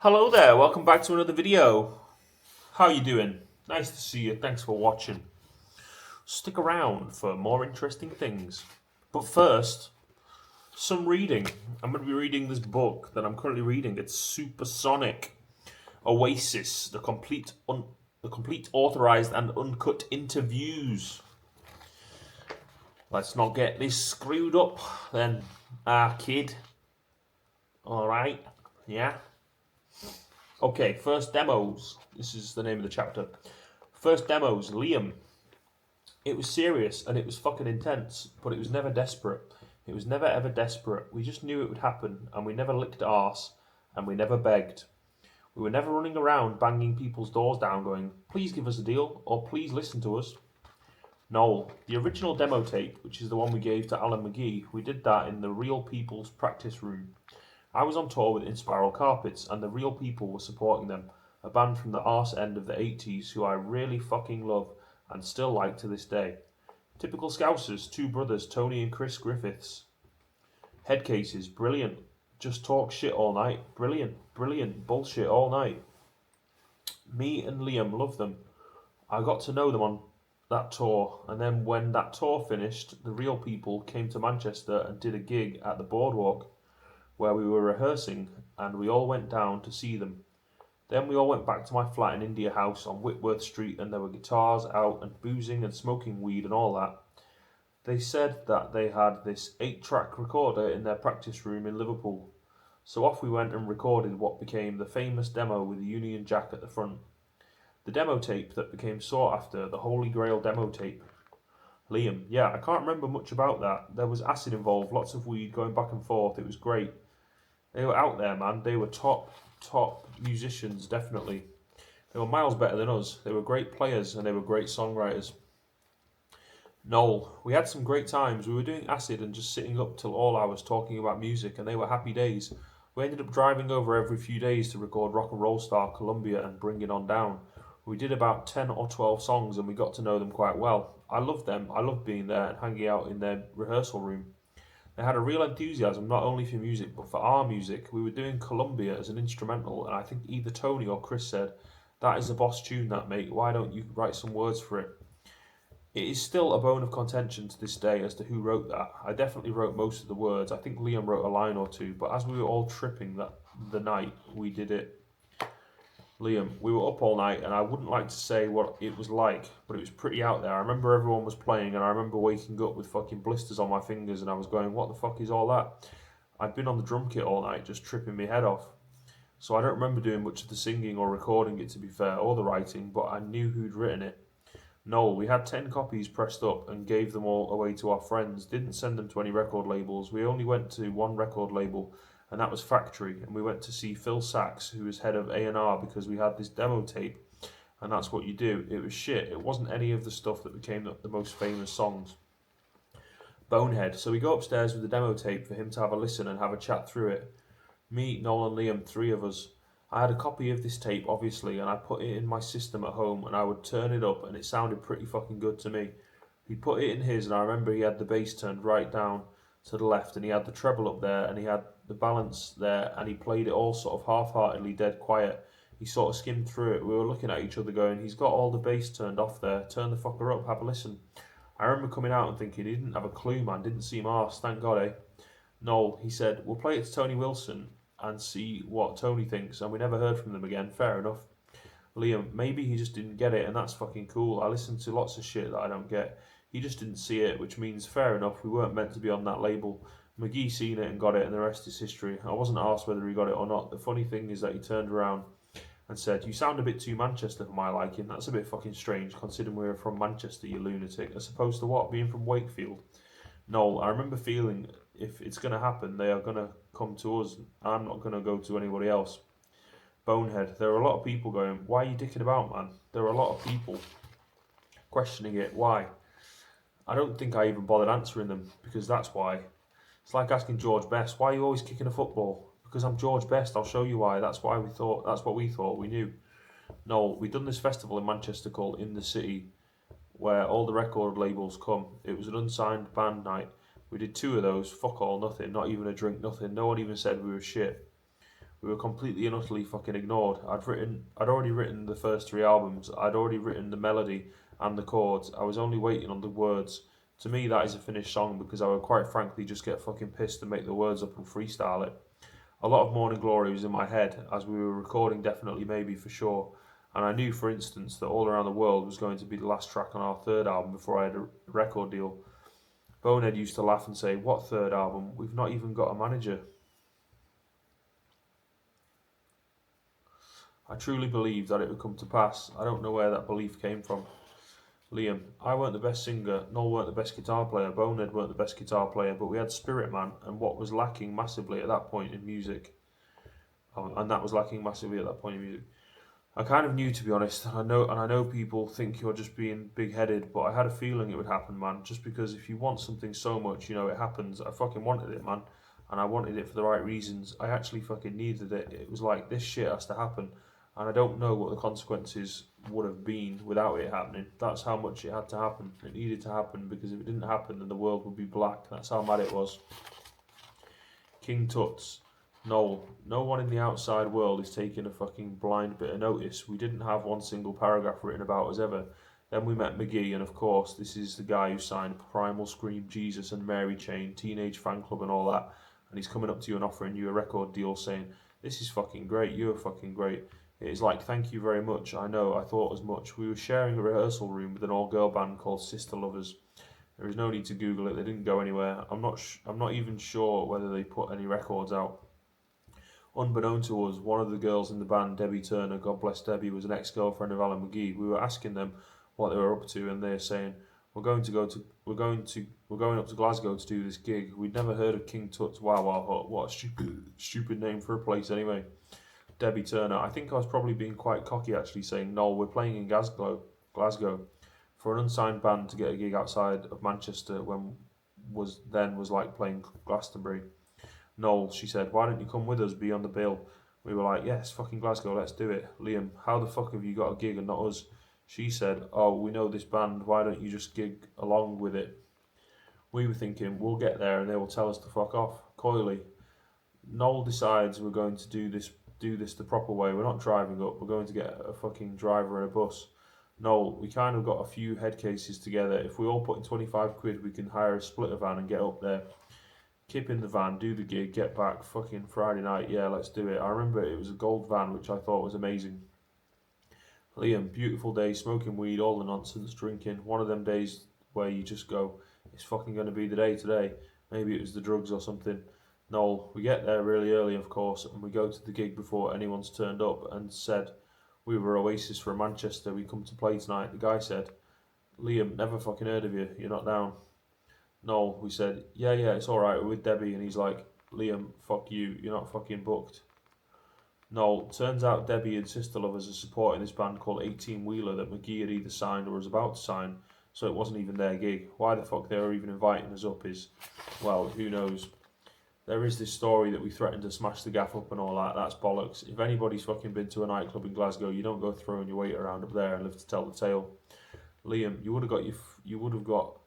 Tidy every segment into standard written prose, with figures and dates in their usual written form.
Hello there, welcome back to another video. How you doing? Nice to see you, thanks for watching. Stick around for more interesting things. But first, some reading. I'm going to be reading this book that I'm currently reading. It's Supersonic Oasis, the complete authorized and uncut interviews. Let's not get this screwed up then, kid. Alright, yeah. Okay, first demos. This is the name of the chapter. First demos, Liam. It was serious and it was fucking intense, but it was never desperate. It was never ever desperate. We just knew it would happen, and we never licked arse, and we never begged. We were never running around banging people's doors down going, please give us a deal, or please listen to us. No, the original demo tape, which is the one we gave to Alan McGee, we did that in the Real People's practice room. I was on tour with Inspiral Carpets, and the Real People were supporting them, a band from the arse end of the 80s who I really fucking love and still like to this day. Typical Scousers, two brothers, Tony and Chris Griffiths. Headcases, brilliant. Just talk shit all night, brilliant, brilliant, bullshit all night. Me and Liam love them. I got to know them on that tour, and then when that tour finished, the Real People came to Manchester and did a gig at the Boardwalk where we were rehearsing, and we all went down to see them. Then we all went back to my flat in India House on Whitworth Street, and there were guitars out and boozing and smoking weed and all that. They said that they had this 8-track recorder in their practice room in Liverpool. So off we went and recorded what became the famous demo with the Union Jack at the front. The demo tape that became sought after, the Holy Grail demo tape. Liam, yeah, I can't remember much about that. There was acid involved, lots of weed going back and forth, it was great. They were out there, man. They were top musicians, definitely. They were miles better than us. They were great players and they were great songwriters. Noel, we had some great times. We were doing acid and just sitting up till all hours talking about music, and they were happy days. We ended up driving over every few days to record Rock and Roll Star, Columbia, and Bring It On Down. We did about 10 or 12 songs and we got to know them quite well. I loved them. I loved being there and hanging out in their rehearsal room. They had a real enthusiasm not only for music but for our music. We were doing Columbia as an instrumental, and I think either Tony or Chris said, that is a boss tune, that mate. Why don't you write some words for it? It is still a bone of contention to this day as to who wrote that. I definitely wrote most of the words. I think Liam wrote a line or two, but as we were all tripping that the night we did it, Liam, we were up all night, and I wouldn't like to say what it was like, but it was pretty out there. I remember everyone was playing, and I remember waking up with fucking blisters on my fingers, and I was going, what the fuck is all that? I'd been on the drum kit all night, just tripping my head off. So I don't remember doing much of the singing or recording it, to be fair, or the writing, but I knew who'd written it. No, we had 10 copies pressed up and gave them all away to our friends. Didn't send them to any record labels. We only went to one record label, and that was Factory. And we went to see Phil Sachs, who was head of A&R, because we had this demo tape, and that's what you do. It was shit. It wasn't any of the stuff that became the most famous songs. Bonehead. So we go upstairs with the demo tape for him to have a listen and have a chat through it. Me, Noel, and Liam, three of us. I had a copy of this tape, obviously, and I put it in my system at home, and I would turn it up, and it sounded pretty fucking good to me. He put it in his, and I remember he had the bass turned right down to the left, and he had the treble up there, and he had the balance there, and he played it all sort of half-heartedly, dead quiet. He sort of skimmed through it. We were looking at each other going, he's got all the bass turned off there. Turn the fucker up, have a listen. I remember coming out and thinking, he didn't have a clue, man. Didn't seem arse, thank God, eh? Noel, he said, we'll play it to Tony Wilson and see what Tony thinks, and we never heard from them again. Fair enough. Liam, maybe he just didn't get it, and that's fucking cool. I listen to lots of shit that I don't get. He just didn't see it, which means fair enough, we weren't meant to be on that label. McGee seen it and got it, and the rest is history. I wasn't asked whether he got it or not. The funny thing is that he turned around and said, you sound a bit too Manchester for my liking. That's a bit fucking strange, considering we're from Manchester, you lunatic. As opposed to what, being from Wakefield? No, I remember feeling if it's going to happen, they are going to come to us. I'm not going to go to anybody else. Bonehead. There are a lot of people going, why are you dicking about, man? There are a lot of people questioning it. Why? I don't think I even bothered answering them, because that's why. It's like asking George Best, why are you always kicking a football? Because I'm George Best, I'll show you why. That's what we thought, we knew. No, we'd done this festival in Manchester called In the City, where all the record labels come. It was an unsigned band night. We did two of those, fuck all, nothing, not even a drink, nothing. No one even said we were shit. We were completely and utterly fucking ignored. I'd already written the first 3 albums. I'd already written the melody and the chords. I was only waiting on the words. To me, that is a finished song because I would quite frankly just get fucking pissed and make the words up and freestyle it. A lot of Morning Glory was in my head as we were recording Definitely Maybe for sure. And I knew, for instance, that All Around the World was going to be the last track on our third album before I had a record deal. Bonehead used to laugh and say, "What third album? We've not even got a manager." I truly believed that it would come to pass. I don't know where that belief came from. Liam: I weren't the best singer, Noel weren't the best guitar player, Bonehead weren't the best guitar player, but we had Spirit Man, and what was lacking massively at that point in music. I kind of knew, to be honest, and I know people think you're just being big-headed, but I had a feeling it would happen, man. Just because if you want something so much, you know, it happens. I fucking wanted it, man, and I wanted it for the right reasons. I actually fucking needed it. It was like, this shit has to happen, and I don't know what the consequences would have been without it happening. That's how much it had to happen. It needed to happen, because if it didn't happen, then the world would be black. That's how mad it was. King Tuts. Noel: no one in the outside world is taking a fucking blind bit of notice. We didn't have one single paragraph written about us ever. Then we met McGee, and of course, this is the guy who signed Primal Scream, Jesus and Mary Chain, Teenage Fan Club and all that, and he's coming up to you and offering you a record deal saying, "This is fucking great, you're fucking great." It is like, thank you very much. I know, I thought as much. We were sharing a rehearsal room with an all-girl band called Sister Lovers. There is no need to Google it, they didn't go anywhere. I'm not even sure whether they put any records out. Unbeknown to us, one of the girls in the band, Debbie Turner, God bless Debbie, was an ex-girlfriend of Alan McGee. We were asking them what they were up to, and they're saying, we're going up to Glasgow to do this gig. We'd never heard of King Tut's Wow Wow Hut. What a stupid name for a place anyway. Debbie Turner: I think I was probably being quite cocky actually, saying, "No, we're playing in Glasgow. For an unsigned band to get a gig outside of Manchester was like playing Glastonbury." "Noel," she said, "why don't you come with us, be on the bill?" We were like, "Yes, fucking Glasgow, let's do it." Liam: "How the fuck have you got a gig and not us?" She said, "Oh, we know this band, why don't you just gig along with it?" We were thinking, we'll get there and they will tell us to fuck off. Coyly: "Noel decides we're going to do this the proper way. We're not driving up, we're going to get a fucking driver and a bus." "Noel, we kind of got a few head cases together. If we all put in 25 quid, we can hire a splitter van and get up there. Kip in the van, do the gig, get back, fucking Friday night, yeah, let's do it." I remember it was a gold van, which I thought was amazing. Liam: "Beautiful day, smoking weed, all the nonsense, drinking. One of them days where you just go, it's fucking going to be the day today. Maybe it was the drugs or something." Noel: "We get there really early, of course, and we go to the gig before anyone's turned up and said we were Oasis from Manchester, we come to play tonight. The guy said, 'Liam, never fucking heard of you, you're not down.' Noel: we said, yeah, it's alright, we're with Debbie,' and he's like, 'Liam, fuck you, you're not fucking booked.'" Noel: "Turns out Debbie and Sister Lovers are supporting this band called 18 Wheeler that McGee had either signed or was about to sign, so it wasn't even their gig. Why the fuck they were even inviting us up is, well, who knows. There is this story that we threatened to smash the gaff up and all that. That's bollocks. If anybody's fucking been to a nightclub in Glasgow, you don't go throwing your weight around up there and live to tell the tale." Liam: "You would have got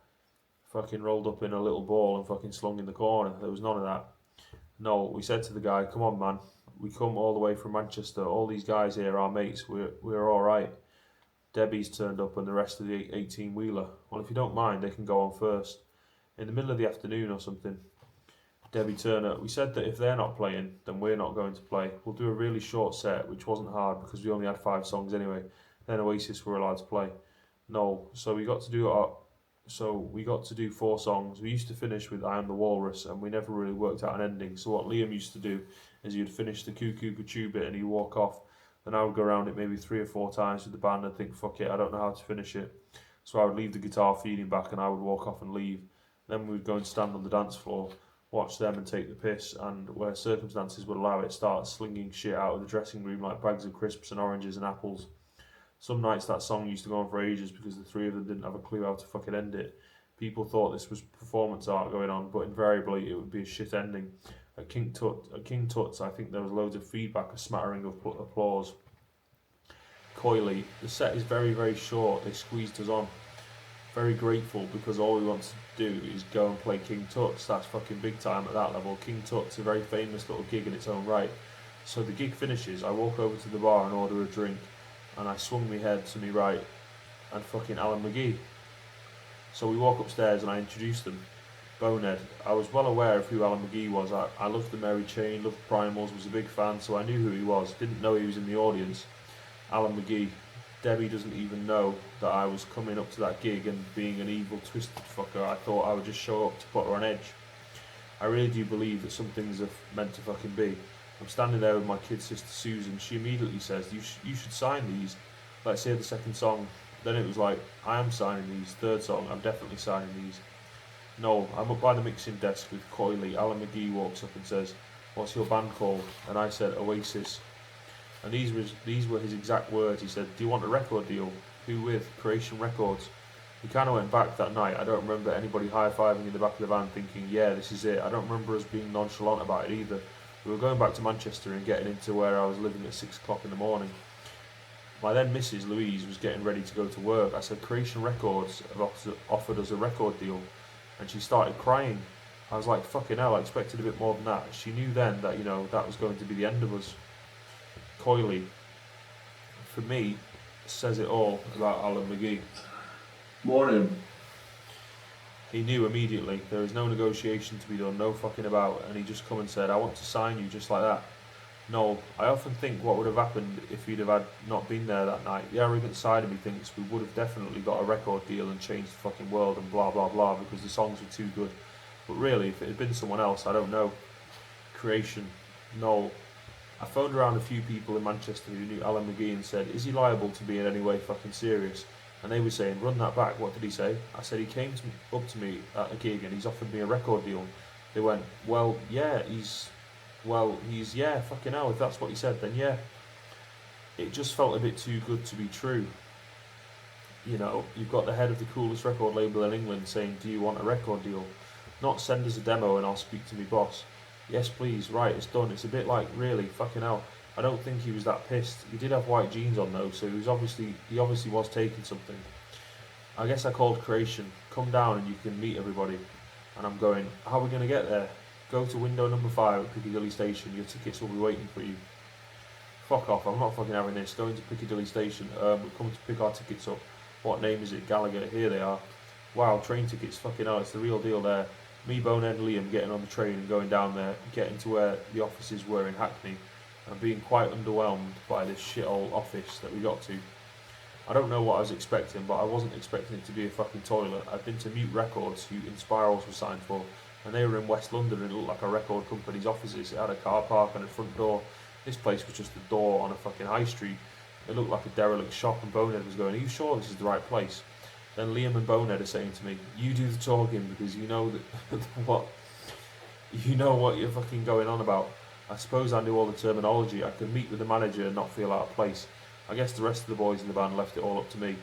fucking rolled up in a little ball and fucking slung in the corner. There was none of that." "No, we said to the guy, 'Come on, man. We come all the way from Manchester. All these guys here are mates. We're all right. Debbie's turned up and the rest of the 18 Wheeler. Well, if you don't mind, they can go on first. In the middle of the afternoon or something." Debbie Turner: "We said that if they're not playing, then we're not going to play. We'll do a really short set, which wasn't hard because we only had 5 songs anyway. Then Oasis were allowed to play." No, so we got to do 4 songs. We used to finish with "I Am the Walrus," and we never really worked out an ending. So what Liam used to do is he'd finish the Cuckoo Cuckoo bit and he'd walk off. Then I would go around it maybe 3 or 4 times with the band and think, fuck it, I don't know how to finish it. So I would leave the guitar feeding back and I would walk off and leave. Then we would go and stand on the dance floor, watch them and take the piss, and where circumstances would allow it, start slinging shit out of the dressing room like bags of crisps and oranges and apples. Some nights that song used to go on for ages because the 3 of them didn't have a clue how to fucking end it. People thought this was performance art going on, but invariably it would be a shit ending. At King Tut's, I think there was loads of feedback, a smattering of applause. Coyly: "The set is very, very short. They squeezed us on. Very grateful because all we want to do is go and play King Tut's. That's fucking big time at that level. King Tut's a very famous little gig in its own right. So the gig finishes, I walk over to the bar and order a drink, and I swung my head to me right, and fucking Alan McGee. So we walk upstairs and I introduce them. Bonehead. I was well aware of who Alan McGee was. I loved the Mary Chain, loved Primals, was a big fan, so I knew who he was. Didn't know he was in the audience. Alan McGee. Debbie doesn't even know that I was coming up to that gig, and being an evil, twisted fucker, I thought I would just show up to put her on edge. I really do believe that some things are meant to fucking be. I'm standing there with my kid sister Susan. She immediately says, you should sign these. Let's hear the second song. Then it was like, I am signing these. Third song, I'm definitely signing these. No, I'm up by the mixing desk with Coily. Alan McGee walks up and says, what's your band called? And I said, Oasis. And these were his exact words. He said, do you want a record deal? Who with? Creation Records. We kind of went back that night. I don't remember anybody high-fiving in the back of the van thinking, yeah, this is it. I don't remember us being nonchalant about it either. We were going back to Manchester and getting into where I was living at 6 o'clock in the morning. My then Mrs. Louise was getting ready to go to work. I said, Creation Records have offered us a record deal. And she started crying. I was like, fucking hell, I expected a bit more than that. She knew then that, that was going to be the end of us. Coily, for me, says it all about Alan McGee. Morning. He knew immediately. There was no negotiation to be done, no fucking about, and he just come and said, I want to sign you just like that. No, I often think what would have happened if he'd have not been there that night. The arrogant side of me thinks we would have definitely got a record deal and changed the fucking world and blah blah blah because the songs were too good. But really, if it had been someone else, I don't know. Creation, no. I phoned around a few people in Manchester who knew Alan McGee and said, is he liable to be in any way fucking serious? And they were saying, run that back, what did he say? I said, he came up to me at a gig and he's offered me a record deal. They went, well, yeah, he's, yeah, fucking hell, if that's what he said, then yeah. It just felt a bit too good to be true. You've got the head of the coolest record label in England saying, do you want a record deal? Not send us a demo and I'll speak to my boss. Yes, please, right, it's done. It's a bit like, really, fucking hell. I don't think he was that pissed. He did have white jeans on though, so he obviously was taking something. I guess I called Creation, come down and you can meet everybody. And I'm going, how are we going to get there? Go to window number 5 at Piccadilly Station, your tickets will be waiting for you. Fuck off, I'm not fucking having this. Going to Piccadilly Station, we're coming to pick our tickets up. What name is it? Gallagher, here they are. Wow, train tickets, fucking hell, it's the real deal there. Me, Bonehead and Liam getting on the train and going down there, getting to where the offices were in Hackney, and being quite underwhelmed by this shit old office that we got to. I don't know what I was expecting, but I wasn't expecting it to be a fucking toilet. I'd been to Mute Records, who Inspirals were signed for, and they were in West London and it looked like a record company's offices. It had a car park and a front door. This place was just a door on a fucking high street. It looked like a derelict shop, and Bonehead was going, are you sure this is the right place? Then Liam and Bonehead are saying to me, you do the talking because you know that what you're fucking going on about. I suppose I knew all the terminology. I could meet with the manager and not feel out of place. I guess the rest of the boys in the band left it all up to me.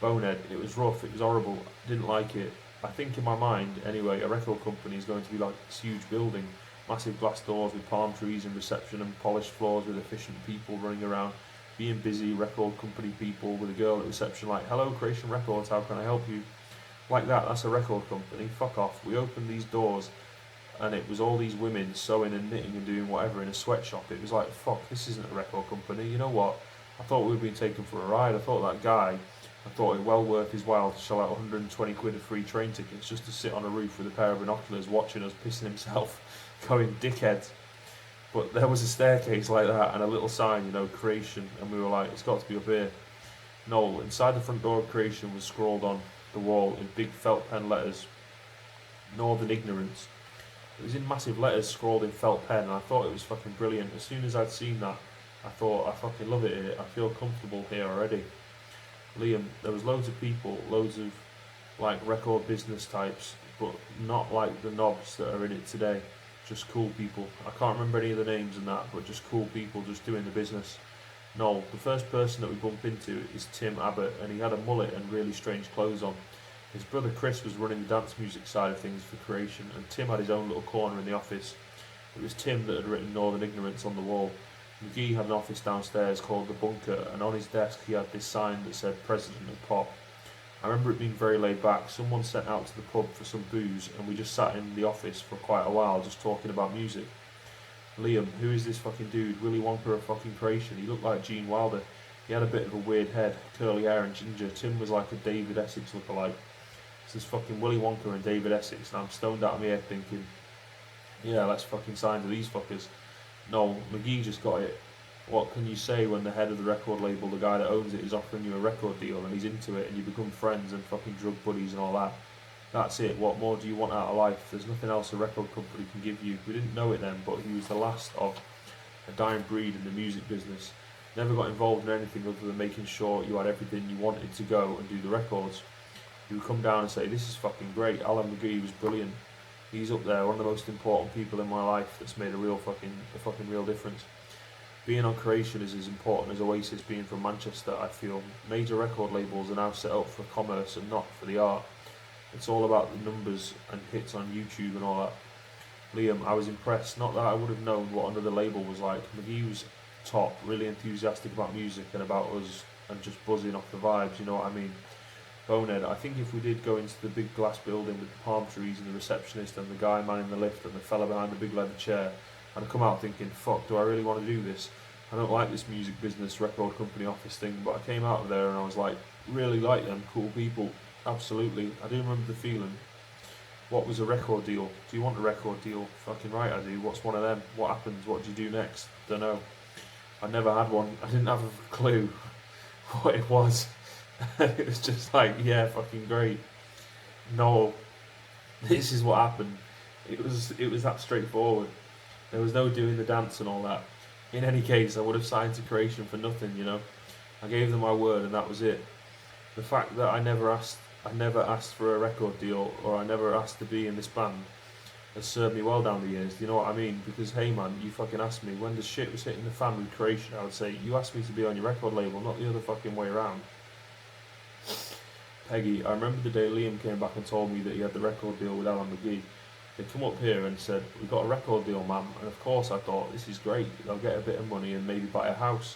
Bonehead, it was rough, it was horrible, didn't like it. I think in my mind, anyway, a record company is going to be like this huge building, massive glass doors with palm trees and reception and polished floors with efficient people running around, being busy record company people with a girl at reception like, hello Creation Records, how can I help you? Like that's a record company, fuck off. We opened these doors and it was all these women sewing and knitting and doing whatever in a sweatshop. It was like, fuck, this isn't a record company. You know what? I thought we were being taken for a ride. I thought it well worth his while to shell out 120 quid of free train tickets just to sit on a roof with a pair of binoculars watching us pissing himself, going dickheads. But there was a staircase like that and a little sign, Creation, and we were like, it's got to be up here. No, inside the front door of Creation was scrawled on the wall in big felt pen letters, Northern Ignorance. It was in massive letters scrawled in felt pen, and I thought it was fucking brilliant. As soon as I'd seen that, I thought, I fucking love it here. I feel comfortable here already. Liam, there was loads of people, loads of like record business types, but not like the knobs that are in it today. Just cool people. I can't remember any of the names and that, but just cool people just doing the business. No, the first person that we bump into is Tim Abbott, and he had a mullet and really strange clothes on. His brother Chris was running the dance music side of things for Creation, and Tim had his own little corner in the office. It was Tim that had written Northern Ignorance on the wall. McGee had an office downstairs called The Bunker, and on his desk he had this sign that said President of Pop. I remember it being very laid back. Someone sent out to the pub for some booze, and we just sat in the office for quite a while just talking about music. Liam, who is this fucking dude? Willy Wonka a fucking creation? He looked like Gene Wilder. He had a bit of a weird head, curly hair and ginger. Tim was like a David Essex lookalike. This is fucking Willy Wonka and David Essex, and I'm stoned out of my head thinking, yeah, let's fucking sign to these fuckers. No, McGee just got it. What can you say when the head of the record label, the guy that owns it, is offering you a record deal and he's into it and you become friends and fucking drug buddies and all that? That's it. What more do you want out of life? There's nothing else a record company can give you. We didn't know it then, but he was the last of a dying breed in the music business. Never got involved in anything other than making sure you had everything you wanted to go and do the records. He would come down and say, this is fucking great. Alan McGee was brilliant. He's up there, one of the most important people in my life that's made a fucking real difference. Being on Creation is as important as Oasis being from Manchester, I feel. Major record labels are now set up for commerce and not for the art. It's all about the numbers and hits on YouTube and all that. Liam, I was impressed. Not that I would have known what another label was like. McGee was top, really enthusiastic about music and about us and just buzzing off the vibes, you know what I mean? Bonehead, I think if we did go into the big glass building with the palm trees and the receptionist and the guy manning the lift and the fella behind the big leather chair, I'd come out thinking, fuck, do I really want to do this? I don't like this music business, record company office thing, but I came out of there and I was like, really like them, cool people. Absolutely. I do remember the feeling. What was a record deal? Do you want a record deal? Fucking right I do. What's one of them? What happens? What do you do next? Don't know. I never had one. I didn't have a clue what it was. It was just like, yeah, fucking great. No, this is what happened. It was that straightforward. There was no doing the dance and all that. In any case, I would have signed to Creation for nothing, you know. I gave them my word and that was it. The fact that I never asked for a record deal or I never asked to be in this band has served me well down the years. Do you know what I mean? Because hey man, you fucking asked me when the shit was hitting the fan with Creation. I would say you asked me to be on your record label, not the other fucking way around. Peggy, I remember the day Liam came back and told me that he had the record deal with Alan McGee. They come up here and said, we got a record deal, ma'am. And of course I thought, this is great. They'll get a bit of money and maybe buy a house.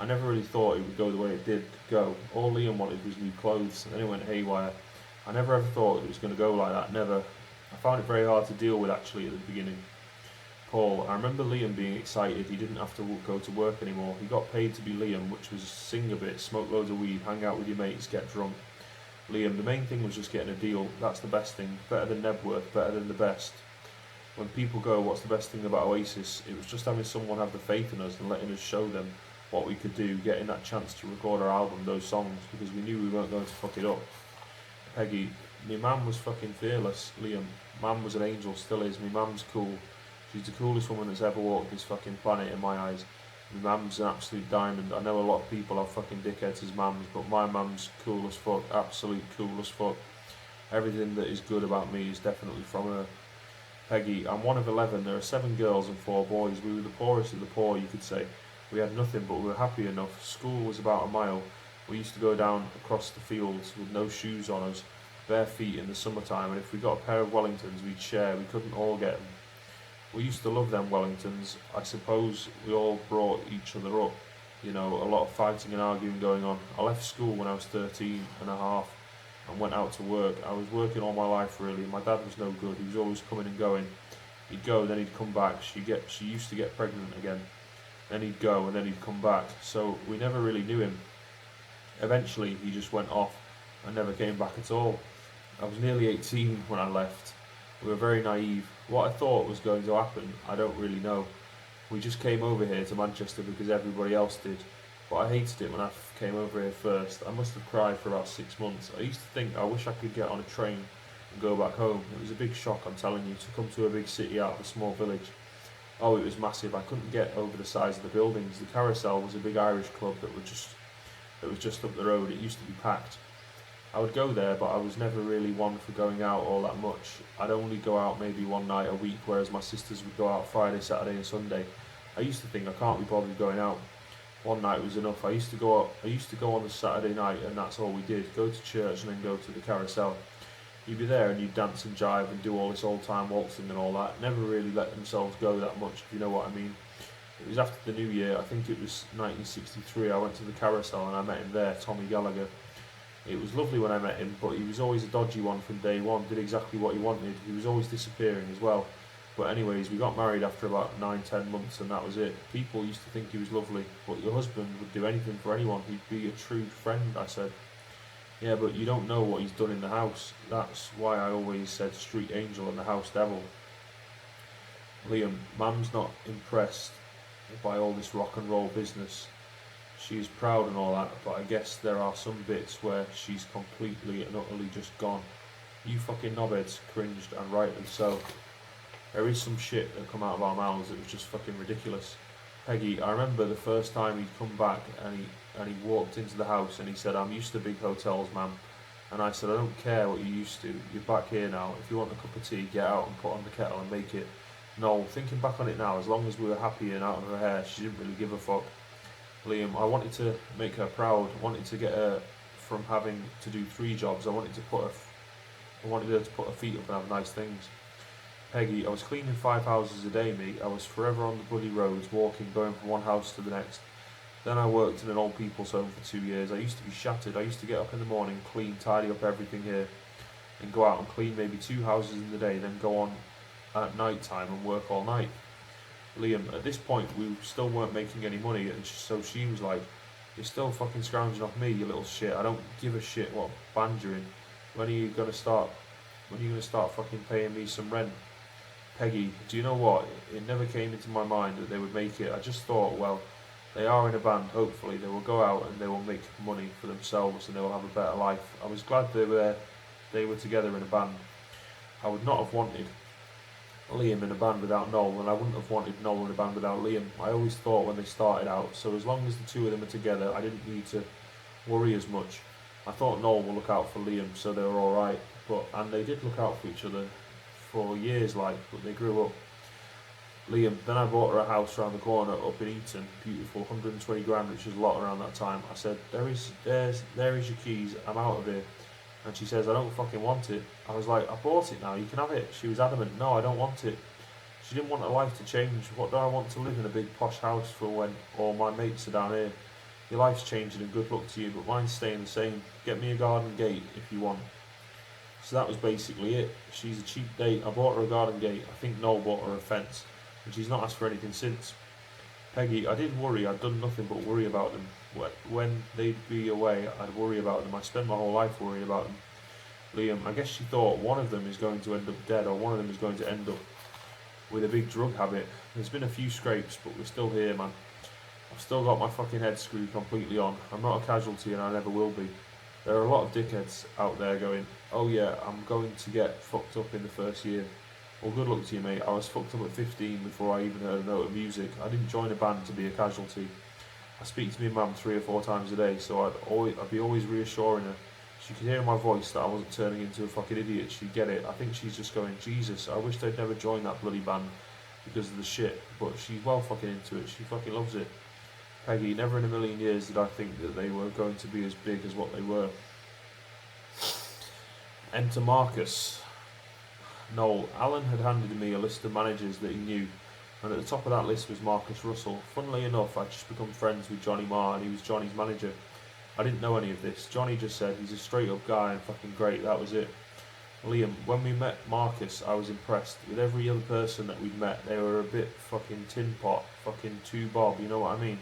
I never really thought it would go the way it did go. All Liam wanted was new clothes, and then it went haywire. I never ever thought it was going to go like that, never. I found it very hard to deal with actually at the beginning. Paul, I remember Liam being excited. He didn't have to go to work anymore. He got paid to be Liam, which was sing a bit, smoke loads of weed, hang out with your mates, get drunk. Liam, the main thing was just getting a deal. That's the best thing. Better than Nebworth, better than the best. When people go, what's the best thing about Oasis? It was just having someone have the faith in us and letting us show them what we could do, getting that chance to record our album, those songs, because we knew we weren't going to fuck it up. Peggy, my mum was fucking fearless. Liam, mum was an angel, still is. My mum's cool. She's the coolest woman that's ever walked this fucking planet in my eyes. My mum's an absolute diamond. I know a lot of people have fucking dickheads as mums, but my mum's cool as fuck, absolute cool as fuck. Everything that is good about me is definitely from her. Peggy, I'm one of 11. There are 7 girls and 4 boys. We were the poorest of the poor, you could say. We had nothing, but we were happy enough. School was about a mile. We used to go down across the fields with no shoes on us, bare feet in the summertime, and if we got a pair of Wellingtons, we'd share. We couldn't all get them. We used to love them Wellingtons. I suppose we all brought each other up. You know, a lot of fighting and arguing going on. I left school when I was 13 and a half and went out to work. I was working all my life, really. My dad was no good. He was always coming and going. He'd go, then he'd come back. She used to get pregnant again. Then he'd go, and then he'd come back. So we never really knew him. Eventually, he just went off and never came back at all. I was nearly 18 when I left. We were very naive. What I thought was going to happen, I don't really know. We just came over here to Manchester because everybody else did. But I hated it when I came over here first. I must have cried for about 6 months. I used to think I wish I could get on a train and go back home. It was a big shock, I'm telling you, to come to a big city out of a small village. Oh, it was massive. I couldn't get over the size of the buildings. The Carousel was a big Irish club that was just up the road. It used to be packed. I would go there, but I was never really one for going out all that much. I'd only go out maybe one night a week, whereas my sisters would go out Friday, Saturday and Sunday. I used to think I can't be bothered going out. One night was enough. I used to go on the Saturday night and that's all we did. Go to church and then go to the Carousel. You'd be there and you'd dance and jive and do all this old time waltzing and all that. Never really let themselves go that much, if you know what I mean. It was after the New Year, I think it was 1963, I went to the Carousel and I met him there, Tommy Gallagher. It was lovely when I met him, but he was always a dodgy one from day one, did exactly what he wanted. He was always disappearing as well. But anyways, we got married after about 9-10 months, and that was it. People used to think he was lovely, but your husband would do anything for anyone. He'd be a true friend, I said. Yeah, but you don't know what he's done in the house. That's why I always said street angel and the house devil. Liam, Mum's not impressed by all this rock and roll business. She's proud and all that, but I guess there are some bits where she's completely and utterly just gone. You fucking knobheads cringed, and rightly so. There is some shit that come out of our mouths that was just fucking ridiculous. Peggy, I remember the first time he'd come back and he walked into the house and he said, I'm used to big hotels, ma'am. And I said, I don't care what you're used to. You're back here now. If you want a cup of tea, get out and put on the kettle and make it. No, thinking back on it now, as long as we were happy and out of her hair, she didn't really give a fuck. Liam, I wanted to make her proud. Wanted to get her from having to do 3 jobs. I wanted her to put her feet up and have nice things. Peggy, I was cleaning 5 houses a day, mate. I was forever on the bloody roads, walking, going from one house to the next. Then I worked in an old people's home for 2 years. I used to be shattered. I used to get up in the morning, clean, tidy up everything here, and go out and clean maybe 2 houses in the day, then go on at night time and work all night. Liam, at this point we still weren't making any money, and so she was like, you're still fucking scrounging off me, you little shit. I don't give a shit what band you're in. When are you gonna start fucking paying me some rent? Peggy, do you know what? It never came into my mind that they would make it. I just thought, well, they are in a band, hopefully they will go out and they will make money for themselves and they will have a better life. I was glad they were together in a band. I would not have wanted Liam in a band without Noel, and I wouldn't have wanted Noel in a band without Liam. I always thought when they started out, so as long as the two of them are together, I didn't need to worry as much. I thought Noel would look out for Liam, so they were alright, and they did look out for each other for years, but they grew up. Liam, then I bought her a house around the corner up in Eton, beautiful, 120 grand, which was a lot around that time. I said, there is your keys, I'm out of here. And she says, I don't fucking want it. I was like, I bought it now, you can have it. She was adamant, no, I don't want it. She didn't want her life to change. What do I want to live in a big posh house for when all my mates are down here? Your life's changing and good luck to you, but mine's staying the same. Get me a garden gate if you want. So that was basically it. She's a cheap date. I bought her a garden gate. I think Noel bought her a fence. And she's not asked for anything since. Peggy, I did worry. I'd done nothing but worry about them. When they'd be away, I'd worry about them. I spent my whole life worrying about them. Liam, I guess she thought one of them is going to end up dead or one of them is going to end up with a big drug habit. There's been a few scrapes, but we're still here, man. I've still got my fucking head screwed completely on. I'm not a casualty and I never will be. There are a lot of dickheads out there going, oh yeah, I'm going to get fucked up in the first year. Well, good luck to you, mate. I was fucked up at 15 before I even heard a note of music. I didn't join a band to be a casualty. I speak to my mum 3 or 4 times a day, so I'd be always reassuring her. She could hear in my voice that I wasn't turning into a fucking idiot. She'd get it. I think she's just going, Jesus, I wish they'd never joined that bloody band because of the shit. But she's well fucking into it. She fucking loves it. Peggy, never in a million years did I think that they were going to be as big as what they were. Enter Marcus. Noel, Alan had handed me a list of managers that he knew, and at the top of that list was Marcus Russell. Funnily enough, I'd just become friends with Johnny Marr, and he was Johnny's manager. I didn't know any of this. Johnny just said he's a straight up guy and fucking great, that was it. Liam, when we met Marcus, I was impressed. With every other person that we'd met, they were a bit fucking tin pot, fucking 2 bob, you know what I mean?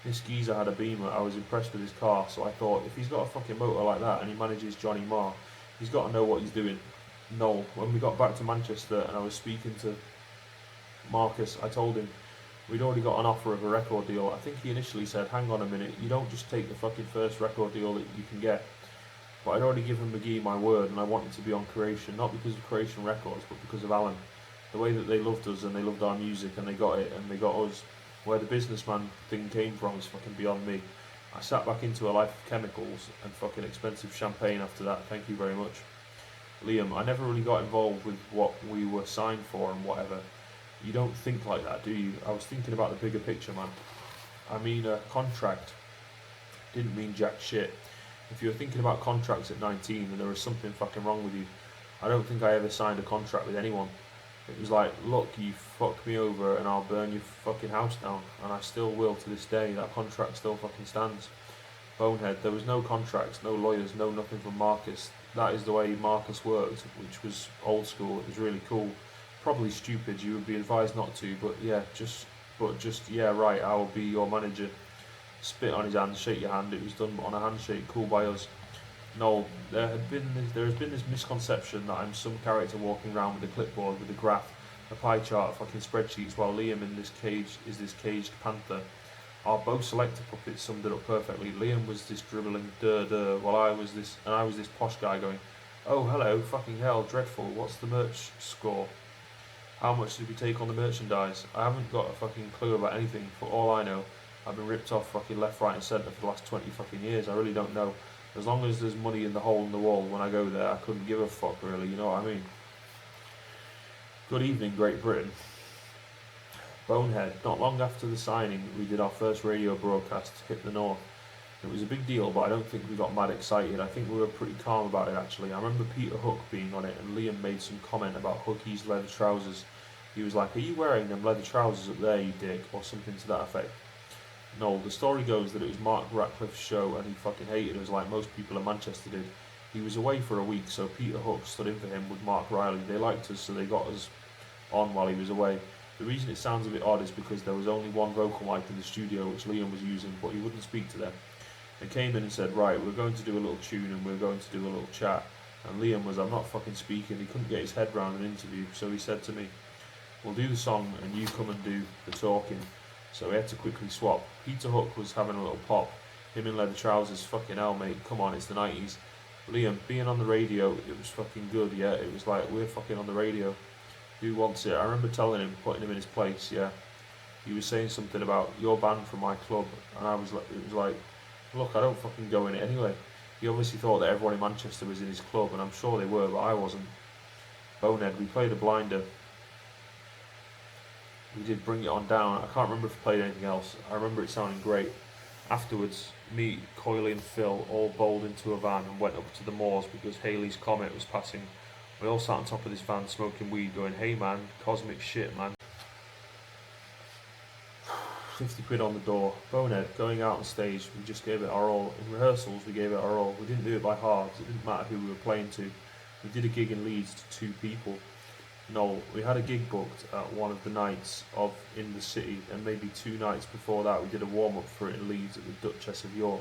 This geezer had a Beamer. I was impressed with his car, so I thought, if he's got a fucking motor like that and he manages Johnny Marr, he's got to know what he's doing. No, when we got back to Manchester and I was speaking to Marcus, I told him we'd already got an offer of a record deal. I think he initially said, hang on a minute, you don't just take the fucking first record deal that you can get. But I'd already given McGee my word and I wanted to be on Creation, not because of Creation Records, but because of Alan. The way that they loved us and they loved our music and they got it and they got us. Where the businessman thing came from is fucking beyond me. I sat back into a life of chemicals and fucking expensive champagne after that, thank you very much. Liam, I never really got involved with what we were signed for and whatever. You don't think like that, do you? I was thinking about the bigger picture, man. I mean, a contract didn't mean jack shit. If you were thinking about contracts at 19, then there was something fucking wrong with you. I don't think I ever signed a contract with anyone. It was like, look, you fuck me over and I'll burn your fucking house down. And I still will to this day. That contract still fucking stands. Bonehead, there was no contracts, no lawyers, no nothing from Marcus. That is the way Marcus worked, which was old school. It was really cool. probably stupid. You would be advised not to, but yeah, yeah, right. I will be your manager. Spit on his hand, shake your hand. It was done on a handshake. Cool by us. No, there has been this misconception that I'm some character walking around with a clipboard with a graph, a pie chart, fucking spreadsheets, while Liam in this cage is this caged panther. Our both selector puppets summed it up perfectly. Liam was this dribbling while I was this posh guy going, oh hello, fucking hell, dreadful. What's the merch score? How much did we take on the merchandise? I haven't got a fucking clue about anything. For all I know, I've been ripped off fucking left, right, and centre for the last 20 fucking years. I really don't know. As long as there's money in the hole in the wall when I go there, I couldn't give a fuck really. You know what I mean? Good evening, Great Britain. Bonehead. Not long after the signing, we did our first radio broadcast, Hit the North. It was a big deal, but I don't think we got mad excited. I think we were pretty calm about it actually. I remember Peter Hook being on it, and Liam made some comment about Hookie's leather trousers. He was like, are you wearing them leather trousers up there, you dick? Or something to that effect. No, the story goes that it was Mark Ratcliffe's show, and he fucking hated us like most people in Manchester did. He was away for a week, so Peter Hook stood in for him with Mark Riley. They liked us, so they got us on while he was away. The reason it sounds a bit odd is because there was only one vocal mic in the studio which Liam was using, but he wouldn't speak to them. They came in and said, right, we're going to do a little tune and we're going to do a little chat. And Liam was, I'm not fucking speaking. He couldn't get his head round an interview, so he said to me, we'll do the song and you come and do the talking. So we had to quickly swap. Peter Hook was having a little pop. Him in leather trousers, fucking hell mate, come on, it's the 90s. Liam, being on the radio, it was fucking good, yeah. It was like, we're fucking on the radio. Who wants it? I remember telling him, putting him in his place, yeah. He was saying something about, you're banned from my club. And I was like, it was like, look, I don't fucking go in it anyway. He obviously thought that everyone in Manchester was in his club, and I'm sure they were, but I wasn't. Bonehead, we played a blinder. We did Bring It On Down. I can't remember if we played anything else. I remember it sounding great. Afterwards, me, Coyley and Phil all bowled into a van and went up to the moors because Halley's Comet was passing. We all sat on top of this van smoking weed going, hey man, cosmic shit man. 50 quid on the door. Bonehead, going out on stage, we just gave it our all. In rehearsals, we gave it our all. We didn't do it by halves. It didn't matter who we were playing to. We did a gig in Leeds to 2 people. No, we had a gig booked at one of the nights in the city, and maybe 2 nights before that we did a warm-up for it in Leeds at the Duchess of York.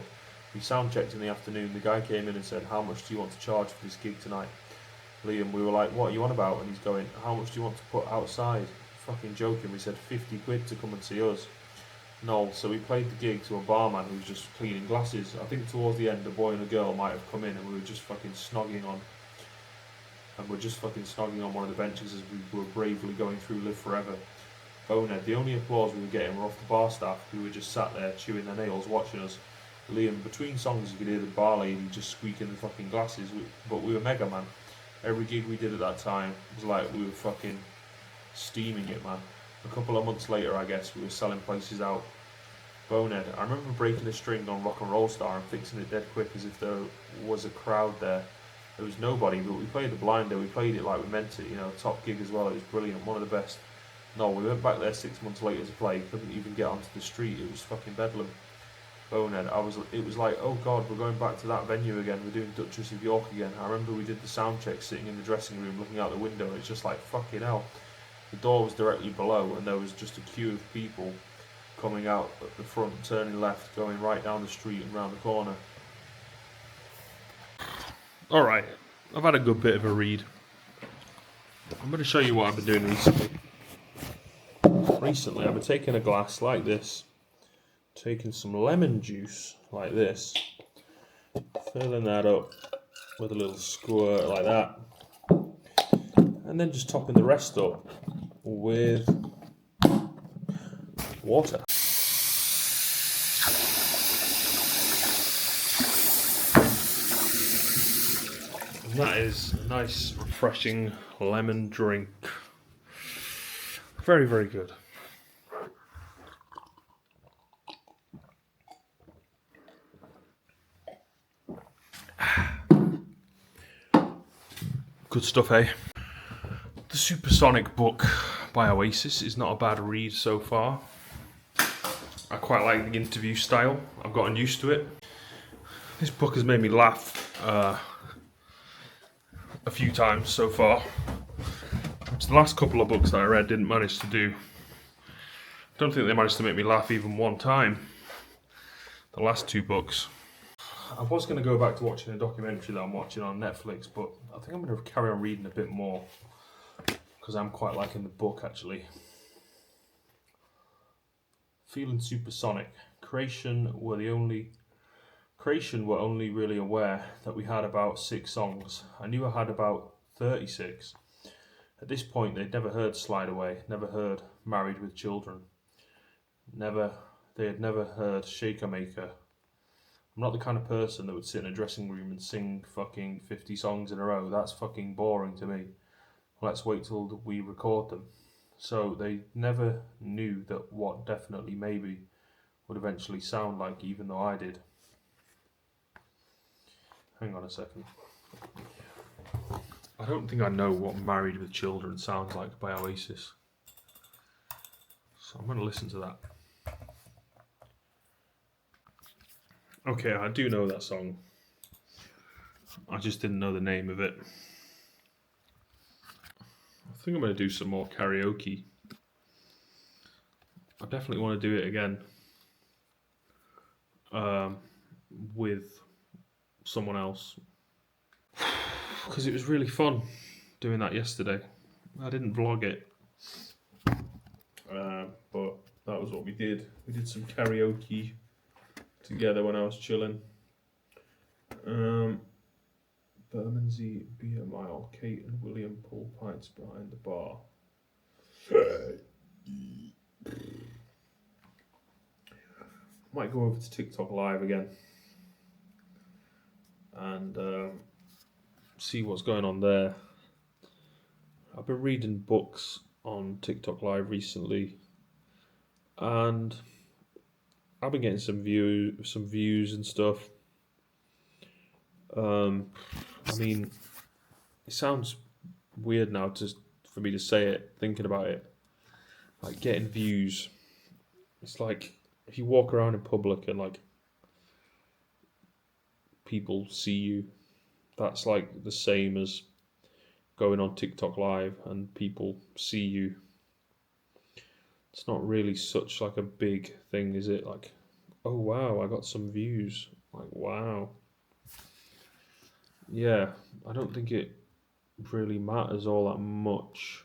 We sound checked in the afternoon. The guy came in and said, how much do you want to charge for this gig tonight? Liam, we were like, what are you on about? And he's going, how much do you want to put outside? Fucking joking. We said 50 quid to come and see us. No, so we played the gig to a barman who was just cleaning glasses. I think towards the end a boy and a girl might have come in and we were just fucking snogging on. And we're just fucking snogging on one of the benches as we were bravely going through Live Forever. Bonehead, the only applause we were getting were off the bar staff who were just sat there chewing their nails watching us. Liam, between songs you could hear the bar lady just squeaking the fucking glasses, but we were mega man. Every gig we did at that time was like we were fucking steaming it, man. A couple of months later, I guess, we were selling places out. Bonehead, I remember breaking a string on Rock and Roll Star and fixing it dead quick as if there was a crowd there. There was nobody, but we played the blinder, we played it like we meant it, you know, top gig as well, it was brilliant, one of the best. No, we went back there 6 months later to play, couldn't even get onto the street, it was fucking bedlam. Bonehead, it was like, oh god, we're going back to that venue again, we're doing Duchess of York again. I remember we did the sound check sitting in the dressing room looking out the window, it's just like, fucking hell. The door was directly below and there was just a queue of people coming out at the front, turning left, going right down the street and round the corner. Alright, I've had a good bit of a read. I'm going to show you what I've been doing recently. Recently, I've been taking a glass like this, taking some lemon juice like this, filling that up with a little squirt like that, and then just topping the rest up with water. And that is a nice, refreshing lemon drink. Very, very good. Good stuff, eh? The Supersonic book by Oasis is not a bad read so far. I quite like the interview style. I've gotten used to it. This book has made me laugh a few times so far. So the last couple of books that I read didn't manage to do. I don't think they managed to make me laugh even one time. The last two books. I was going to go back to watching a documentary that I'm watching on Netflix, but I think I'm going to carry on reading a bit more because I'm quite liking the book actually. Feeling Supersonic. Creation were only really aware that we had about 6 songs. I knew I had about 36. At this point, they'd never heard Slide Away, never heard Married with Children. They had never heard Shaker Maker. I'm not the kind of person that would sit in a dressing room and sing fucking 50 songs in a row. That's fucking boring to me. Let's wait till we record them. So they never knew that What Definitely Maybe would eventually sound like, even though I did. Hang on a second. I don't think I know what Married with Children sounds like by Oasis. So I'm going to listen to that. Okay, I do know that song. I just didn't know the name of it. I think I'm going to do some more karaoke. I definitely want to do it again. With someone else. Because it was really fun doing that yesterday. I didn't vlog it. But that was what we did. We did some karaoke together when I was chilling. Bermondsey Beer Mile. Kate and William pull pints behind the bar. Might go over to TikTok Live again and see what's going on there. I've been reading books on TikTok Live recently, and I've been getting some views and stuff. I mean, it sounds weird now for me to say it, thinking about it. Like getting views, it's like if you walk around in public and like people see you, that's like the same as going on TikTok Live and people see you. It's not really such like a big thing, is it? Like, oh wow, I got some views. Like, wow. Yeah, I don't think it really matters all that much.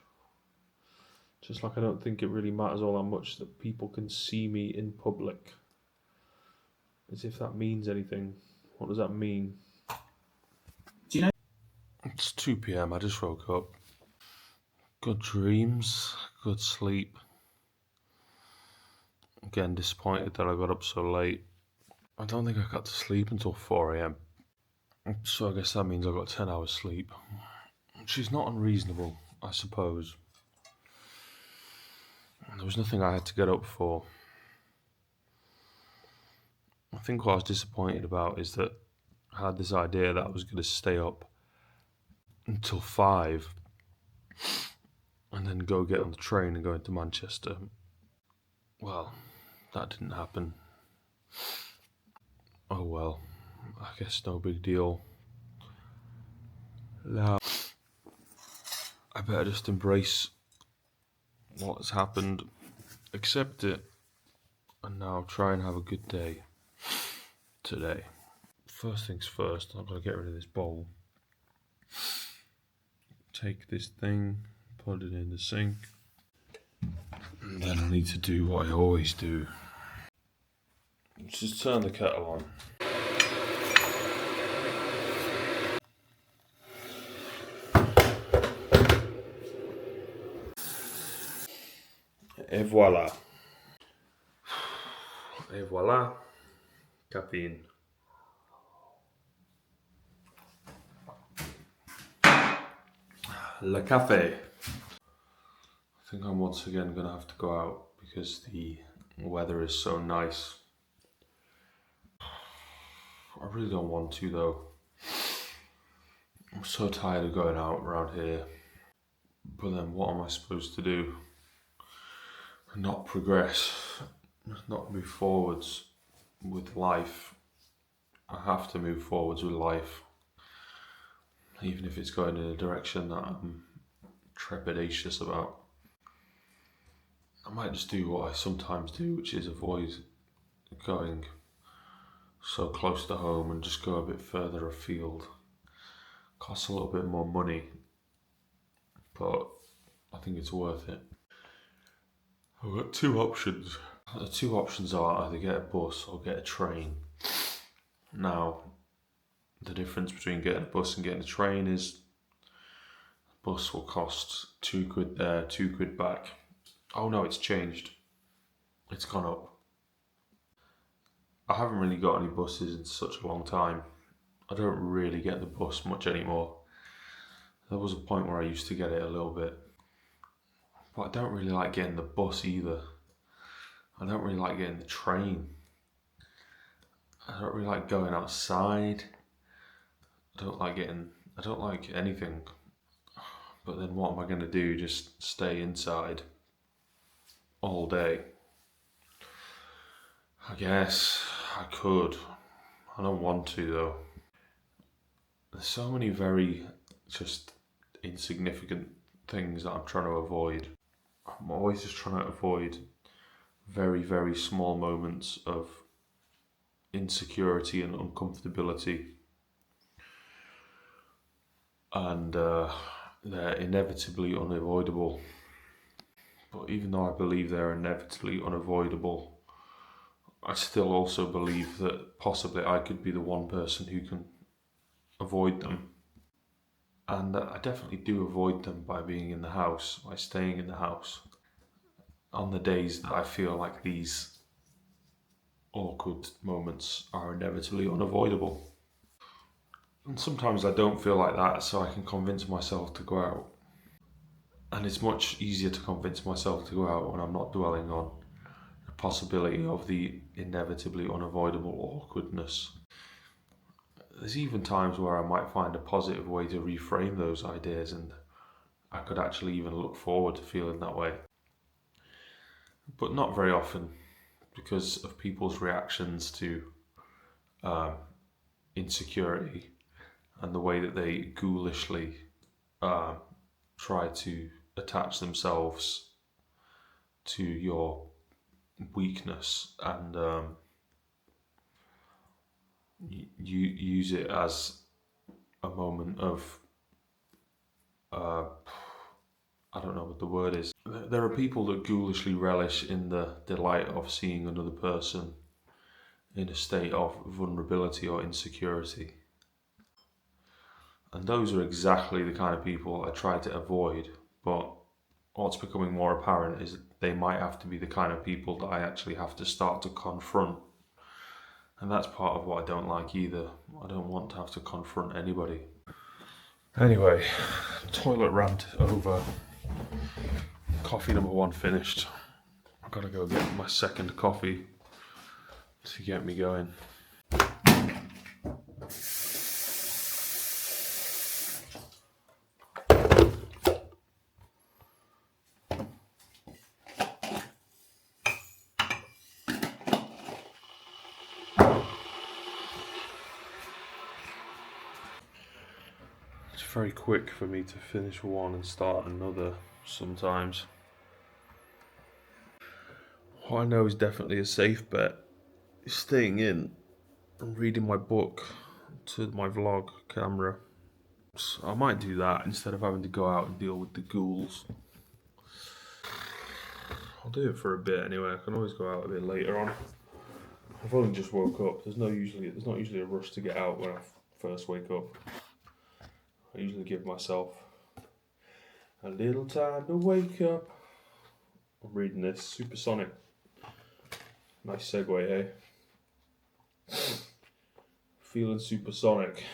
Just like I don't think it really matters all that much that people can see me in public. As if that means anything. What does that mean? Do you know? It's 2 p.m. I just woke up. Good dreams, good sleep. Again, disappointed that I got up so late. I don't think I got to sleep until 4 a.m. So I guess that means I got 10 hours sleep. Which is not unreasonable, I suppose. There was nothing I had to get up for. I think what I was disappointed about is that I had this idea that I was going to stay up until 5 and then go get on the train and go into Manchester. Well, that didn't happen. Oh well, I guess no big deal. Now, I better just embrace what has happened, accept it, and now try and have a good day today. First things first, I've got to get rid of this bowl. Take this thing, put it in the sink, and then I need to do what I always do. Just turn the kettle on. Et voilà. Et voilà. Caffeine. Le café. I think I'm once again going to have to go out because the weather is so nice. I really don't want to though. I'm so tired of going out around here. But then what am I supposed to do? Not progress, not move forwards with life. I have to move forwards with life. Even if it's going in a direction that I'm trepidatious about. I might just do what I sometimes do, which is avoid going so close to home and just go a bit further afield. Costs a little bit more money, but I think it's worth it. I've got two options. The two options are either get a bus or get a train. Now, the difference between getting a bus and getting a train is the bus will cost £2 there, £2 back. Oh no, it's changed. It's gone up. I haven't really got any buses in such a long time. I don't really get the bus much anymore. There was a point where I used to get it a little bit. But I don't really like getting the bus either. I don't really like getting the train. I don't really like going outside. I don't like anything. But then what am I going to do? Just stay inside all day? I guess I could. I don't want to though. There's so many very just insignificant things that I'm trying to avoid. I'm always just trying to avoid very, very small moments of insecurity and uncomfortability. And they're inevitably unavoidable. But even though I believe they're inevitably unavoidable, I still also believe that possibly I could be the one person who can avoid them. And I definitely do avoid them by being in the house, by staying in the house. On the days that I feel like these awkward moments are inevitably unavoidable. And sometimes I don't feel like that, so I can convince myself to go out. And it's much easier to convince myself to go out when I'm not dwelling on the possibility of the inevitably unavoidable awkwardness. There's even times where I might find a positive way to reframe those ideas, and I could actually even look forward to feeling that way. But not very often, because of people's reactions to insecurity and the way that they ghoulishly try to attach themselves to your weakness and you use it as a moment of I don't know what the word is. There are people that ghoulishly relish in the delight of seeing another person in a state of vulnerability or insecurity. And those are exactly the kind of people I try to avoid, but what's becoming more apparent is they might have to be the kind of people that I actually have to start to confront. And that's part of what I don't like either. I don't want to have to confront anybody. Anyway, toilet rant over. Coffee number 1 finished. I've got to go get my second coffee to get me going. It's very quick for me to finish one and start another sometimes. What I know is definitely a safe bet is staying in and reading my book to my vlog camera. So I might do that instead of having to go out and deal with the ghouls. I'll do it for a bit anyway. I can always go out a bit later on. I've only just woke up. There's not usually a rush to get out when I first wake up. I usually give myself a little time to wake up. I'm reading this Supersonic. Nice segue, eh? Feeling supersonic.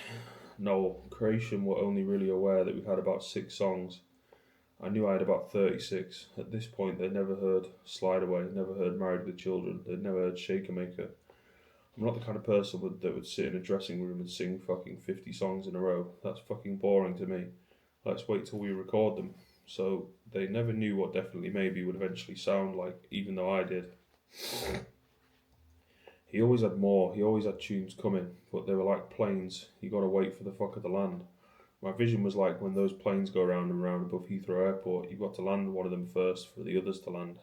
No, Creation were only really aware that we had about 6 songs. I knew I had about 36. At this point, they'd never heard Slide Away, never heard Married with Children, they'd never heard Shaker Maker. I'm not the kind of person that would sit in a dressing room and sing fucking 50 songs in a row. That's fucking boring to me. Let's wait till we record them. So they never knew what Definitely Maybe would eventually sound like, even though I did. He always had more, he always had tunes coming, but they were like planes. You gotta wait for the fuck of the land. My vision was like when those planes go round and round above Heathrow Airport, you've got to land one of them first for the others to land.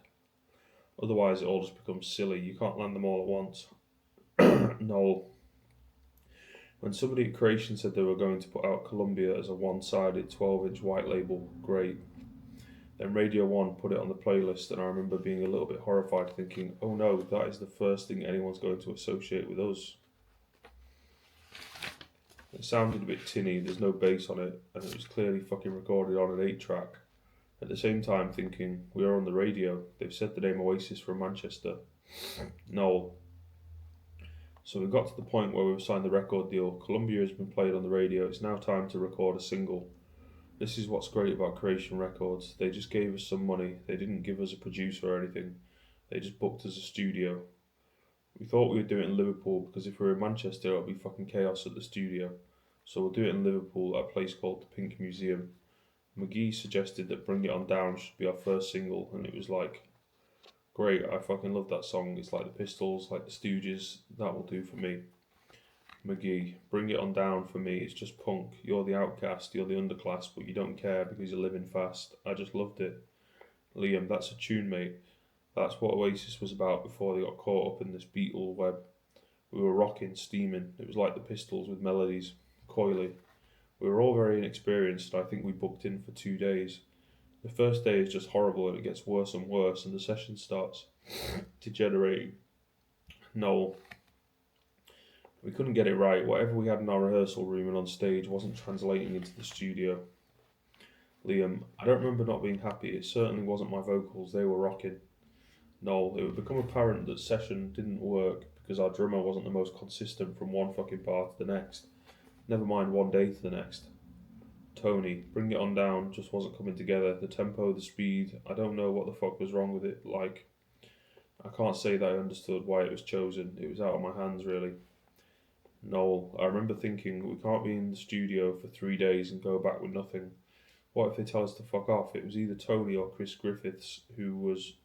Otherwise, it all just becomes silly. You can't land them all at once. No. When somebody at Creation said they were going to put out Columbia as a one-sided 12-inch white label, great. Then Radio 1 put it on the playlist, and I remember being a little bit horrified, thinking, oh no, that is the first thing anyone's going to associate with us. It sounded a bit tinny, there's no bass on it, and it was clearly fucking recorded on an 8-track. At the same time thinking, we are on the radio, they've said the name Oasis from Manchester. No. So we got to the point where we've signed the record deal, Columbia has been played on the radio, it's now time to record a single. This is what's great about Creation Records, they just gave us some money, they didn't give us a producer or anything, they just booked us a studio. We thought we would do it in Liverpool because if we were in Manchester it would be fucking chaos at the studio. So we'll do it in Liverpool at a place called the Pink Museum. McGee suggested that Bring It On Down should be our first single, and it was like, great, I fucking love that song. It's like the Pistols, like the Stooges, that will do for me. McGee, Bring It On Down for me, it's just punk. You're the outcast, you're the underclass, but you don't care because you're living fast. I just loved it. Liam, that's a tune, mate. That's what Oasis was about before they got caught up in this Beatle web. We were rocking, steaming. It was like the Pistols with melodies. Coily. We were all very inexperienced, and I think we booked in for 2 days. The first day is just horrible, and it gets worse and worse, and the session starts degenerating. No. We couldn't get it right. Whatever we had in our rehearsal room and on stage wasn't translating into the studio. Liam, I don't remember not being happy. It certainly wasn't my vocals. They were rocking. No, it would become apparent that session didn't work because our drummer wasn't the most consistent from one fucking part to the next. Never mind one day to the next. Tony, Bring It On Down just wasn't coming together. The tempo, the speed, I don't know what the fuck was wrong with it. Like, I can't say that I understood why it was chosen. It was out of my hands, really. Noel, I remember thinking, we can't be in the studio for 3 days and go back with nothing. What if they tell us to fuck off? It was either Tony or Chris Griffiths who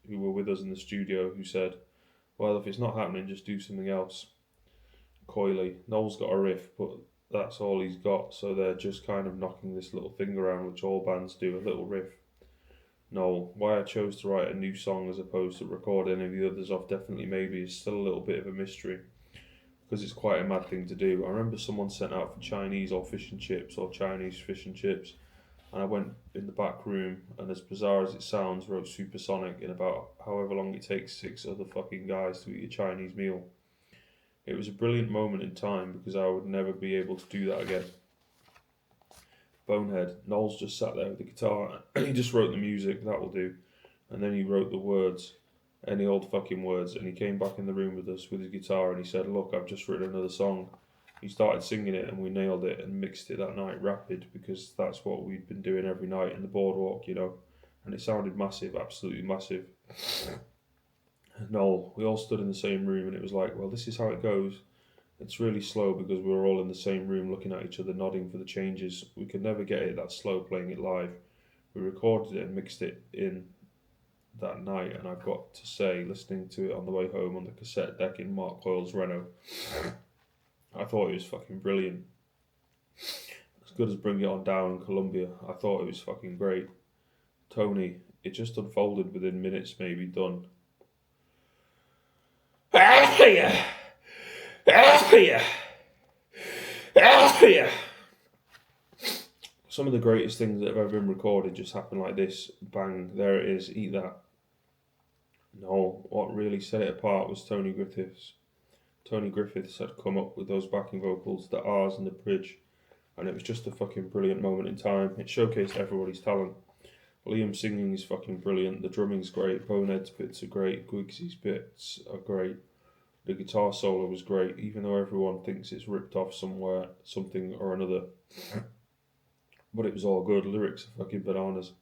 were with us in the studio who said, well, if it's not happening, just do something else. Coily, Noel's got a riff, but that's all he's got, so they're just kind of knocking this little thing around, which all bands do, a little riff. Noel, why I chose to write a new song as opposed to record any of the others off Definitely Maybe is still a little bit of a mystery, because it's quite a mad thing to do. I remember someone sent out for Chinese or fish and chips, or Chinese fish and chips, and I went in the back room, and as bizarre as it sounds, wrote Supersonic in about however long it takes 6 other fucking guys to eat a Chinese meal. It was a brilliant moment in time because I would never be able to do that again. Bonehead, Noel's just sat there with the guitar and he just wrote the music, that will do. And then he wrote the words, any old fucking words, and he came back in the room with us with his guitar and he said, look, I've just written another song. He started singing it and we nailed it and mixed it that night rapid because that's what we'd been doing every night in the boardwalk, you know. And it sounded massive, absolutely massive. Noel, we all stood in the same room and it was like, well, this is how it goes. It's really slow because we were all in the same room looking at each other, nodding for the changes. We could never get it that slow playing it live. We recorded it and mixed it in that night, and I've got to say, listening to it on the way home on the cassette deck in Mark Hoyle's Renault, I thought it was fucking brilliant. As good as Bring It On Down in Columbia, I thought it was fucking great. Tony, it just unfolded within minutes, maybe done. Some of the greatest things that have ever been recorded just happen like this. Bang, there it is, eat that. No, what really set it apart was Tony Griffiths. Tony Griffiths had come up with those backing vocals, the R's and the bridge, and it was just a fucking brilliant moment in time. It showcased everybody's talent. Liam's singing is fucking brilliant, the drumming's great, Bonehead's bits are great, Gwigsy's bits are great. The guitar solo was great, even though everyone thinks it's ripped off somewhere, something or another. But it was all good. Lyrics are fucking bananas.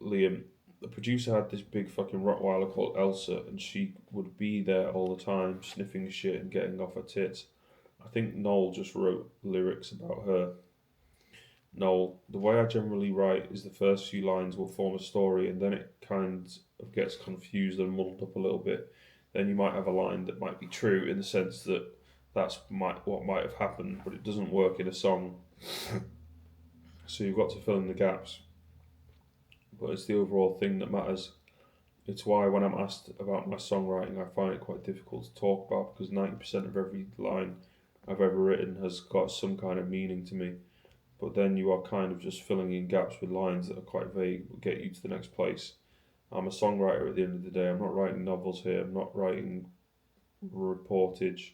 Liam, the producer had this big fucking Rottweiler called Elsa, and she would be there all the time, sniffing shit and getting off her tits. I think Noel just wrote lyrics about her. Noel, the way I generally write is the first few lines will form a story, and then it kind of gets confused and muddled up a little bit. Then you might have a line that might be true in the sense that that's what might have happened, but it doesn't work in a song. So you've got to fill in the gaps. But it's the overall thing that matters. It's why when I'm asked about my songwriting, I find it quite difficult to talk about because 90% of every line I've ever written has got some kind of meaning to me. But then you are kind of just filling in gaps with lines that are quite vague but get you to the next place. I'm a songwriter at the end of the day. I'm not writing novels here. I'm not writing reportage.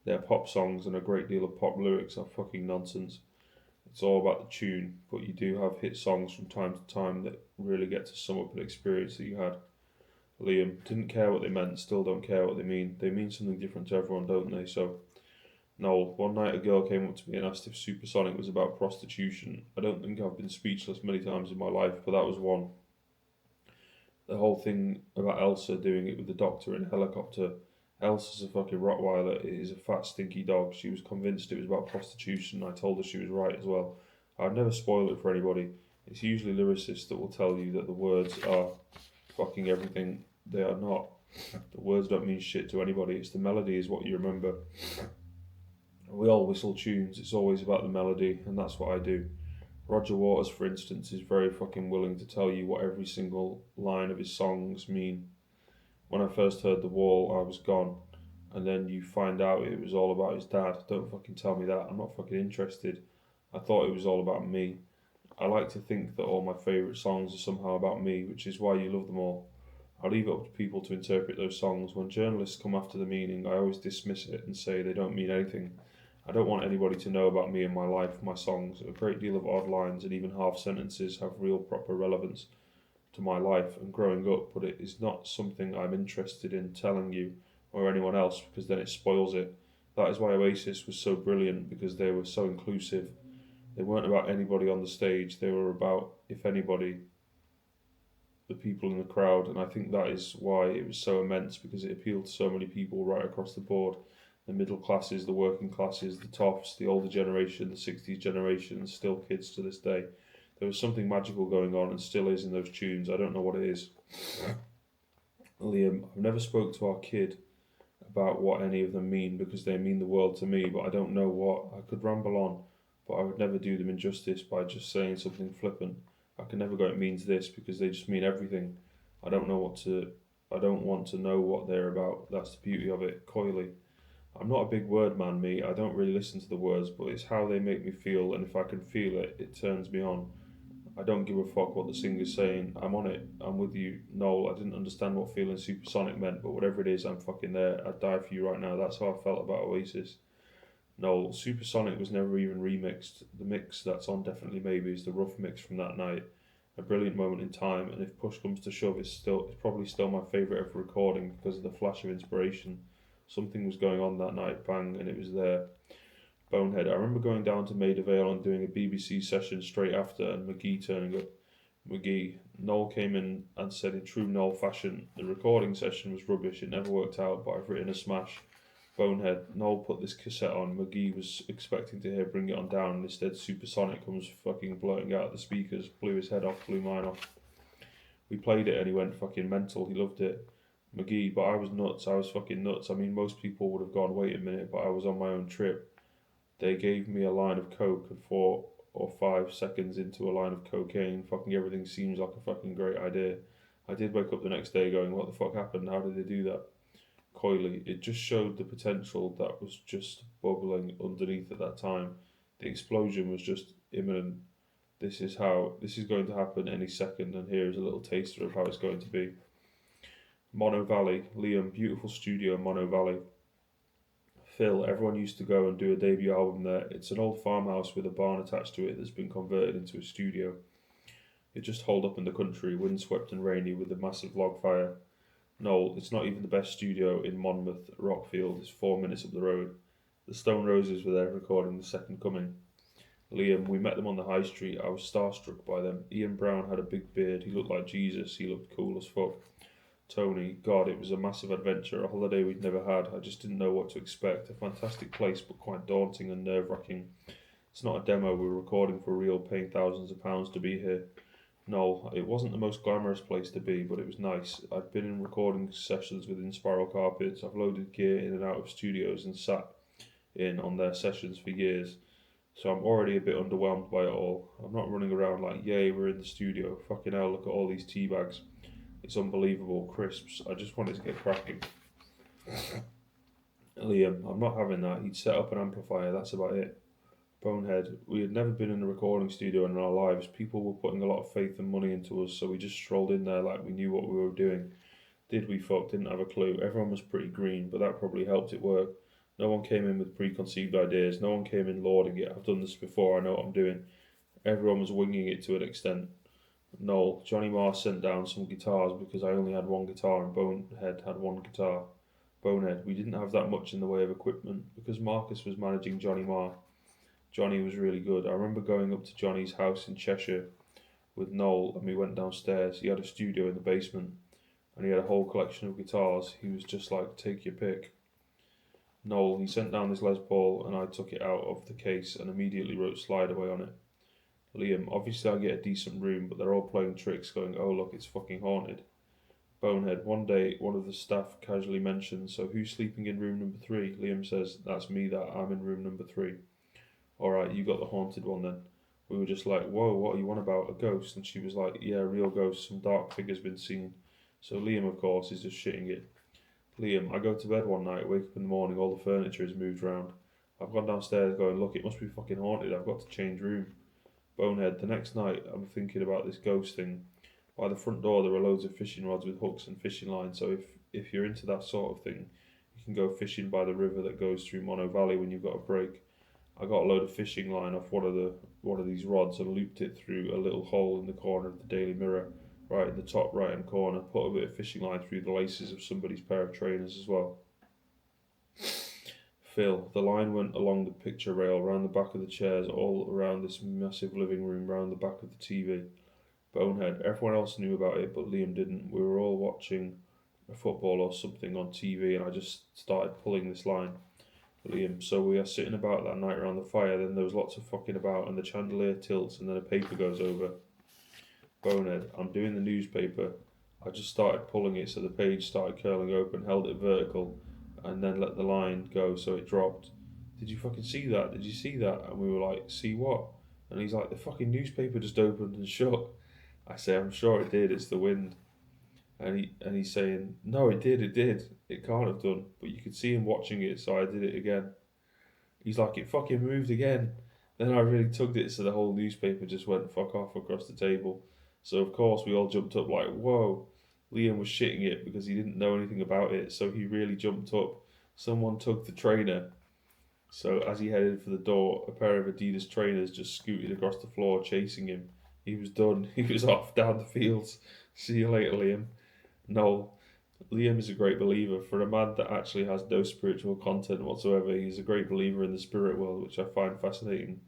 They're pop songs, and a great deal of pop lyrics are fucking nonsense. It's all about the tune, but you do have hit songs from time to time that really get to sum up an experience that you had. Liam, didn't care what they meant, still don't care what they mean. They mean something different to everyone, don't they? So, Noel, one night a girl came up to me and asked if Supersonic was about prostitution. I don't think I've been speechless many times in my life, but that was one. The whole thing about Elsa doing it with the doctor in a helicopter. Elsa's a fucking Rottweiler. It is a fat, stinky dog. She was convinced it was about prostitution. I told her she was right as well. I'd never spoil it for anybody. It's usually lyricists that will tell you that the words are fucking everything. They are not. The words don't mean shit to anybody. It's the melody is what you remember. We all whistle tunes. It's always about the melody, and that's what I do. Roger Waters, for instance, is very fucking willing to tell you what every single line of his songs mean. When I first heard The Wall, I was gone. And then you find out it was all about his dad. Don't fucking tell me that. I'm not fucking interested. I thought it was all about me. I like to think that all my favourite songs are somehow about me, which is why you love them all. I leave it up to people to interpret those songs. When journalists come after the meaning, I always dismiss it and say they don't mean anything. I don't want anybody to know about me and my life, my songs. A great deal of odd lines and even half sentences have real proper relevance to my life and growing up, but it is not something I'm interested in telling you or anyone else because then it spoils it. That is why Oasis was so brilliant, because they were so inclusive. They weren't about anybody on the stage, they were about, if anybody, the people in the crowd, and I think that is why it was so immense, because it appealed to so many people right across the board. The middle classes, the working classes, the toffs, the older generation, the 60s generation, and still kids to this day. There was something magical going on and still is in those tunes. I don't know what it is. Liam, I've never spoke to our kid about what any of them mean because they mean the world to me, but I don't know what. I could ramble on, but I would never do them injustice by just saying something flippant. I can never go, it means this, because they just mean everything. I don't want to know what they're about. That's the beauty of it. Coily. I'm not a big word man, me. I don't really listen to the words, but it's how they make me feel, and if I can feel it, it turns me on. I don't give a fuck what the singer's saying. I'm on it. I'm with you. Noel, I didn't understand what feeling Supersonic meant, but whatever it is, I'm fucking there. I'd die for you right now. That's how I felt about Oasis. Noel, Supersonic was never even remixed. The mix that's on Definitely Maybe is the rough mix from that night. A brilliant moment in time, and if push comes to shove, it's probably still my favourite ever recording because of the flash of inspiration. Something was going on that night, bang, and it was there. Bonehead. I remember going down to Maida Vale and doing a BBC session straight after, and McGee turning up. McGee. Noel came in and said in true Noel fashion, the recording session was rubbish, it never worked out, but I've written a smash. Bonehead. Noel put this cassette on. McGee was expecting to hear Bring It On Down, and instead Supersonic comes fucking blurting out of the speakers, blew his head off, blew mine off. We played it and he went fucking mental, he loved it. McGee, but I was nuts, I was fucking nuts. I mean, most people would have gone, wait a minute, but I was on my own trip. They gave me a line of coke, and 4 or 5 seconds into a line of cocaine, fucking everything seems like a fucking great idea. I did wake up the next day going, what the fuck happened? How did they do that? Coily, it just showed the potential that was just bubbling underneath at that time. The explosion was just imminent. This is going to happen any second, and here is a little taster of how it's going to be. Mono Valley, Liam, beautiful studio, Mono Valley. Phil, everyone used to go and do a debut album there. It's an old farmhouse with a barn attached to it that's been converted into a studio. It just holed up in the country, windswept and rainy, with a massive log fire. Noel, it's not even the best studio in Monmouth. Rockfield is 4 minutes up the road. The Stone Roses were there recording The Second Coming. Liam, we met them on the high street. I was starstruck by them. Ian Brown had a big beard. He looked like Jesus. He looked cool as fuck. Tony, God, it was a massive adventure, a holiday we'd never had. I just didn't know what to expect. A fantastic place, but quite daunting and nerve-wracking. It's not a demo, we were recording for real, paying thousands of pounds to be here. No, it wasn't the most glamorous place to be, but it was nice. I'd been in recording sessions within Spiral Carpets. I've loaded gear in and out of studios and sat in on their sessions for years. So I'm already a bit underwhelmed by it all. I'm not running around like, yay, we're in the studio. Fucking hell, look at all these tea bags. It's unbelievable, crisps. I just wanted to get cracking. Liam, I'm not having that. He'd set up an amplifier, that's about it. Bonehead, we had never been in a recording studio in our lives. People were putting a lot of faith and money into us, so we just strolled in there like we knew what we were doing. Did we fuck? Didn't have a clue. Everyone was pretty green, but that probably helped it work. No one came in with preconceived ideas. No one came in lauding it. I've done this before, I know what I'm doing. Everyone was winging it to an extent. Noel, Johnny Marr sent down some guitars because I only had one guitar and Bonehead had one guitar. Bonehead, we didn't have that much in the way of equipment because Marcus was managing Johnny Marr. Johnny was really good. I remember going up to Johnny's house in Cheshire with Noel and we went downstairs. He had a studio in the basement and he had a whole collection of guitars. He was just like, take your pick. Noel, he sent down this Les Paul and I took it out of the case and immediately wrote Slide Away on it. Liam, obviously I get a decent room, but they're all playing tricks going, oh look, it's fucking haunted. Bonehead, one day one of the staff casually mentions, so who's sleeping in room number 3? Liam says, that's me, that I'm in room number 3. Alright, you got the haunted one then. We were just like, whoa, what are you on about? A ghost? And she was like, yeah, real ghost, some dark figure's been seen. So Liam, of course, is just shitting it. Liam, I go to bed one night, wake up in the morning, all the furniture is moved round. I've gone downstairs going, look, it must be fucking haunted, I've got to change room. Bonehead, the next night I'm thinking about this ghost thing. By the front door there are loads of fishing rods with hooks and fishing lines, so if you're into that sort of thing, you can go fishing by the river that goes through Mono Valley when you've got a break. I got a load of fishing line off one of these rods and looped it through a little hole in the corner of the Daily Mirror, right in the top right hand corner, put a bit of fishing line through the laces of somebody's pair of trainers as well. Phil, the line went along the picture rail, round the back of the chairs, all around this massive living room, round the back of the TV. Bonehead, everyone else knew about it, but Liam didn't. We were all watching a football or something on TV, and I just started pulling this line. Liam, so we are sitting about that night around the fire, then there was lots of fucking about, and the chandelier tilts, and then a paper goes over. Bonehead, I'm doing the newspaper. I just started pulling it so the page started curling open, held it vertical, and then let the line go so it dropped. Did you fucking see that? Did you see that? And we were like, see what? And he's like, the fucking newspaper just opened and shut. I say, I'm sure it did, it's the wind. And he's saying, no, it did. It can't have done. But you could see him watching it, so I did it again. He's like, it fucking moved again. Then I really tugged it so the whole newspaper just went fuck off across the table. So of course we all jumped up like, whoa. Liam was shitting it because he didn't know anything about it, so he really jumped up. Someone tugged the trainer. So as he headed for the door, a pair of Adidas trainers just scooted across the floor chasing him. He was done. He was off down the fields. See you later, Liam. Noel. Liam is a great believer. For a man that actually has no spiritual content whatsoever, he's a great believer in the spirit world, which I find fascinating.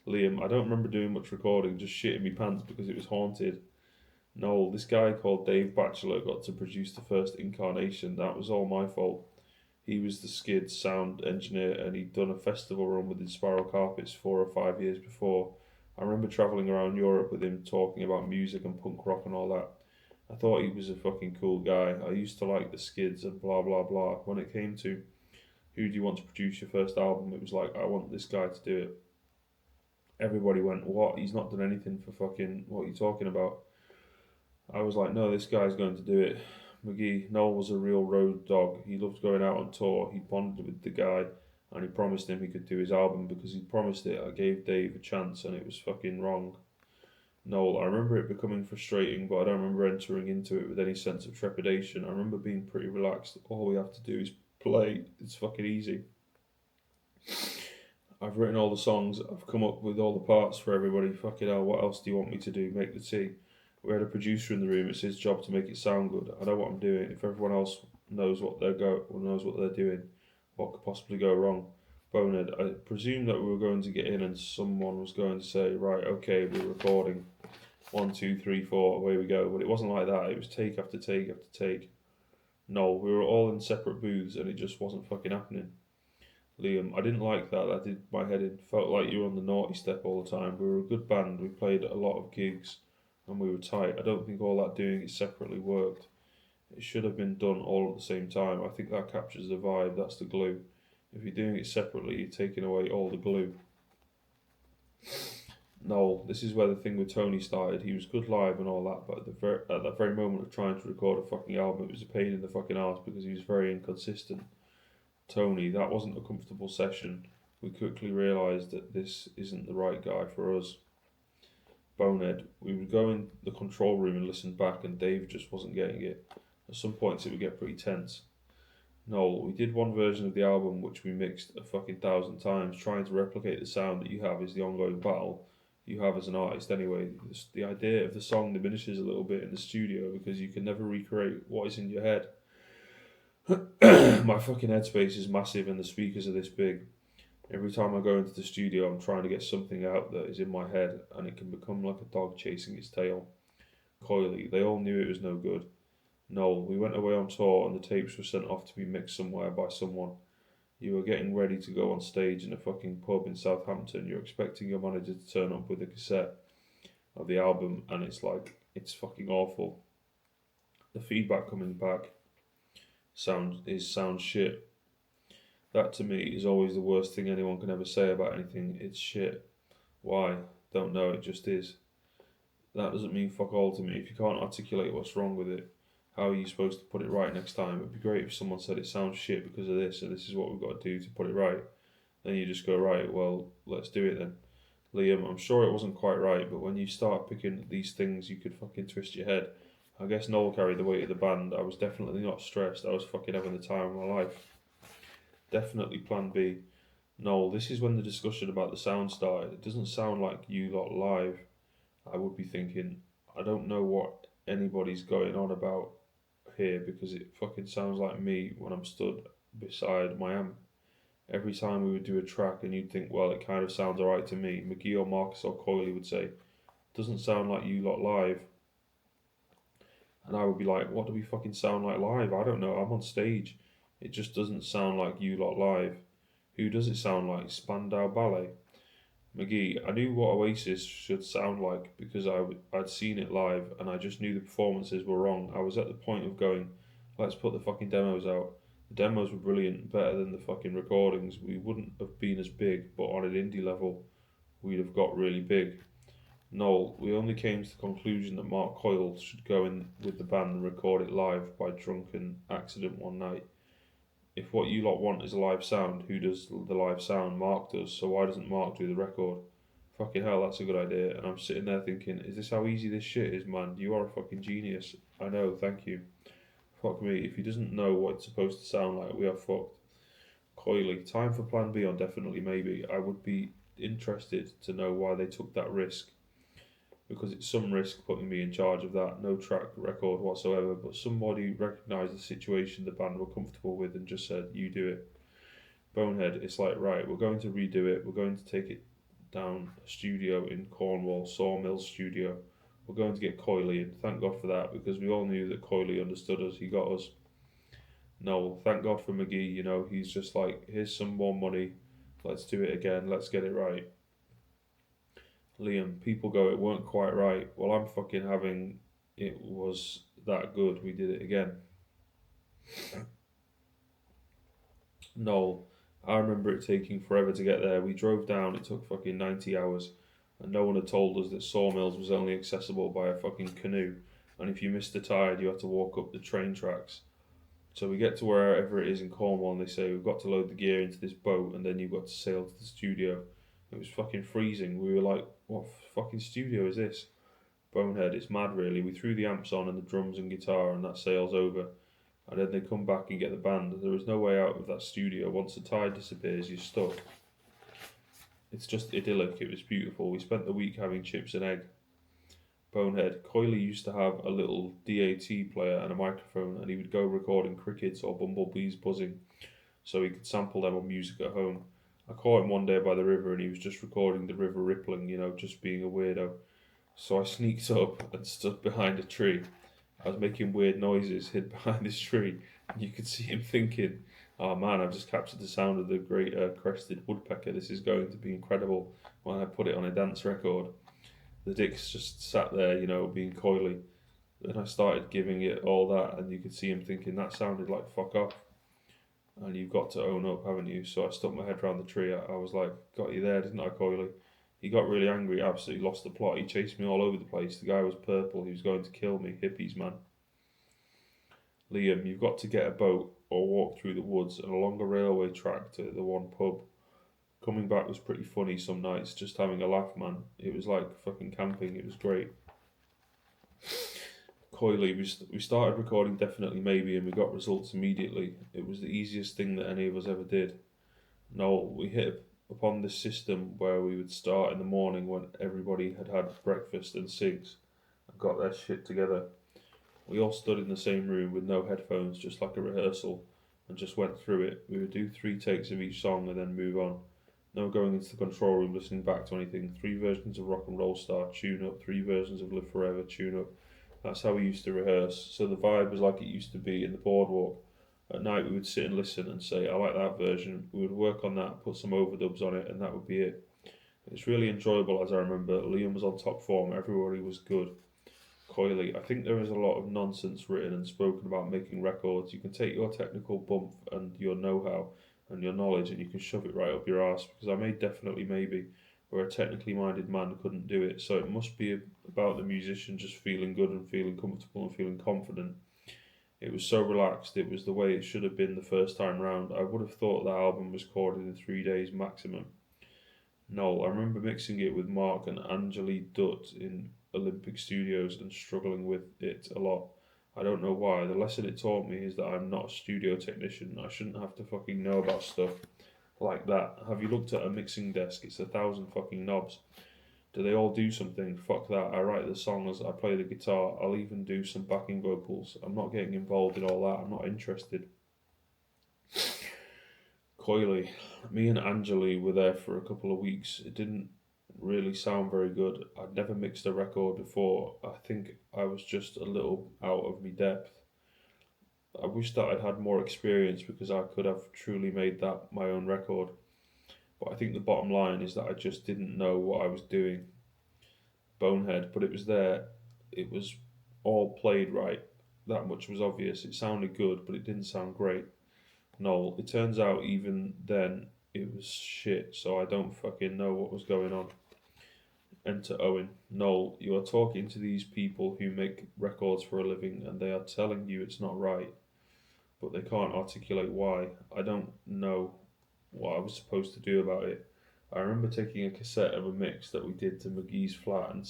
Liam, I don't remember doing much recording, just shitting me pants because it was haunted. Noel, this guy called Dave Batchelor got to produce the first incarnation. That was all my fault. He was the Skid sound engineer and he'd done a festival run with Spiral Carpets 4 or 5 years before. I remember travelling around Europe with him talking about music and punk rock and all that. I thought he was a fucking cool guy. I used to like the Skids and blah blah blah. When it came to who do you want to produce your first album, it was like, I want this guy to do it. Everybody went, what? He's not done anything for fucking, what are you talking about? I was like, no, this guy's going to do it. McGee, Noel was a real road dog. He loved going out on tour. He bonded with the guy and he promised him he could do his album because he promised it. I gave Dave a chance and it was fucking wrong. Noel, I remember it becoming frustrating, but I don't remember entering into it with any sense of trepidation. I remember being pretty relaxed. All we have to do is play. It's fucking easy. I've written all the songs. I've come up with all the parts for everybody. Fucking hell, what else do you want me to do? Make the tea. We had a producer in the room. It's his job to make it sound good. I know what I'm doing. If everyone else knows what they're doing, what could possibly go wrong? Bonehead, I presume that we were going to get in and someone was going to say, right, okay, we're recording. 1, 2, 3, 4, away we go. But it wasn't like that. It was take after take after take. No, we were all in separate booths and it just wasn't fucking happening. Liam, I didn't like that. That did my head in. Felt like you were on the naughty step all the time. We were a good band. We played a lot of gigs and we were tight. I don't think all that doing it separately worked. It should have been done all at the same time. I think that captures the vibe. That's the glue. If you're doing it separately, you're taking away all the glue. Noel, this is where the thing with Tony started. He was good live and all that, but at that very moment of trying to record a fucking album, it was a pain in the fucking arse because he was very inconsistent. Tony, that wasn't a comfortable session. We quickly realised that this isn't the right guy for us. Bonehead, we would go in the control room and listen back, and Dave just wasn't getting it. At some points, it would get pretty tense. Noel, we did one version of the album which we mixed 1,000 times. Trying to replicate the sound that you have is the ongoing battle you have as an artist anyway. The idea of the song diminishes a little bit in the studio because you can never recreate what is in your head. My fucking headspace is massive and the speakers are this big. Every time I go into the studio, I'm trying to get something out that is in my head, and it can become like a dog chasing its tail. Coily, they all knew it was no good. Noel, we went away on tour and the tapes were sent off to be mixed somewhere by someone. You were getting ready to go on stage in a fucking pub in Southampton. You're expecting your manager to turn up with a cassette of the album, and it's like, it's fucking awful. The feedback coming back sound shit. That to me is always the worst thing anyone can ever say about anything. It's shit. Why? Don't know, it just is. That doesn't mean fuck all to me. If you can't articulate what's wrong with it, how are you supposed to put it right next time? It'd be great if someone said it sounds shit because of this, and this is what we've got to do to put it right. Then you just go, right, well, let's do it then. Liam, I'm sure it wasn't quite right, but when you start picking these things, you could fucking twist your head. I guess Noel carried the weight of the band. I was definitely not stressed. I was fucking having the time of my life. Definitely plan B. Noel, this is when the discussion about the sound started. It doesn't sound like you lot live. I would be thinking, I don't know what anybody's going on about here because it fucking sounds like me when I'm stood beside my amp. Every time we would do a track and you'd think, well, it kind of sounds alright to me. McGee or Marcus or Coily would say, doesn't sound like you lot live. And I would be like, what do we fucking sound like live? I don't know, I'm on stage. It just doesn't sound like you lot live. Who does it sound like? Spandau Ballet? McGee, I knew what Oasis should sound like because I'd seen it live and I just knew the performances were wrong. I was at the point of going, let's put the fucking demos out. The demos were brilliant, better than the fucking recordings. We wouldn't have been as big, but on an indie level, we'd have got really big. Noel, we only came to the conclusion that Mark Coyle should go in with the band and record it live by drunken accident one night. If what you lot want is a live sound, who does the live sound? Mark does, so why doesn't Mark do the record? Fucking hell, that's a good idea. And I'm sitting there thinking, is this how easy this shit is, man? You are a fucking genius. I know, thank you. Fuck me, if he doesn't know what it's supposed to sound like, we are fucked. Coily, time for plan B on Definitely Maybe. I would be interested to know why they took that risk. Because it's some risk putting me in charge of that, no track record whatsoever, but somebody recognised the situation the band were comfortable with and just said, you do it. Bonehead, it's like, right, we're going to redo it, we're going to take it down a studio in Cornwall, Sawmill Studio. We're going to get Coily in, thank God for that, because we all knew that Coily understood us, he got us. No, thank God for McGee, you know, he's just like, here's some more money, let's do it again, let's get it right. Liam, people go, it weren't quite right. Well, I'm fucking having, it was that good, we did it again. Noel, I remember it taking forever to get there. We drove down, it took fucking 90 hours, and no one had told us that Sawmills was only accessible by a fucking canoe, and if you missed the tide, you had to walk up the train tracks. So we get to wherever it is in Cornwall, and they say, we've got to load the gear into this boat, and then you've got to sail to the studio. It was fucking freezing. We were like, what fucking studio is this? Bonehead, it's mad really. We threw the amps on and the drums and guitar and that sail's over. And then they come back and get the band. There was no way out of that studio. Once the tide disappears, you're stuck. It's just idyllic. It was beautiful. We spent the week having chips and egg. Bonehead, Coily used to have a little DAT player and a microphone, and he would go recording crickets or bumblebees buzzing so he could sample them on music at home. I caught him one day by the river and he was just recording the river rippling, you know, just being a weirdo. So I sneaked up and stood behind a tree. I was making weird noises, hid behind this tree, and you could see him thinking, oh man, I've just captured the sound of the great crested woodpecker. This is going to be incredible when I put it on a dance record. The dicks just sat there, you know, being coily. Then I started giving it all that, and you could see him thinking, that sounded like fuck off. And you've got to own up, haven't you? So I stuck my head round the tree. I was like, got you there, didn't I, Coily? He got really angry, absolutely lost the plot. He chased me all over the place. The guy was purple. He was going to kill me. Hippies, man. Liam, you've got to get a boat or walk through the woods and along a railway track to the one pub. Coming back was pretty funny some nights, just having a laugh, man. It was like fucking camping. It was great. Coily, we started recording Definitely Maybe and we got results immediately. It was the easiest thing that any of us ever did. Noel, we hit upon this system where we would start in the morning when everybody had had breakfast and cigs and got their shit together. We all stood in the same room with no headphones, just like a rehearsal, and just went through it. We would do 3 takes of each song and then move on. No going into the control room listening back to anything. 3 versions of Rock and Roll Star, tune up. 3 versions of Live Forever, tune up. That's how we used to rehearse. So the vibe was like it used to be in the boardwalk. At night we would sit and listen and say, I like that version. We would work on that, put some overdubs on it, and that would be it. It's really enjoyable as I remember. Liam was on top form, everybody was good. Coily, I think there is a lot of nonsense written and spoken about making records. You can take your technical bump and your know-how and your knowledge and you can shove it right up your arse, because I made Definitely Maybe where a technically minded man couldn't do it, so it must be about the musician just feeling good and feeling comfortable and feeling confident. It was so relaxed, it was the way it should have been the first time round. I would have thought the album was recorded in 3 days maximum. Noel, I remember mixing it with Mark and Angeli Dutt in Olympic Studios and struggling with it a lot. I don't know why. The lesson it taught me is that I'm not a studio technician. I shouldn't have to fucking know about stuff like that. Have you looked at a mixing desk? It's 1,000 fucking knobs. Do they all do something? Fuck that. I write the songs, I play the guitar, I'll even do some backing vocals. I'm not getting involved in all that. I'm not interested. Coily, me and Angeli were there for a couple of weeks. It didn't really sound very good. I'd never mixed a record before. I think I was just a little out of my depth. I wish that I'd had more experience because I could have truly made that my own record. But I think the bottom line is that I just didn't know what I was doing. Bonehead, but it was there. It was all played right. That much was obvious. It sounded good, but it didn't sound great. Noel, it turns out even then it was shit, so I don't fucking know what was going on. Enter Owen. Noel, you are talking to these people who make records for a living and they are telling you it's not right, but they can't articulate why. I don't know what I was supposed to do about it. I remember taking a cassette of a mix that we did to McGee's flat and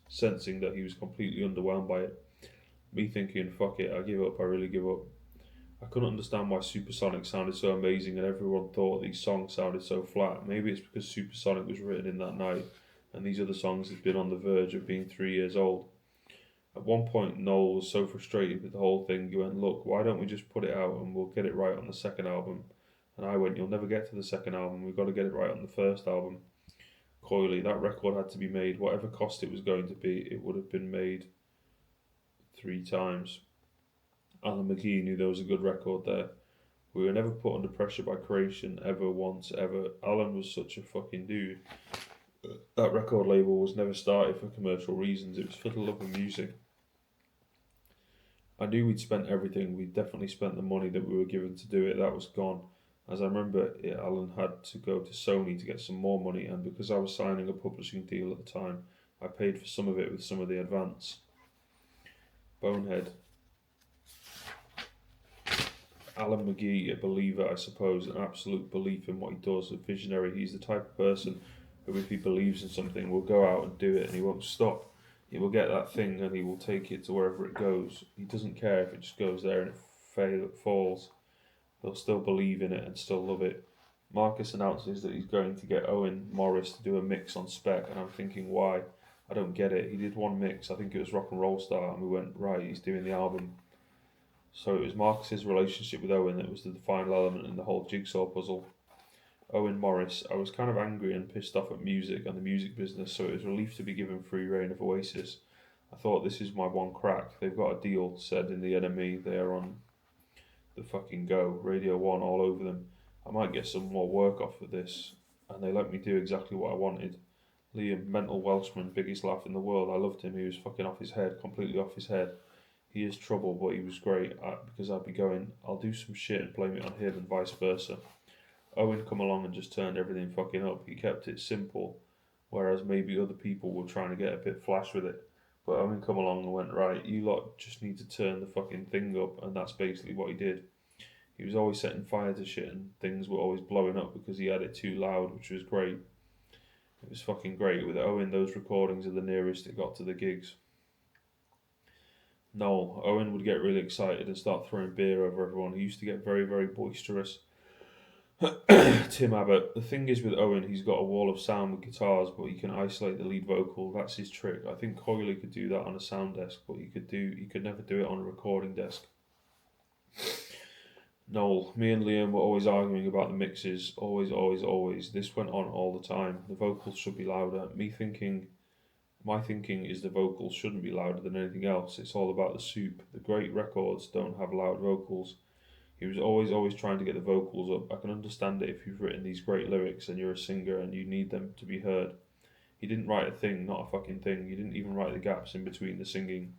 sensing that he was completely underwhelmed by it. Me thinking, fuck it, I give up, I really give up. I couldn't understand why Supersonic sounded so amazing and everyone thought these songs sounded so flat. Maybe it's because Supersonic was written in that night and these other songs had been on the verge of being 3 years old. At one point, Noel was so frustrated with the whole thing, he went, look, why don't we just put it out and we'll get it right on the second album? And I went, you'll never get to the second album, we've got to get it right on the first album. Coily, that record had to be made, whatever cost it was going to be, it would have been made 3 times. Alan McGee knew there was a good record there. We were never put under pressure by creation, ever, once, ever. Alan was such a fucking dude. That record label was never started for commercial reasons, it was for the love of music. I knew we'd spent everything, we'd definitely spent the money that we were given to do it, that was gone. As I remember it, Alan had to go to Sony to get some more money, and because I was signing a publishing deal at the time, I paid for some of it with some of the advance. Bonehead. Alan McGee, a believer, I suppose, an absolute belief in what he does, a visionary. He's the type of person who, if he believes in something, will go out and do it and he won't stop. He will get that thing and he will take it to wherever it goes. He doesn't care if it just goes there and it falls. He'll still believe in it and still love it. Marcus announces that he's going to get Owen Morris to do a mix on spec, and I'm thinking, why? I don't get it. He did one mix, I think it was Rock and Roll Star, and we went, right, he's doing the album. So it was Marcus's relationship with Owen that was the final element in the whole jigsaw puzzle. Owen Morris, I was kind of angry and pissed off at music and the music business, so it was a relief to be given free reign of Oasis. I thought, this is my one crack. They've got a deal, said in the NME. They are on the fucking go. Radio 1 all over them. I might get some more work off of this. And they let me do exactly what I wanted. Liam, mental Welshman, biggest laugh in the world. I loved him. He was fucking off his head, completely off his head. He is trouble, but he was great because I'd be going, I'll do some shit and blame it on him and vice versa. Owen come along and just turned everything fucking up. He kept it simple whereas maybe other people were trying to get a bit flash with it. But Owen come along and went, right, you lot just need to turn the fucking thing up, and that's basically what he did. He was always setting fire to shit, and things were always blowing up because he had it too loud, which was great. It was fucking great. With Owen, those recordings are the nearest it got to the gigs. Noel, Owen would get really excited and start throwing beer over everyone. He used to get very, very boisterous. Tim Abbott. The thing is with Owen, he's got a wall of sound with guitars, but he can isolate the lead vocal. That's his trick. I think Coyley could do that on a sound desk, but he could never do it on a recording desk. Noel, me and Liam were always arguing about the mixes. Always, always, always. This went on all the time. The vocals should be louder. My thinking is the vocals shouldn't be louder than anything else. It's all about the soup. The great records don't have loud vocals. He was always trying to get the vocals up. I can understand it if you've written these great lyrics and you're a singer and you need them to be heard. He didn't write a thing, not a fucking thing. He didn't even write the gaps in between the singing.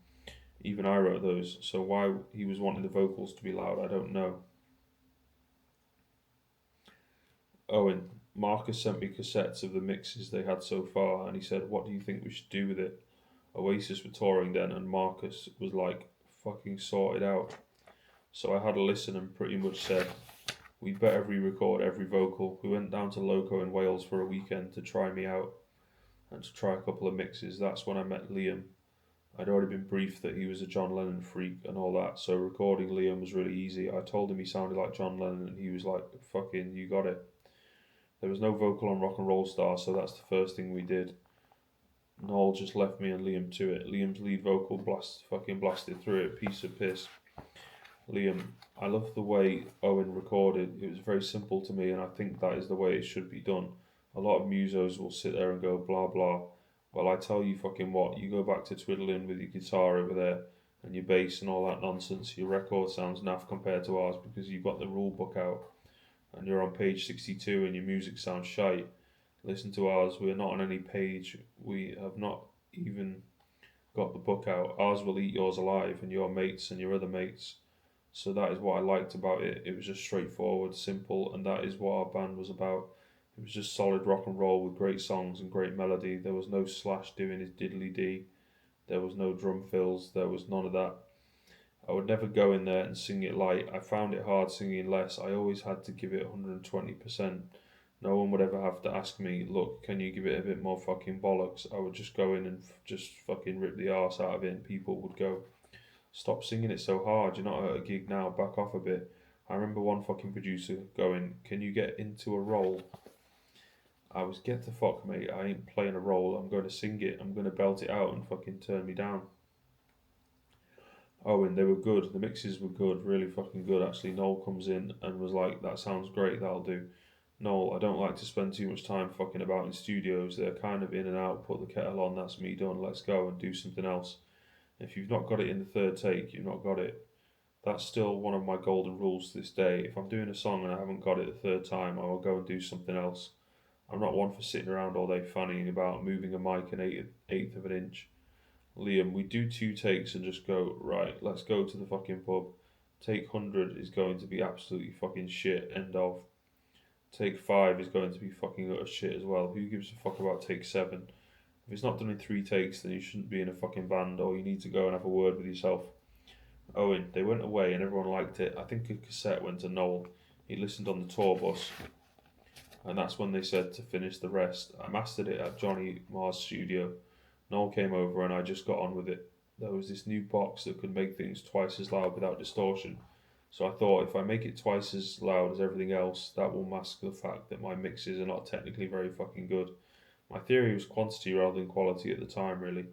Even I wrote those. So why he was wanting the vocals to be loud, I don't know. Owen, Marcus sent me cassettes of the mixes they had so far, and he said, what do you think we should do with it? Oasis were touring then, and Marcus was like, fucking sort it out. So I had a listen and pretty much said, we'd better re-record every vocal. We went down to Loco in Wales for a weekend to try me out and to try a couple of mixes. That's when I met Liam. I'd already been briefed that he was a John Lennon freak and all that, so recording Liam was really easy. I told him he sounded like John Lennon, and he was like, fucking, you got it. There was no vocal on Rock and Roll Star, so that's the first thing we did. Noel just left me and Liam to it. Liam's lead vocal blasted through it, piece of piss. Liam, I love the way Owen recorded. It was very simple to me, and I think that is the way it should be done. A lot of musos will sit there and go blah blah. Well, I tell you fucking what, you go back to twiddling with your guitar over there and your bass and all that nonsense. Your record sounds naff compared to ours because you've got the rule book out and you're on page 62 and your music sounds shite. Listen to ours, we're not on any page. We have not even got the book out. Ours will eat yours alive, and your mates and your other mates. So that is what I liked about it. It was just straightforward, simple, and that is what our band was about. It was just solid rock and roll with great songs and great melody. There was no Slash doing his diddly-dee. There was no drum fills. There was none of that. I would never go in there and sing it light. I found it hard singing less. I always had to give it 120%. No one would ever have to ask me, look, can you give it a bit more fucking bollocks? I would just go in and just fucking rip the arse out of it, and people would go, stop singing it so hard, you're not at a gig now, back off a bit. I remember one fucking producer going, can you get into a role? I was, get the fuck, mate, I ain't playing a role, I'm going to sing it, I'm going to belt it out and fucking turn me down. Owen, they were good, the mixes were good, really fucking good actually. Noel comes in and was like, that sounds great, that'll do. Noel, I don't like to spend too much time fucking about in studios, they're kind of in and out, put the kettle on, that's me done, let's go and do something else. If you've not got it in the third take, you've not got it. That's still one of my golden rules to this day. If I'm doing a song and I haven't got it the third time, I will go and do something else. I'm not one for sitting around all day fannying about, moving a mic an eighth of an inch. Liam, we do 2 takes and just go, right, let's go to the fucking pub. Take 100 is going to be absolutely fucking shit, end of. Take 5 is going to be fucking utter shit as well. Who gives a fuck about take 7? If it's not done in 3 takes, then you shouldn't be in a fucking band, or you need to go and have a word with yourself. Owen, they went away and everyone liked it. I think a cassette went to Noel. He listened on the tour bus, and that's when they said to finish the rest. I mastered it at Johnny Marr's studio. Noel came over and I just got on with it. There was this new box that could make things twice as loud without distortion. So I thought, if I make it twice as loud as everything else, that will mask the fact that my mixes are not technically very fucking good. My theory was quantity rather than quality at the time, really.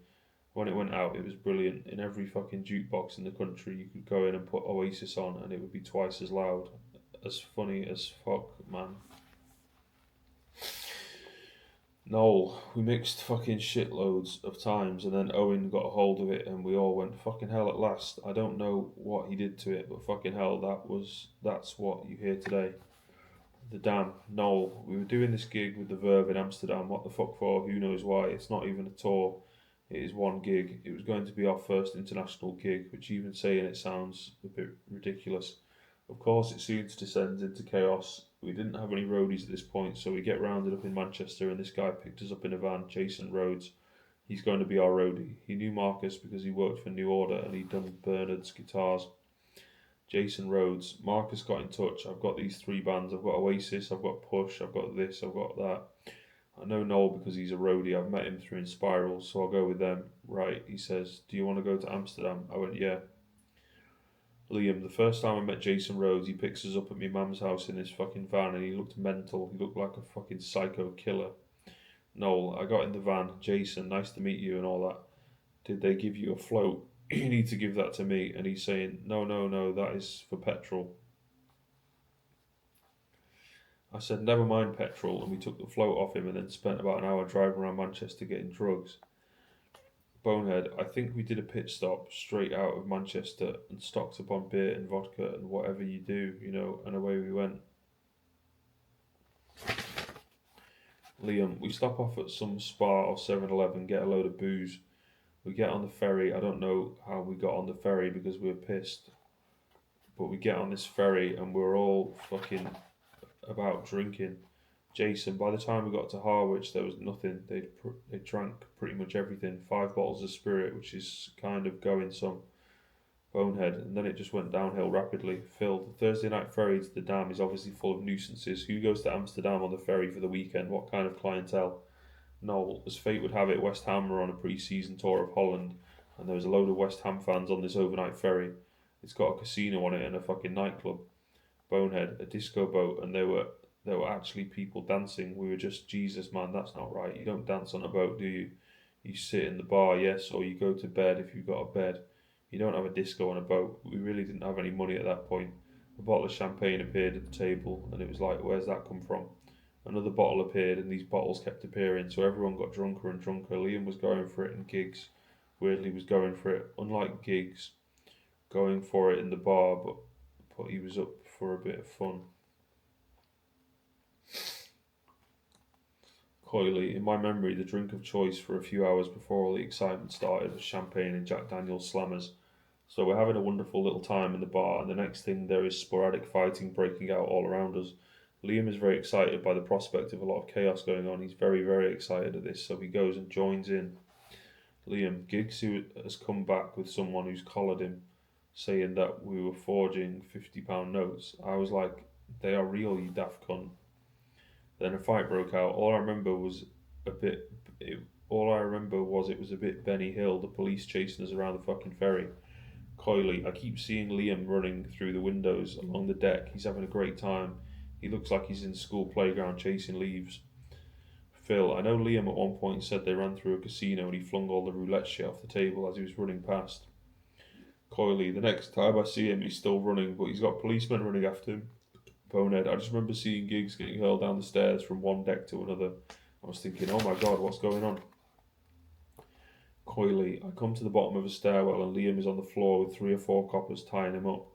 When it went out, it was brilliant. In every fucking jukebox in the country, you could go in and put Oasis on and it would be twice as loud. As funny as fuck, man. Noel, we mixed fucking shitloads of times, and then Owen got a hold of it and we all went, fucking hell at last. I don't know what he did to it, but fucking hell, that's what you hear today. The Dam, Noel, we were doing this gig with the Verve in Amsterdam. What the fuck for? Who knows why? It's not even a tour. It is one gig. It was going to be our first international gig, which even saying it sounds a bit ridiculous. Of course, it soon descends into chaos. We didn't have any roadies at this point, so we get rounded up in Manchester, and this guy picked us up in a van, Jason Rhodes. He's going to be our roadie. He knew Marcus because he worked for New Order and he'd done Bernard's guitars. Jason Rhodes. Marcus got in touch. I've got these 3 bands. I've got Oasis, I've got Push, I've got this, I've got that. I know Noel because he's a roadie. I've met him through Inspiral, so I'll go with them. Right, he says, do you want to go to Amsterdam? I went, yeah. Liam, the first time I met Jason Rhodes, he picks us up at my mum's house in his fucking van and he looked mental. He looked like a fucking psycho killer. Noel, I got in the van. Jason, nice to meet you and all that. Did they give you a float? You need to give that to me. And he's saying, no, that is for petrol. I said, never mind petrol, and we took the float off him and then spent about an hour driving around Manchester getting drugs. Bonehead, I think we did a pit stop straight out of Manchester and stocked up on beer and vodka and whatever you do, and away we went. Liam, we stop off at some Spar or 7-Eleven, get a load of booze. We get on the ferry. I don't know how we got on the ferry because we were pissed. But we get on this ferry and we're all fucking about drinking. Jason, by the time we got to Harwich, there was nothing. They drank pretty much everything. 5 bottles of spirit, which is kind of going some. Bonehead, and then it just went downhill rapidly. Phil, the Thursday night ferry to the dam is obviously full of nuisances. Who goes to Amsterdam on the ferry for the weekend? What kind of clientele? Noel, as fate would have it, West Ham were on a pre-season tour of Holland, and there was a load of West Ham fans on this overnight ferry. It's got a casino on it and a fucking nightclub. Bonehead, a disco boat, and there were actually people dancing. We were just, Jesus man, that's not right. You don't dance on a boat, do you? You sit in the bar, yes, or you go to bed if you've got a bed. You don't have a disco on a boat. We really didn't have any money at that point. A bottle of champagne appeared at the table, and it was like, where's that come from? Another bottle appeared, and these bottles kept appearing, so everyone got drunker and drunker. Liam was going for it, and Giggs, weirdly, was going for it. Unlike Giggs, going for it in the bar, but he was up for a bit of fun. Coily, in my memory, the drink of choice for a few hours before all the excitement started was champagne and Jack Daniel's Slammers. So we're having a wonderful little time in the bar, and the next thing there is sporadic fighting breaking out all around us. Liam is very excited by the prospect of a lot of chaos going on. He's very, very excited at this, so he goes and joins in. Liam, Giggs has come back with someone who's collared him, saying that we were forging £50 notes. I was like, they are real, you daft cunt. Then a fight broke out. All I remember was it was a bit Benny Hill, the police chasing us around the fucking ferry. Coily, I keep seeing Liam running through the windows along the deck. He's having a great time. He looks like he's in school playground chasing leaves. Phil, I know Liam at one point said they ran through a casino and he flung all the roulette shit off the table as he was running past. Coily, the next time I see him he's still running, but he's got policemen running after him. Bonehead, I just remember seeing Giggs getting hurled down the stairs from one deck to another. I was thinking, oh my god, what's going on? Coily, I come to the bottom of a stairwell and Liam is on the floor with 3 or 4 coppers tying him up.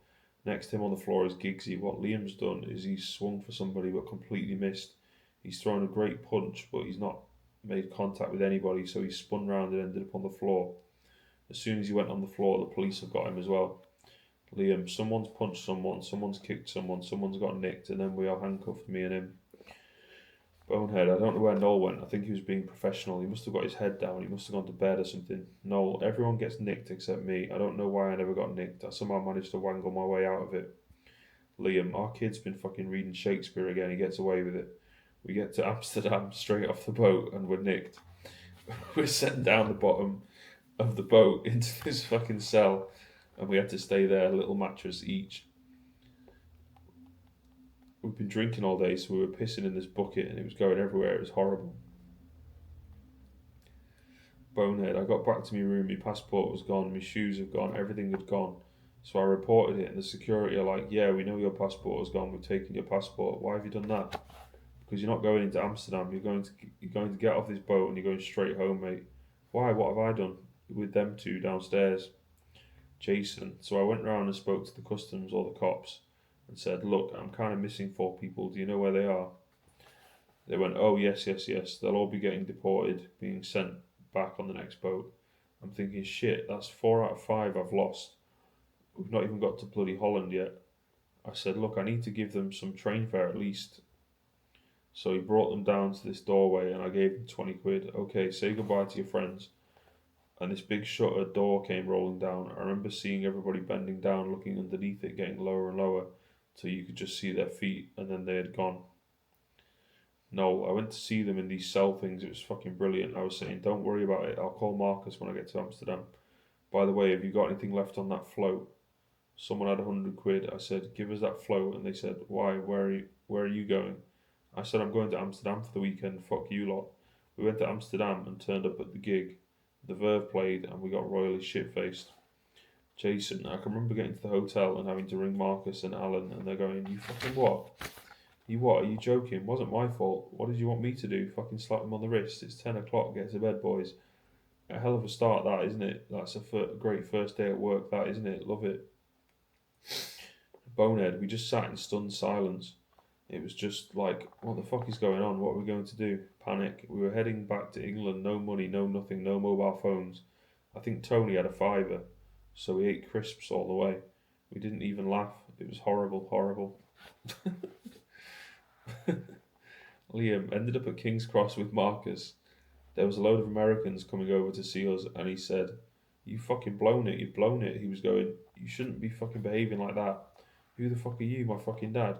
Next to him on the floor is Giggsy. What Liam's done is he's swung for somebody but completely missed. He's thrown a great punch but he's not made contact with anybody, so he spun round and ended up on the floor. As soon as he went on the floor, the police have got him as well. Liam, someone's punched someone, someone's kicked someone, someone's got nicked, and then we all handcuffed, me and him. Bonehead, I don't know where Noel went. I think he was being professional. He must have got his head down. He must have gone to bed or something. Noel, everyone gets nicked except me. I don't know why I never got nicked. I somehow managed to wangle my way out of it. Liam, our kid's been fucking reading Shakespeare again. He gets away with it. We get to Amsterdam straight off the boat and we're nicked. We're sent down the bottom of the boat into this fucking cell and we had to stay there, a little mattress each. We've been drinking all day, so we were pissing in this bucket and it was going everywhere. It was horrible. Bonehead, I got back to my room, my passport was gone, my shoes have gone, everything had gone. So I reported it and the security are like, yeah, we know your passport has gone, we've taken your passport. Why have you done that? Because you're not going into Amsterdam, you're going to get off this boat and you're going straight home, mate. Why? What have I done with them two downstairs? Jason, so I went round and spoke to the customs or the cops and said, look, I'm kind of missing 4 people. Do you know where they are? They went, oh, yes. They'll all be getting deported, being sent back on the next boat. I'm thinking, shit, that's 4 out of 5 I've lost. We've not even got to bloody Holland yet. I said, look, I need to give them some train fare at least. So he brought them down to this doorway and I gave them 20 quid. Okay, say goodbye to your friends. And this big shutter door came rolling down. I remember seeing everybody bending down, looking underneath it, getting lower and lower, till you could just see their feet, and then they had gone. No, I went to see them in these cell things. It was fucking brilliant. I was saying, don't worry about it. I'll call Marcus when I get to Amsterdam. By the way, have you got anything left on that float? Someone had 100 quid. I said, give us that float. And they said, why? Where are you going? I said, I'm going to Amsterdam for the weekend. Fuck you lot. We went to Amsterdam and turned up at the gig. The Verve played and we got royally shit-faced. Jason, I can remember getting to the hotel and having to ring Marcus and Alan and they're going, you fucking what? You what? Are you joking? Wasn't my fault. What did you want me to do? Fucking slap them on the wrist. It's 10 o'clock. Get to bed, boys. A hell of a start, that, isn't it? That's a great first day at work, that, isn't it? Love it. Bonehead, we just sat in stunned silence. It was just like, what the fuck is going on? What are we going to do? Panic. We were heading back to England. No money, no nothing, no mobile phones. I think Tony had a fiver, so we ate crisps all the way. We didn't even laugh. It was horrible, horrible. Liam ended up at King's Cross with Marcus. There was a load of Americans coming over to see us, and he said, you fucking blown it, you've blown it. He was going, you shouldn't be fucking behaving like that. Who the fuck are you, my fucking dad?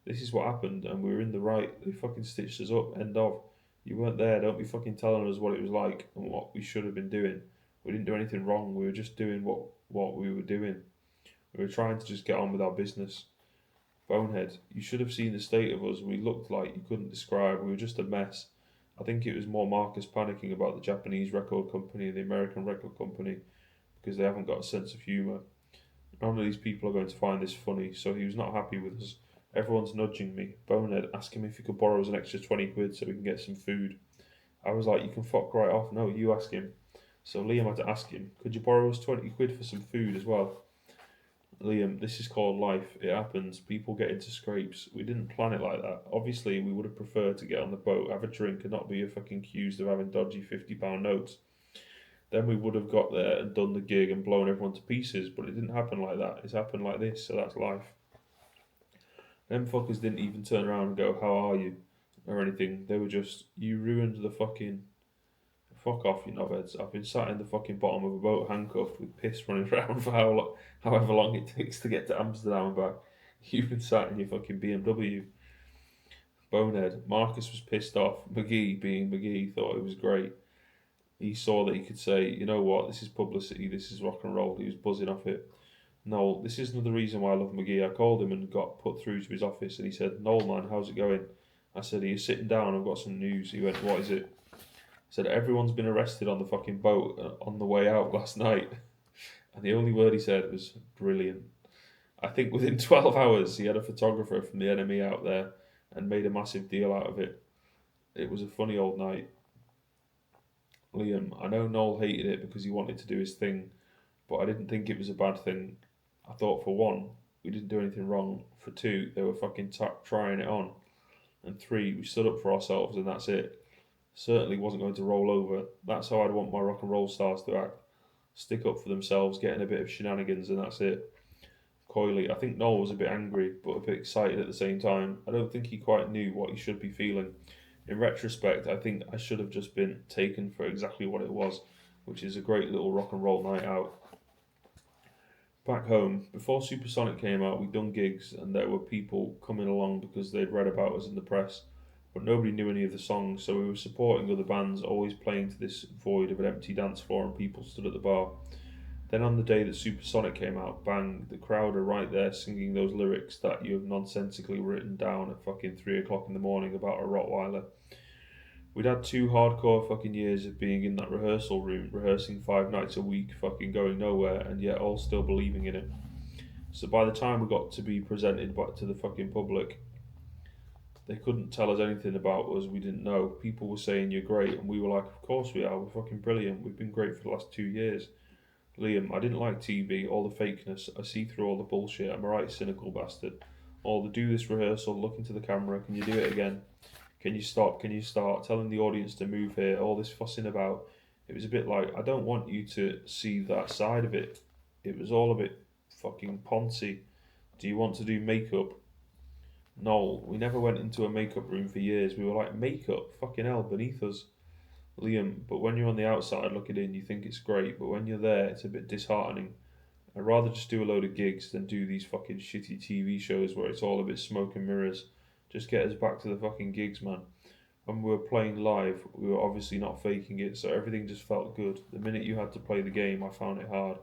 This is what happened, and we were in the right. They fucking stitched us up, end of. You weren't there, don't be fucking telling us what it was like and what we should have been doing. We didn't do anything wrong, we were just doing what we were doing. We were trying to just get on with our business. Bonehead, you should have seen the state of us. We looked like you couldn't describe. We were just a mess. I think it was more Marcus panicking about the Japanese record company and the American record company because they haven't got a sense of humour. None of these people are going to find this funny, so he was not happy with us. Everyone's nudging me. Bonehead, ask him if he could borrow us an extra 20 quid so we can get some food. I was like, you can fuck right off. No, you ask him. So Liam had to ask him, could you borrow us 20 quid for some food as well? Liam, this is called life. It happens. People get into scrapes. We didn't plan it like that. Obviously, we would have preferred to get on the boat, have a drink, and not be fucking accused of having dodgy £50 notes. Then we would have got there and done the gig and blown everyone to pieces, but it didn't happen like that. It's happened like this, so that's life. Them fuckers didn't even turn around and go, how are you? Or anything. They were just, you ruined the fucking... Fuck off, you knobheads. I've been sat in the fucking bottom of a boat handcuffed with piss running around for however long it takes to get to Amsterdam and back. You've been sat in your fucking BMW. Bonehead. Marcus was pissed off. McGee, being McGee, thought it was great. He saw that he could say, you know what, this is publicity, this is rock and roll. He was buzzing off it. Noel, this is another reason why I love McGee. I called him and got put through to his office and he said, Noel man, how's it going? I said, are you sitting down? I've got some news. He went, what is it? I said, everyone's been arrested on the fucking boat on the way out last night. And the only word he said was, brilliant. I think within 12 hours he had a photographer from the enemy out there and made a massive deal out of it. It was a funny old night. Liam, I know Noel hated it because he wanted to do his thing, but I didn't think it was a bad thing. I thought, for one, we didn't do anything wrong. For two, they were fucking trying it on. And three, we stood up for ourselves and that's it. Certainly wasn't going to roll over. That's how I'd want my rock and roll stars to act. Stick up for themselves, getting a bit of shenanigans and that's it. Coily, I think Noel was a bit angry, but a bit excited at the same time. I don't think he quite knew what he should be feeling. In retrospect, I think I should have just been taken for exactly what it was, which is a great little rock and roll night out. Back home, before Supersonic came out, we'd done gigs and there were people coming along because they'd read about us in the press, but nobody knew any of the songs, so we were supporting other bands, always playing to this void of an empty dance floor and people stood at the bar. Then on the day that Supersonic came out, bang, the crowd are right there singing those lyrics that you have nonsensically written down at fucking 3 o'clock in the morning about a Rottweiler. We'd had 2 hardcore fucking years of being in that rehearsal room, rehearsing 5 nights a week, fucking going nowhere, and yet all still believing in it. So by the time we got to be presented back to the fucking public, they couldn't tell us anything about us we didn't know. People were saying you're great, and we were like, of course we are, we're fucking brilliant, we've been great for the last 2 years. Liam, I didn't like TV, all the fakeness, I see through all the bullshit, I'm a right cynical bastard. All the do this rehearsal, look into the camera, can you do it again? Can you stop, can you start, telling the audience to move here, all this fussing about. It was a bit like, I don't want you to see that side of it. It was all a bit fucking poncy. Do you want to do makeup? Noel, we never went into a makeup room for years. We were like, makeup? Fucking hell, beneath us. Liam, but when you're on the outside looking in, you think it's great, but when you're there, it's a bit disheartening. I'd rather just do a load of gigs than do these fucking shitty TV shows where it's all a bit smoke and mirrors. Just get us back to the fucking gigs, man. When we were playing live, we were obviously not faking it, so everything just felt good. The minute you had to play the game, I found it hard.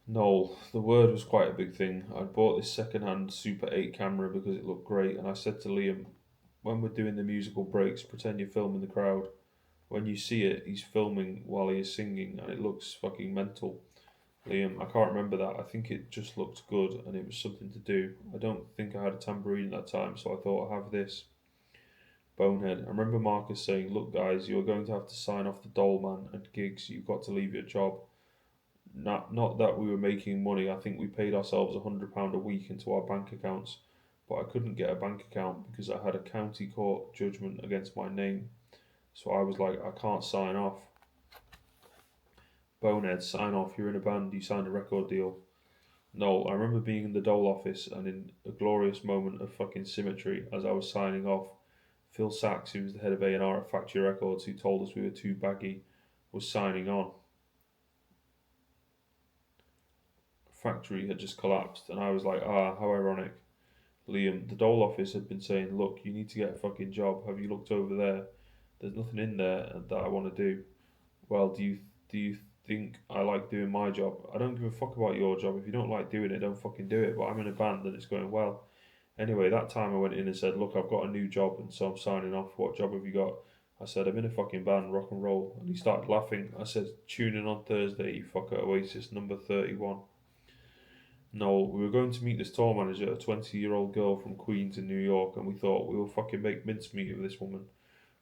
Noel, the Word was quite a big thing. I'd bought this second-hand Super 8 camera because it looked great, and I said to Liam, when we're doing the musical breaks, pretend you're filming the crowd. When you see it, he's filming while he is singing, and it looks fucking mental. Liam, I can't remember that. I think it just looked good, and it was something to do. I don't think I had a tambourine at that time, so I thought I'll have this. Bonehead, I remember Marcus saying, look guys, you're going to have to sign off the Dole Man and gigs, you've got to leave your job. Not that we were making money, I think we paid ourselves £100 a week into our bank accounts, but I couldn't get a bank account because I had a county court judgment against my name. So I was like, I can't sign off. Bonehead, sign off, you're in a band, you signed a record deal. Noel, I remember being in the Dole office and in a glorious moment of fucking symmetry as I was signing off, Phil Sachs, who was the head of A&R at Factory Records, who told us we were too baggy, was signing on. Factory had just collapsed, and I was like, how ironic. Liam, the Dole office had been saying, look, you need to get a fucking job. Have you looked over there? There's nothing in there that I want to do. Well, do you think I like doing my job? I don't give a fuck about your job. If you don't like doing it, don't fucking do it. But I'm in a band and it's going well. Anyway, that time I went in and said, look, I've got a new job, and so I'm signing off. What job have you got? I said, I'm in a fucking band, rock and roll. And he started laughing. I said, tune in on Thursday, you fucker, Oasis number 31. No, we were going to meet this tour manager, a 20-year-old girl from Queens in New York, and we thought we will fucking make mincemeat of this woman.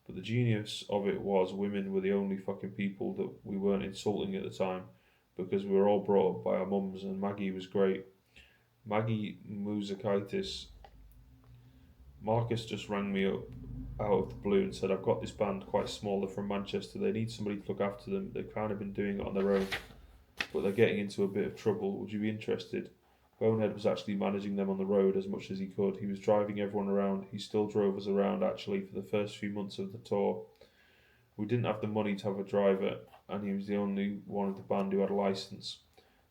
But the genius of it was women were the only fucking people that we weren't insulting at the time, because we were all brought up by our mums, and Maggie was great. Maggie Mouzakaitis. Marcus just rang me up out of the blue and said, I've got this band quite small, they're from Manchester, they need somebody to look after them, they've kind of been doing it on their own, but they're getting into a bit of trouble, would you be interested? Bonehead was actually managing them on the road as much as he could. He was driving everyone around. He still drove us around actually for the first few months of the tour. We didn't have the money to have a driver, and he was the only one of the band who had a licence.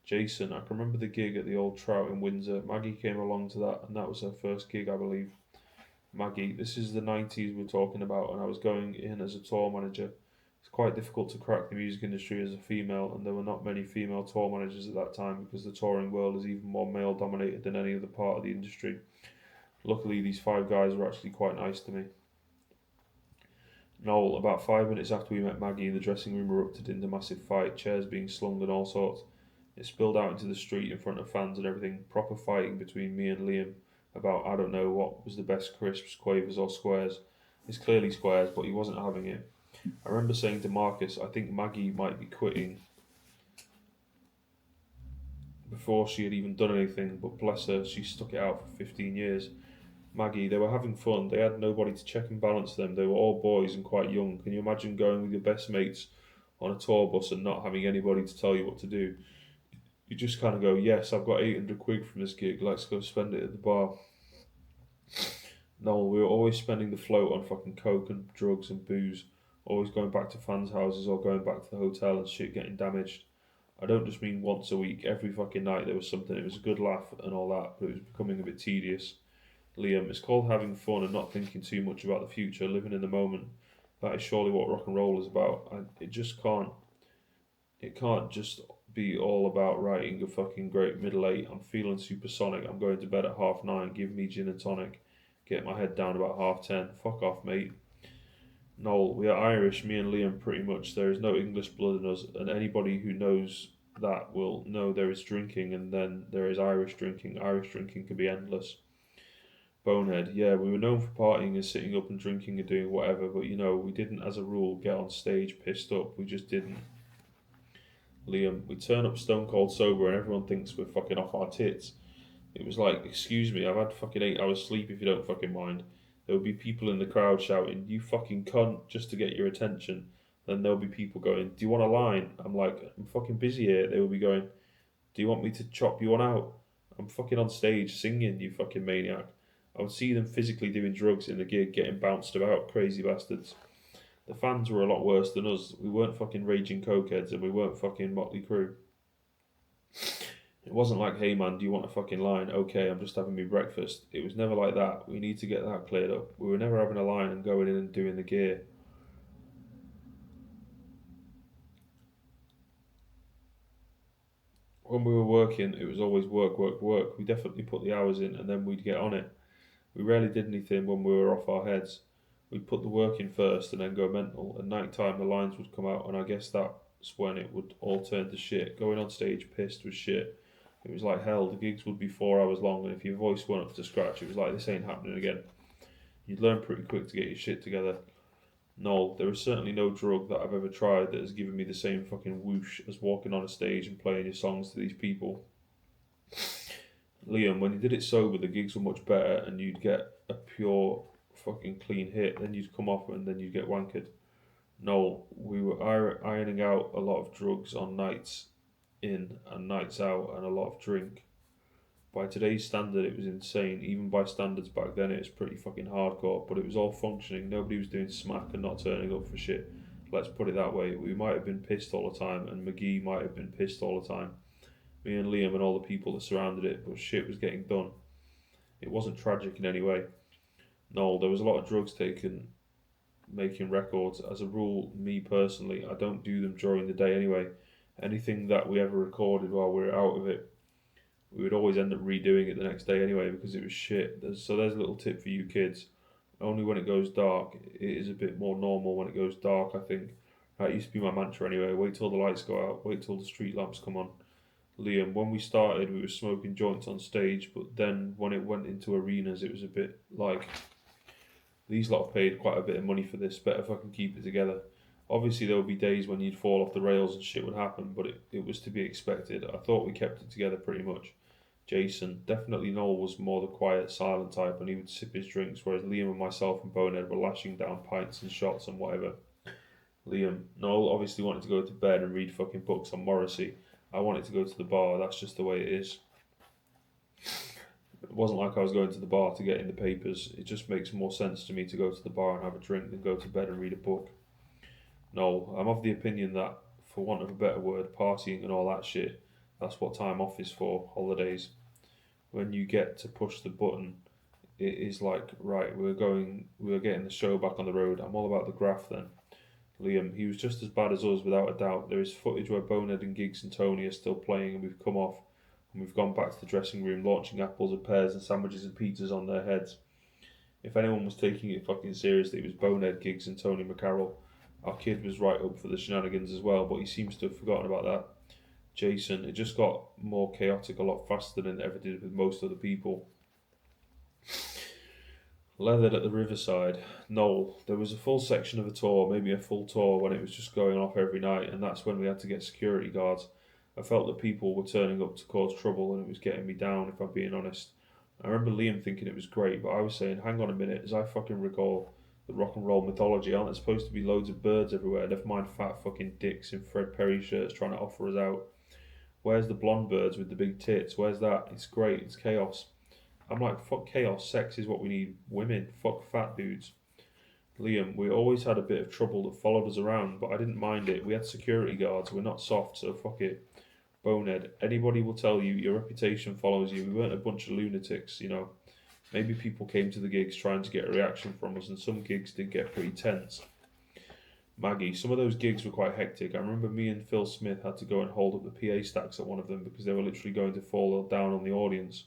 Jason, I can remember the gig at the Old Trout in Windsor. Maggie came along to that, and that was her first gig, I believe. Maggie, this is the 90s we're talking about, and I was going in as a tour manager. It's quite difficult to crack the music industry as a female, and there were not many female tour managers at that time because the touring world is even more male dominated than any other part of the industry. Luckily, these 5 guys were actually quite nice to me. Noel, about 5 minutes after we met Maggie, the dressing room erupted into massive fight, chairs being slung and all sorts. It spilled out into the street in front of fans and everything, proper fighting between me and Liam about, I don't know, what was the best crisps, quavers or squares. It's clearly squares, but he wasn't having it. I remember saying to Marcus, I think Maggie might be quitting before she had even done anything, but bless her, she stuck it out for 15 years. Maggie, they were having fun, they had nobody to check and balance them, they were all boys and quite young. Can you imagine going with your best mates on a tour bus and not having anybody to tell you what to do? You just kind of go, yes, I've got 800 quid from this gig, let's go spend it at the bar. No, we were always spending the float on fucking coke and drugs and booze. Always going back to fans' houses or going back to the hotel and shit getting damaged. I don't just mean once a week, every fucking night there was something. It was a good laugh and all that, but it was becoming a bit tedious. Liam, it's called having fun and not thinking too much about the future, living in the moment. That is surely what rock and roll is about. It can't just be all about writing a fucking great middle eight. I'm feeling supersonic, I'm going to bed at 9:30, give me gin and tonic. Get my head down about 10:30. Fuck off, mate. Noel, we are Irish, me and Liam pretty much. There is no English blood in us, and anybody who knows that will know there is drinking, and then there is Irish drinking. Irish drinking can be endless. Bonehead, yeah, we were known for partying and sitting up and drinking and doing whatever, but you know, we didn't as a rule get on stage pissed up, we just didn't. Liam, we turn up stone cold sober and everyone thinks we're fucking off our tits. It was like, excuse me, I've had fucking 8 hours sleep if you don't fucking mind. There will be people in the crowd shouting, "You fucking cunt," just to get your attention. Then there'll be people going, "Do you want a line?" I'm like, "I'm fucking busy here." They will be going, "Do you want me to chop you one out?" I'm fucking on stage singing, you fucking maniac. I would see them physically doing drugs in the gig, getting bounced about, crazy bastards. The fans were a lot worse than us. We weren't fucking raging cokeheads and we weren't fucking Motley Crue. It wasn't like, "Hey man, do you want a fucking line?" "Okay, I'm just having me breakfast." It was never like that. We need to get that cleared up. We were never having a line and going in and doing the gear. When we were working, it was always work, work, work. We definitely put the hours in and then we'd get on it. We rarely did anything when we were off our heads. We'd put the work in first and then go mental. At night time, the lines would come out, and I guess that's when it would all turn to shit. Going on stage pissed was shit. It was like hell. The gigs would be 4 hours long, and if your voice weren't up to scratch, it was like, this ain't happening again. You'd learn pretty quick to get your shit together. No, there is certainly no drug that I've ever tried that has given me the same fucking whoosh as walking on a stage and playing your songs to these people. Liam, when you did it sober, the gigs were much better, and you'd get a pure fucking clean hit. Then you'd come off, and then you'd get wankered. No, we were ironing out a lot of drugs on nights in and nights out, and a lot of drink. By today's standard, it was insane. Even by standards back then, it was pretty fucking hardcore, but it was all functioning. Nobody was doing smack and not turning up for shit. Let's put it that way. We might have been pissed all the time, and McGee might have been pissed all the time. Me and Liam and all the people that surrounded it, but shit was getting done. It wasn't tragic in any way. No, there was a lot of drugs taken making records. As a rule, me personally, I don't do them during the day anyway. Anything that we ever recorded while we were out of it, we would always end up redoing it the next day anyway because it was shit. So there's a little tip for you kids. Only when it goes dark, it is a bit more normal when it goes dark, I think. That used to be my mantra anyway. Wait till the lights go out. Wait till the street lamps come on. Liam, when we started, we were smoking joints on stage, but then when it went into arenas, it was a bit like, these lot have paid quite a bit of money for this, better fucking keep it together. Obviously, there would be days when you'd fall off the rails and shit would happen, but it was to be expected. I thought we kept it together pretty much. Jason, definitely Noel was more the quiet, silent type, and he would sip his drinks, whereas Liam and myself and Bonehead were lashing down pints and shots and whatever. Liam, Noel obviously wanted to go to bed and read fucking books on Morrissey. I wanted to go to the bar, that's just the way it is. It wasn't like I was going to the bar to get in the papers. It just makes more sense to me to go to the bar and have a drink than go to bed and read a book. No, I'm of the opinion that, for want of a better word, partying and all that shit, that's what time off is for, holidays. When you get to push the button, it is like, right, we're getting the show back on the road. I'm all about the graft then. Liam, he was just as bad as us without a doubt. There is footage where Bonehead and Giggs and Tony are still playing and we've come off and we've gone back to the dressing room launching apples and pears and sandwiches and pizzas on their heads. If anyone was taking it fucking seriously, it was Bonehead, Giggs and Tony McCarroll. Our kid was right up for the shenanigans as well, but he seems to have forgotten about that. Jason, it just got more chaotic a lot faster than it ever did with most other people. Leathered at the Riverside. Noel, there was a full section of a tour, maybe a full tour, when it was just going off every night, and that's when we had to get security guards. I felt that people were turning up to cause trouble, and it was getting me down, if I'm being honest. I remember Liam thinking it was great, but I was saying, hang on a minute, as I fucking recall the rock and roll mythology, aren't there supposed to be loads of birds everywhere? Never mind fat fucking dicks in Fred Perry shirts trying to offer us out. Where's the blonde birds with the big tits? Where's that? It's great, it's chaos. I'm like, fuck chaos, sex is what we need. Women, fuck fat dudes. Liam, we always had a bit of trouble that followed us around, but I didn't mind it. We had security guards, we're not soft, so fuck it. Bonehead, anybody will tell you your reputation follows you. We weren't a bunch of lunatics, you know. Maybe people came to the gigs trying to get a reaction from us, and some gigs did get pretty tense. Maggie, some of those gigs were quite hectic. I remember me and Phil Smith had to go and hold up the PA stacks at one of them because they were literally going to fall down on the audience.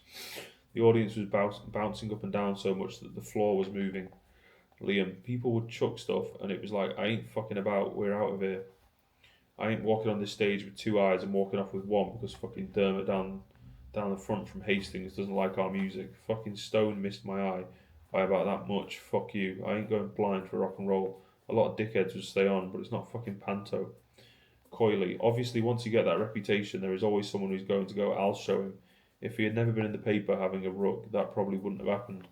The audience was bouncing up and down so much that the floor was moving. Liam, people would chuck stuff and it was like, I ain't fucking about, we're out of here. I ain't walking on this stage with 2 eyes and walking off with one because fucking Dermot down the front from Hastings doesn't like our music. Fucking Stone missed my eye by about that much. Fuck you. I ain't going blind for rock and roll. A lot of dickheads would stay on, but it's not fucking panto. Coily, obviously once you get that reputation, there is always someone who's going to go, I'll show him. If he had never been in the paper having a ruck, that probably wouldn't have happened.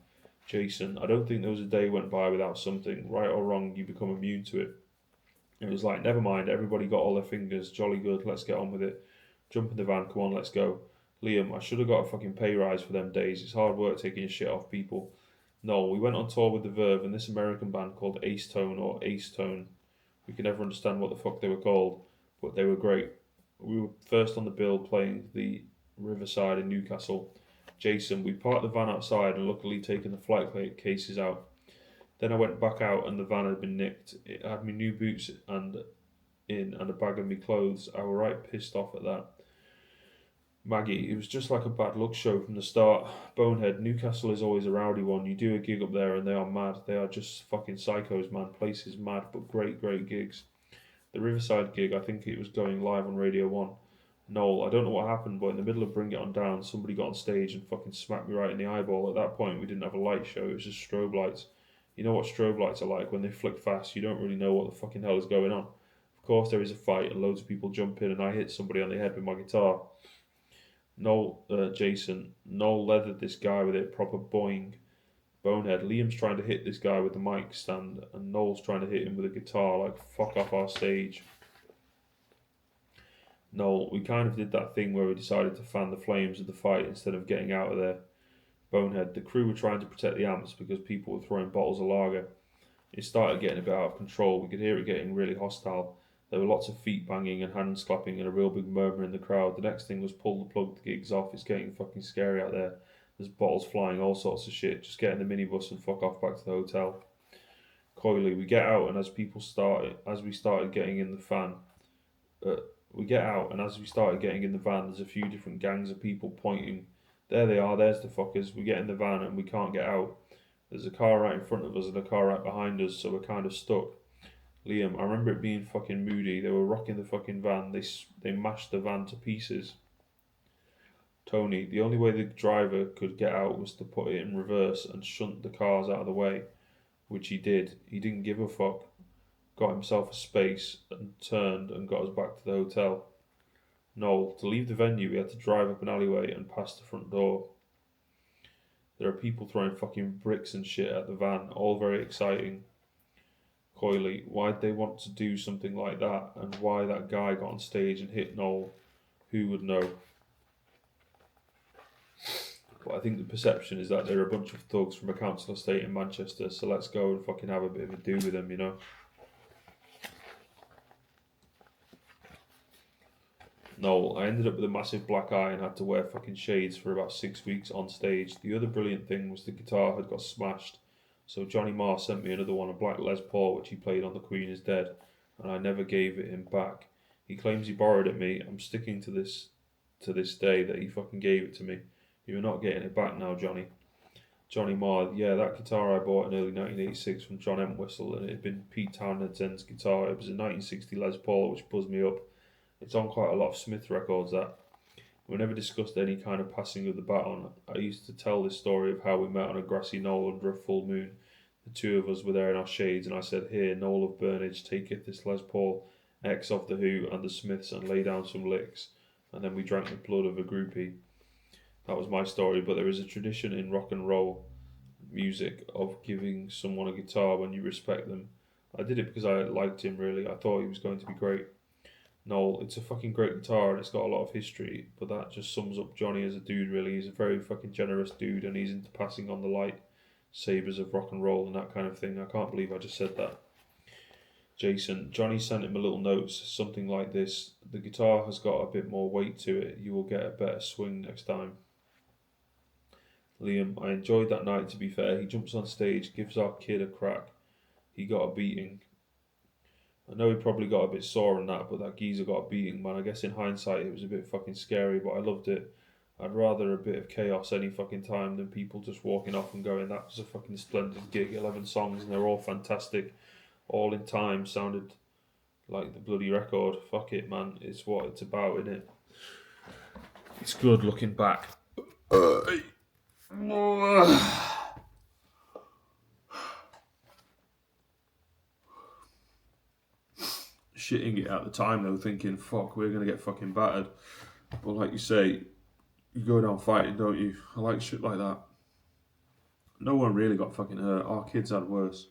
Jason, I don't think there was a day went by without something. Right or wrong, you become immune to it. It was like, never mind, everybody got all their fingers, jolly good, let's get on with it. Jump in the van, come on, let's go. Liam, I should have got a fucking pay rise for them days. It's hard work taking your shit off people. No, we went on tour with the Verve and this American band called Ace Tone or Ace Tone. We could never understand what the fuck they were called, but they were great. We were first on the bill playing the Riverside in Newcastle. Jason, we parked the van outside and luckily taken the flight cases out. Then I went back out and the van had been nicked. It had me new boots and a bag of me clothes. I were right pissed off at that. Maggie, it was just like a bad luck show from the start. Bonehead, Newcastle is always a rowdy one. You do a gig up there and they are mad. They are just fucking psychos, man. Place is mad, but great gigs. The Riverside gig, I think it was going live on Radio 1. Noel, I don't know what happened, but in the middle of Bring It On Down, somebody got on stage and fucking smacked me right in the eyeball. At that point, we didn't have a light show. It was just strobe lights. You know what strobe lights are like? When they flick fast, you don't really know what the fucking hell is going on. Of course, there is a fight and loads of people jump in and I hit somebody on the head with my guitar. Jason, Noel leathered this guy with a proper boing. Bonehead, Liam's trying to hit this guy with the mic stand and Noel's trying to hit him with a guitar like fuck off our stage. Noel, we kind of did that thing where we decided to fan the flames of the fight instead of getting out of there. Bonehead, the crew were trying to protect the amps because people were throwing bottles of lager. It started getting a bit out of control. We could hear it getting really hostile. There were lots of feet banging and hands clapping and a real big murmur in the crowd. The next thing was pull the plug, the gig's off. It's getting fucking scary out there. There's bottles flying, all sorts of shit. Just get in the minibus and fuck off back to the hotel. Coily, we get out and as we started getting in the van, there's a few different gangs of people pointing. There they are, there's the fuckers. We get in the van and we can't get out. There's a car right in front of us and a car right behind us, so we're kind of stuck. Liam, I remember it being fucking moody. They were rocking the fucking van. They mashed the van to pieces. Tony, the only way the driver could get out was to put it in reverse and shunt the cars out of the way, which he did. He didn't give a fuck. Got himself a space and turned and got us back to the hotel. Noel, to leave the venue, we had to drive up an alleyway and past the front door. There are people throwing fucking bricks and shit at the van, all very exciting. Coily, why'd they want to do something like that, and why that guy got on stage and hit Noel? Who would know? But I think the perception is that they're a bunch of thugs from a council estate in Manchester, so let's go and fucking have a bit of a do with them, you know? Noel, I ended up with a massive black eye and had to wear fucking shades for about 6 weeks on stage. The other brilliant thing was the guitar had got smashed, so Johnny Marr sent me another one, a black Les Paul, which he played on The Queen Is Dead, and I never gave it him back. He claims he borrowed it me. I'm sticking to this day that he fucking gave it to me. You're not getting it back now, Johnny. Johnny Marr, yeah, that guitar I bought in early 1986 from John Entwistle, and it had been Pete Townshend's guitar. It was a 1960 Les Paul, which buzzed me up. It's on quite a lot of Smith records, that. We never discussed any kind of passing of the baton. I used to tell this story of how we met on a grassy knoll under a full moon. The two of us were there in our shades, and I said, "Here, Noel of Burnage, taketh this Les Paul, X of the Who and the Smiths, and lay down some licks." And then we drank the blood of a groupie. That was my story, but there is a tradition in rock and roll music of giving someone a guitar when you respect them. I did it because I liked him, really. I thought he was going to be great. Noel, it's a fucking great guitar and it's got a lot of history, but that just sums up Johnny as a dude, really. He's a very fucking generous dude and he's into passing on the light sabres of rock and roll and that kind of thing. I can't believe I just said that. Jason, Johnny sent him a little note, something like this: "The guitar has got a bit more weight to it. You will get a better swing next time." Liam, I enjoyed that night, to be fair. He jumps on stage, gives our kid a crack. He got a beating. I know he probably got a bit sore on that, but that geezer got a beating, man. I guess in hindsight it was a bit fucking scary, but I loved it. I'd rather a bit of chaos any fucking time than people just walking off and going, "That was a fucking splendid gig, 11 songs and they're all fantastic. All in time, sounded like the bloody record." Fuck it, man. It's what it's about, innit? It's good looking back. Shitting it at the time though, thinking, fuck, we're going to get fucking battered. But like you say, you go down fighting, don't you? I like shit like that. no one really got fucking hurt. Our kids had worse.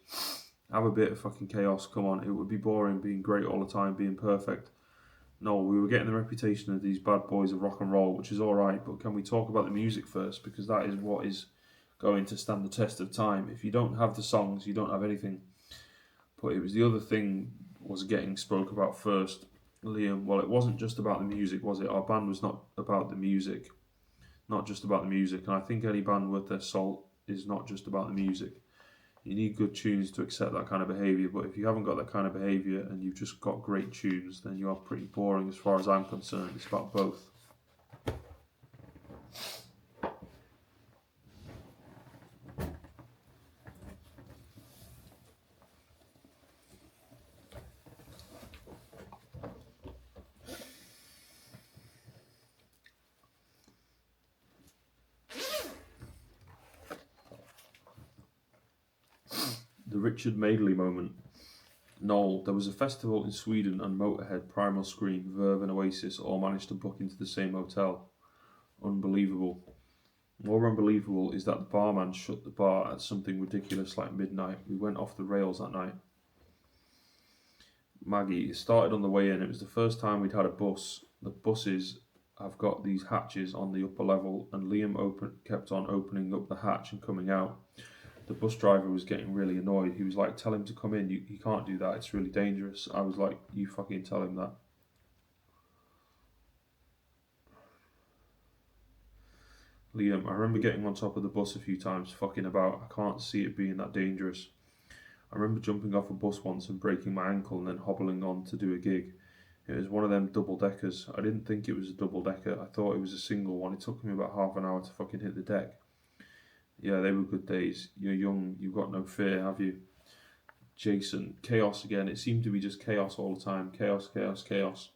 Have a bit of fucking chaos, come on. It would be boring being great all the time, being perfect. No, we were getting the reputation of these bad boys of rock and roll, which is alright, but can we talk about the music first? Because that is what is going to stand the test of time. If you don't have the songs, you don't have anything. But it was the other thing was getting spoke about first. Liam, well, it wasn't just about the music, was it? Our band was not about the music. Not just about the music. And I think any band worth their salt is not just about the music. You need good tunes to accept that kind of behaviour, but if you haven't got that kind of behaviour and you've just got great tunes, then you are pretty boring as far as I'm concerned. It's about both. The Richard Madeley moment. Noel, there was a festival in Sweden and Motorhead, Primal Scream, Verve and Oasis all managed to book into the same hotel. Unbelievable. More unbelievable is that the barman shut the bar at something ridiculous like midnight. We went off the rails that night. Maggie, it started on the way in. It was the first time we'd had a bus. The buses have got these hatches on the upper level, and Liam kept on opening up the hatch and coming out. The bus driver was getting really annoyed. He was like, tell him to come in. You can't do that. It's really dangerous. I was like, you fucking tell him that. Liam, I remember getting on top of the bus a few times, fucking about. I can't see it being that dangerous. I remember jumping off a bus once and breaking my ankle and then hobbling on to do a gig. It was one of them double-deckers. I didn't think it was a double-decker. I thought it was a single one. It took me about half an hour to fucking hit the deck. Yeah, they were good days. You're young, you've got no fear, have you? Jason, chaos again. It seemed to be just chaos all the time. Chaos, chaos, chaos.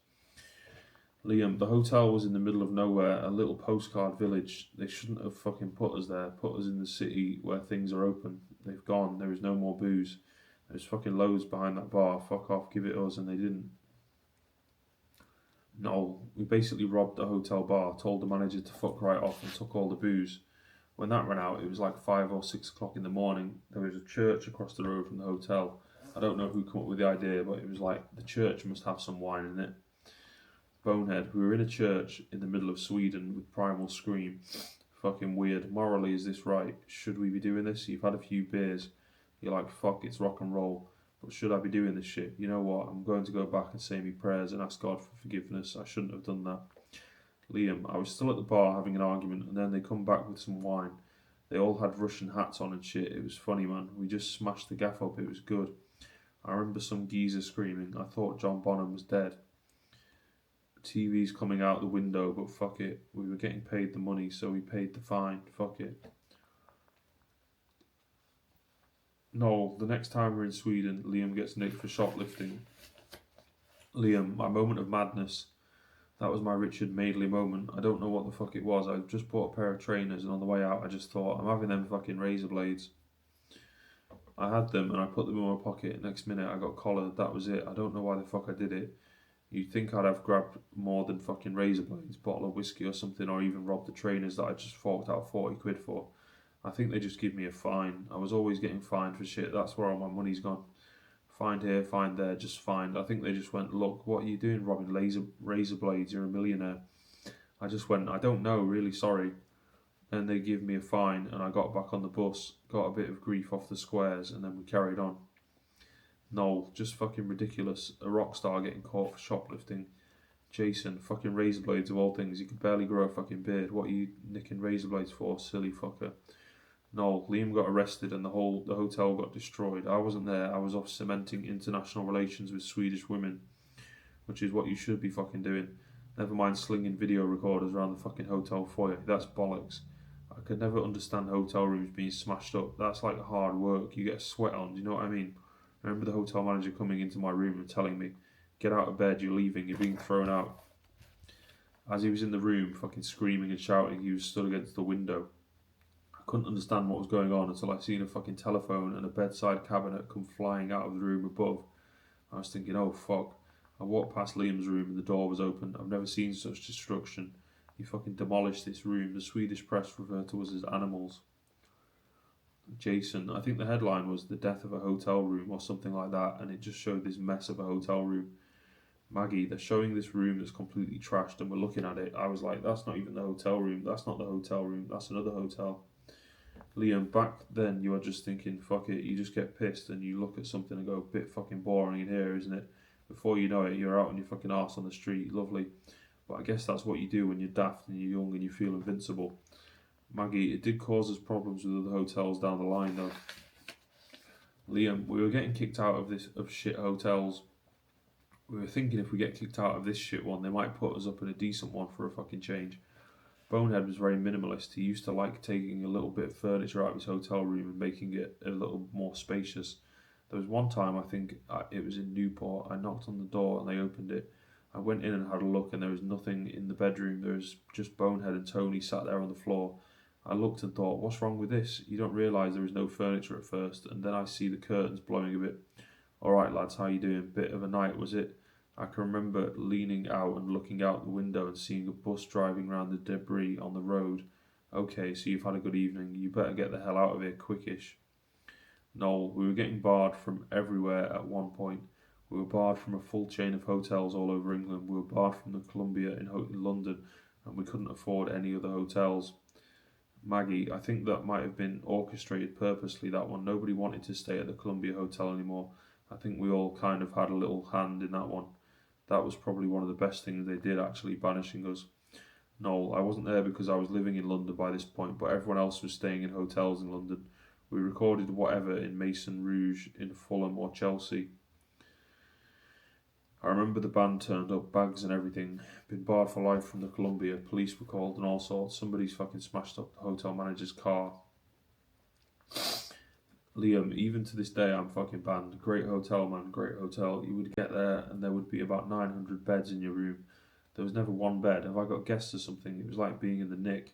Liam, the hotel was in the middle of nowhere, a little postcard village. They shouldn't have fucking put us there. Put us in the city where things are open. They've gone. There is no more booze. There's fucking loads behind that bar. Fuck off, give it us, and they didn't. No, we basically robbed the hotel bar, told the manager to fuck right off and took all the booze. When that ran out, it was like 5 or 6 o'clock in the morning. There was a church across the road from the hotel. I don't know who came up with the idea, but it was like, the church must have some wine in it. Bonehead, we were in a church in the middle of Sweden with Primal Scream. Fucking weird. Morally, is this right? Should we be doing this? You've had a few beers. You're like, fuck, it's rock and roll. But should I be doing this shit? You know what? I'm going to go back and say me prayers and ask God for forgiveness. I shouldn't have done that. Liam, I was still at the bar having an argument, and then they come back with some wine. They all had Russian hats on and shit. It was funny, man. We just smashed the gaff up. It was good. I remember some geezer screaming. I thought John Bonham was dead. TV's coming out the window, but fuck it. We were getting paid the money, so we paid the fine. Fuck it. No, the next time we're in Sweden, Liam gets nicked for shoplifting. Liam, my moment of madness. That was my Richard Madeley moment. I don't know what the fuck it was. I just bought a pair of trainers, and on the way out I just thought, I'm having them fucking razor blades. I had them and I put them in my pocket. Next minute I got collared. That was it. I don't know why the fuck I did it. You'd think I'd have grabbed more than fucking razor blades, bottle of whiskey or something, or even robbed the trainers that I just forked out 40 quid for. I think they just give me a fine. I was always getting fined for shit. That's where all my money's gone. Fined here, fined there, just fined. I think they just went, look, what are you doing robbing razor blades? You're a millionaire. I just went, I don't know, really sorry. And they give me a fine, and I got back on the bus, got a bit of grief off the squares, and then we carried on. No, just fucking ridiculous. A rock star getting caught for shoplifting. Jason, fucking razor blades of all things. You could barely grow a fucking beard. What are you nicking razor blades for, silly fucker? No, Liam got arrested and the hotel got destroyed. I wasn't there. I was off cementing international relations with Swedish women, which is what you should be fucking doing. Never mind slinging video recorders around the fucking hotel foyer. That's bollocks. I could never understand hotel rooms being smashed up. That's like hard work. You get a sweat on. Do you know what I mean? I remember the hotel manager coming into my room and telling me, get out of bed, you're leaving, you're being thrown out. As he was in the room, fucking screaming and shouting, he was stood against the window. I couldn't understand what was going on until I seen a fucking telephone and a bedside cabinet come flying out of the room above. I was thinking, oh fuck. I walked past Liam's room and the door was open. I've never seen such destruction. He fucking demolished this room. The Swedish press referred to us as animals. Jason, I think the headline was "The Death of a Hotel Room" or something like that, and it just showed this mess of a hotel room. Maggie, they're showing this room that's completely trashed, and we're looking at it. I was like, that's not even the hotel room. That's not the hotel room. That's another hotel. Liam, back then you were just thinking, fuck it. You just get pissed and you look at something and go, bit fucking boring in here, isn't it? Before you know it, you're out on your fucking arse on the street. Lovely. But I guess that's what you do when you're daft and you're young and you feel invincible. Maggie, it did cause us problems with other hotels down the line, though. Liam, we were getting kicked out of shit hotels. We were thinking if we get kicked out of this shit one, they might put us up in a decent one for a fucking change. Bonehead was very minimalist. He used to like taking a little bit of furniture out of his hotel room and making it a little more spacious. There was one time, I think it was in Newport, I knocked on the door and they opened it. I went in and had a look and there was nothing in the bedroom. There was just Bonehead and Tony sat there on the floor. I looked and thought, what's wrong with this? You don't realise there was no furniture at first, and then I see the curtains blowing a bit. Alright lads, how you doing? Bit of a night, was it? I can remember leaning out and looking out the window and seeing a bus driving round the debris on the road. Okay, so you've had a good evening. You better get the hell out of here quickish. Noel, we were getting barred from everywhere at one point. We were barred from a full chain of hotels all over England. We were barred from the Columbia in London, and we couldn't afford any other hotels. Maggie, I think that might have been orchestrated purposely, that one. Nobody wanted to stay at the Columbia Hotel anymore. I think we all kind of had a little hand in that one. That was probably one of the best things they did, actually, banishing us. Noel, I wasn't there because I was living in London by this point, but everyone else was staying in hotels in London. We recorded whatever in Maison Rouge, in Fulham or Chelsea. I remember the band turned up, bags and everything. Been barred for life from the Columbia. Police were called and all sorts. Somebody's fucking smashed up the hotel manager's car. Liam, even to this day I'm fucking banned. Great hotel, man, great hotel. You would get there and there would be about 900 beds in your room. There was never one bed. Have I got guests or something? It was like being in the Nick.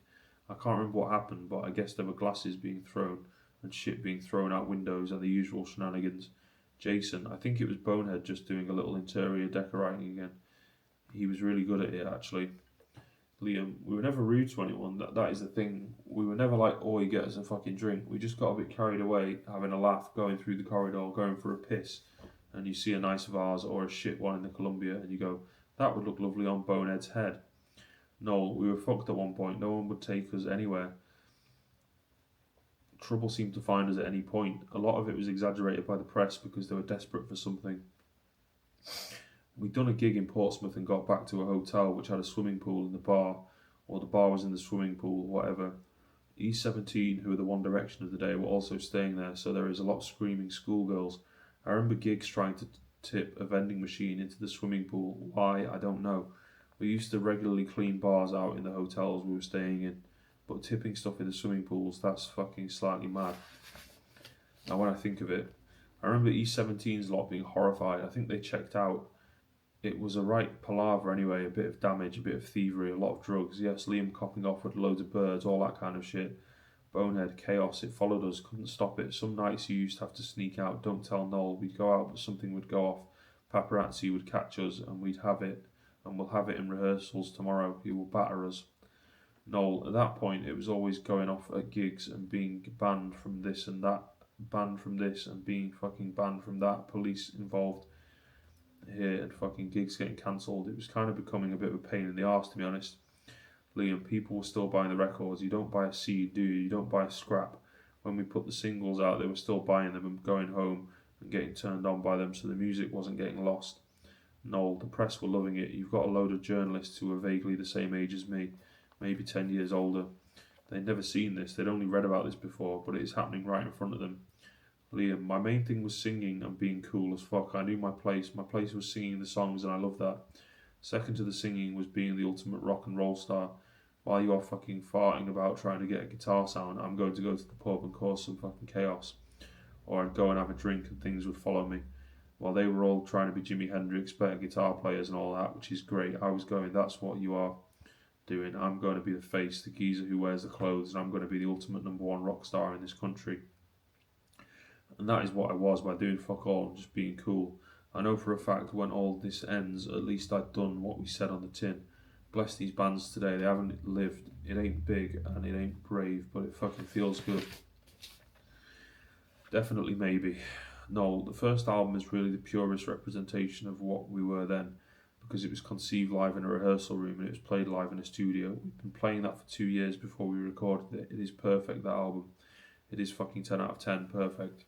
I can't remember what happened, but I guess there were glasses being thrown and shit being thrown out windows and the usual shenanigans. Jason, I think it was Bonehead just doing a little interior decorating again. He was really good at it, actually. Liam, we were never rude to anyone. That is the thing. We were never like, "Oi, get us a fucking drink." We just got a bit carried away, having a laugh, going through the corridor, going for a piss, and you see a nice vase or a shit one in the Columbia, and you go, "That would look lovely on Bonehead's head." No, we were fucked at one point. No one would take us anywhere. Trouble seemed to find us at any point. A lot of it was exaggerated by the press because they were desperate for something. We'd done a gig in Portsmouth and got back to a hotel which had a swimming pool in the bar, or the bar was in the swimming pool, whatever. E17, who were the One Direction of the day, were also staying there, so there is a lot of screaming schoolgirls. I remember Giggs trying to tip a vending machine into the swimming pool. Why, I don't know. We used to regularly clean bars out in the hotels we were staying in, but tipping stuff in the swimming pools, that's fucking slightly mad. Now when I think of it, I remember E17's lot being horrified. I think they checked out. It was a right palaver anyway, a bit of damage, a bit of thievery, a lot of drugs. Yes, Liam copping off with loads of birds, all that kind of shit. Bonehead, chaos, it followed us, couldn't stop it. Some nights you used to have to sneak out, don't tell Noel. We'd go out but something would go off. Paparazzi would catch us and we'd have it, and we'll have it in rehearsals tomorrow. He will batter us. Noel, at that point it was always going off at gigs and being banned from this and that, banned from this and being fucking banned from that, police involved here and fucking gigs getting cancelled. It was kind of becoming a bit of a pain in the arse, to be honest. Liam, people were still buying the records. You don't buy a seed, do you? You don't buy a scrap. When we put the singles out, they were still buying them and going home and getting turned on by them, so the music wasn't getting lost. Noel, the press were loving it. You've got a load of journalists who are vaguely the same age as me, maybe 10 years older. They'd never seen this, they'd only read about this before, but it is happening right in front of them. Liam, my main thing was singing and being cool as fuck. I knew my place. My place was singing the songs and I loved that. Second to the singing was being the ultimate rock and roll star. While you are fucking farting about trying to get a guitar sound, I'm going to go to the pub and cause some fucking chaos. Or I'd go and have a drink and things would follow me. While they were all trying to be Jimi Hendrix, better guitar players and all that, which is great, I was going, that's what you are doing. I'm going to be the face, the geezer who wears the clothes, and I'm going to be the ultimate #1 rock star in this country. And that is what I was by doing fuck all and just being cool. I know for a fact when all this ends, at least I'd done what we said on the tin. Bless these bands today, they haven't lived. It ain't big and it ain't brave, but it fucking feels good. Definitely maybe. No, the first album is really the purest representation of what we were then, because it was conceived live in a rehearsal room and it was played live in a studio. We've been playing that for 2 years before we recorded it. It is perfect, that album. It is fucking 10 out of 10, perfect.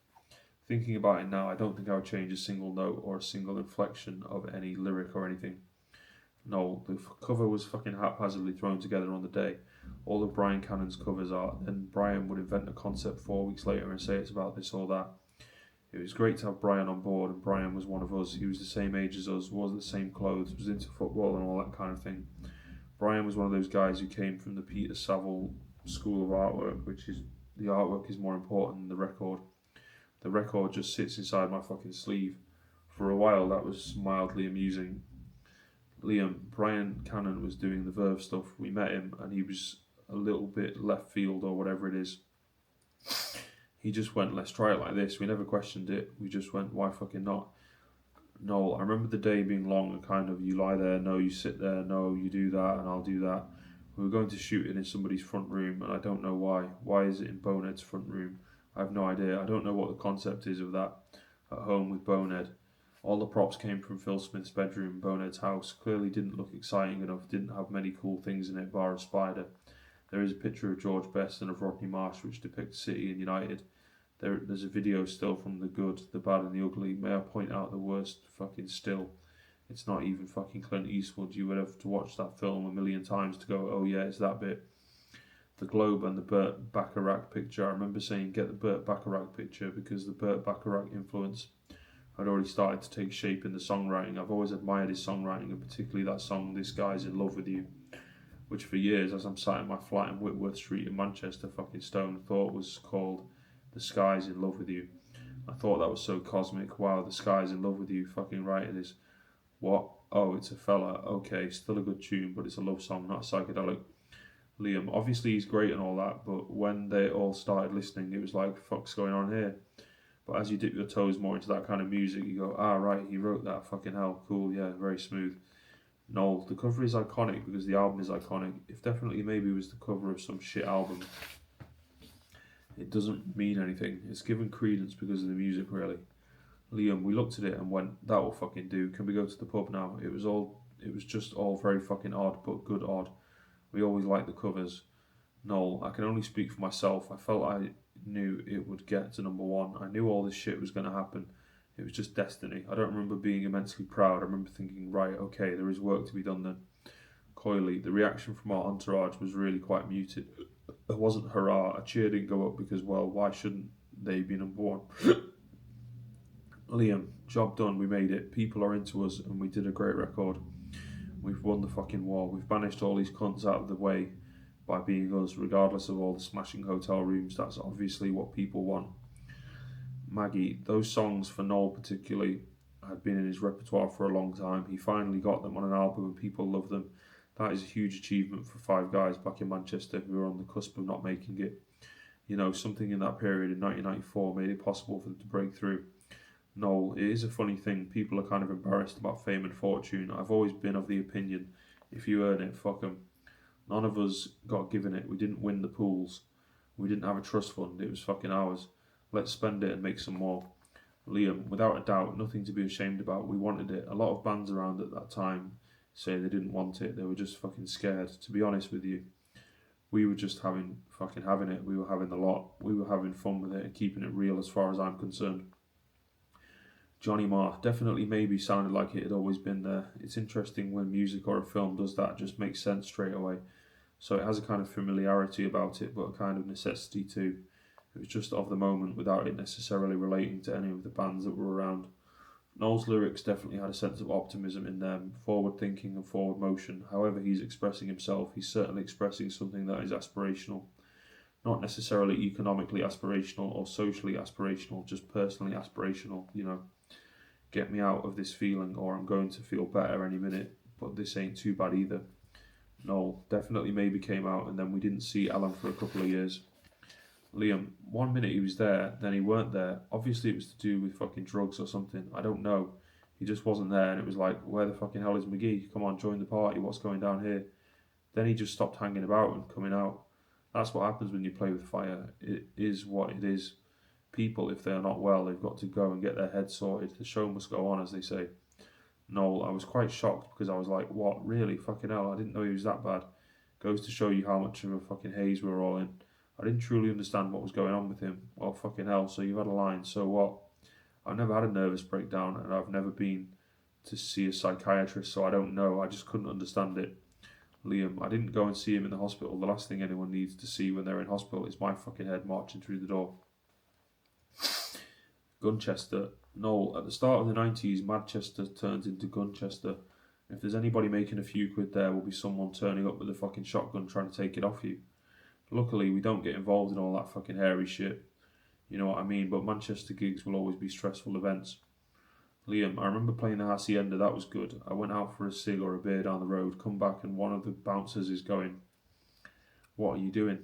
Thinking about it now, I don't think I would change a single note or a single inflection of any lyric or anything. No, the cover was fucking haphazardly thrown together on the day. All of Brian Cannon's covers are, then Brian would invent a concept 4 weeks later and say it's about this or that. It was great to have Brian on board, and Brian was one of us. He was the same age as us, wore the same clothes, was into football and all that kind of thing. Brian was one of those guys who came from the Peter Saville School of Artwork, which is the artwork is more important than the record. The record just sits inside my fucking sleeve. For a while, that was mildly amusing. Liam, Brian Cannon was doing the Verve stuff. We met him, and he was a little bit left field or whatever it is. He just went, let's try it like this. We never questioned it. We just went, why fucking not? No, I remember the day being long and kind of, you lie there, no, you sit there, no, you do that, and I'll do that. We were going to shoot it in somebody's front room, and I don't know why. Why is it in Bonehead's front room? I have no idea. I don't know what the concept is of that. At home with Bonehead. All the props came from Phil Smith's bedroom. Bonehead's house clearly didn't look exciting enough, didn't have many cool things in it, bar a spider. There is a picture of George Best and of Rodney Marsh which depicts City and United. There's a video still from the good, the bad and the ugly. May I point out the worst fucking still? It's not even fucking Clint Eastwood. You would have to watch that film a million times to go, oh yeah, it's that bit. The Globe and the Burt Bacharach picture. I remember saying get the Burt Bacharach picture because the Burt Bacharach influence had already started to take shape in the songwriting. I've always admired his songwriting, and particularly that song, This Guy's in Love With You, which for years, as I'm sat in my flat in Whitworth Street in Manchester, fucking Stone, thought was called The Sky's in Love With You. I thought that was so cosmic. Wow, The Sky's in Love With You, fucking right it is. What? Oh, it's a fella. Okay, still a good tune, but it's a love song, not a psychedelic. Liam, obviously he's great and all that, but when they all started listening, it was like, fuck's going on here? But as you dip your toes more into that kind of music, you go, ah, right, he wrote that, fucking hell, cool, yeah, very smooth. No, the cover is iconic because the album is iconic. If definitely maybe it was the cover of some shit album, it doesn't mean anything. It's given credence because of the music, really. Liam, we looked at it and went, that will fucking do. Can we go to the pub now? It was just all very fucking odd, but good odd. We always liked the covers. Noel, I can only speak for myself. I felt I knew it would get to number 1. I knew all this shit was going to happen. It was just destiny. I don't remember being immensely proud. I remember thinking, right, okay, there is work to be done then. Coyly, the reaction from our entourage was really quite muted. It wasn't hurrah. A cheer didn't go up because, well, why shouldn't they be number 1? Liam, job done. We made it. People are into us and we did a great record. We've won the fucking war. We've banished all these cunts out of the way by being us, regardless of all the smashing hotel rooms. That's obviously what people want. Maggie, those songs for Noel particularly had been in his repertoire for a long time. He finally got them on an album and people love them. That is a huge achievement for 5 guys back in Manchester who were on the cusp of not making it. You know, something in that period in 1994 made it possible for them to break through. Noel, it is a funny thing. People are kind of embarrassed about fame and fortune. I've always been of the opinion, if you earn it, fuck 'em. None of us got given it. We didn't win the pools. We didn't have a trust fund. It was fucking ours. Let's spend it and make some more. Liam, without a doubt, nothing to be ashamed about. We wanted it. A lot of bands around at that time say they didn't want it. They were just fucking scared. To be honest with you, we were just having it. We were having the lot. We were having fun with it and keeping it real as far as I'm concerned. Johnny Marr, definitely maybe sounded like it had always been there. It's interesting when music or a film does that, it just makes sense straight away. So it has a kind of familiarity about it, but a kind of necessity too. It was just of the moment without it necessarily relating to any of the bands that were around. Noel's lyrics definitely had a sense of optimism in them, forward thinking and forward motion. However he's expressing himself, he's certainly expressing something that is aspirational. Not necessarily economically aspirational or socially aspirational, just personally aspirational, you know. Get me out of this feeling or I'm going to feel better any minute, but this ain't too bad either. Noel, definitely maybe came out and then we didn't see Alan for a couple of years. Liam, 1 minute he was there, then he weren't there. Obviously it was to do with fucking drugs or something, I don't know. He just wasn't there and it was like, where the fucking hell is McGee? Come on, join the party, what's going down here? Then he just stopped hanging about and coming out. That's what happens when you play with fire. It is what it is. people, if they are not well, they've got to go and get their head sorted. The show must go on, as they say. Noel, I was quite shocked because I was like, what, really? Fucking hell, I didn't know he was that bad. Goes to show you how much of a fucking haze we were all in. I didn't truly understand what was going on with him. Well, fucking hell, so you've had a line, so what? I've never had a nervous breakdown, and I've never been to see a psychiatrist, so I don't know. I just couldn't understand it. Liam, I didn't go and see him in the hospital. The last thing anyone needs to see when they're in hospital is my fucking head marching through the door. Gunchester. Noel, at the start of the 90s, Manchester turns into Gunchester. If there's anybody making a few quid, there will be someone turning up with a fucking shotgun trying to take it off you. Luckily, we don't get involved in all that fucking hairy shit. You know what I mean? But Manchester gigs will always be stressful events. Liam, I remember playing the Hacienda, that was good. I went out for a cig or a beer down the road, come back and one of the bouncers is going, what are you doing?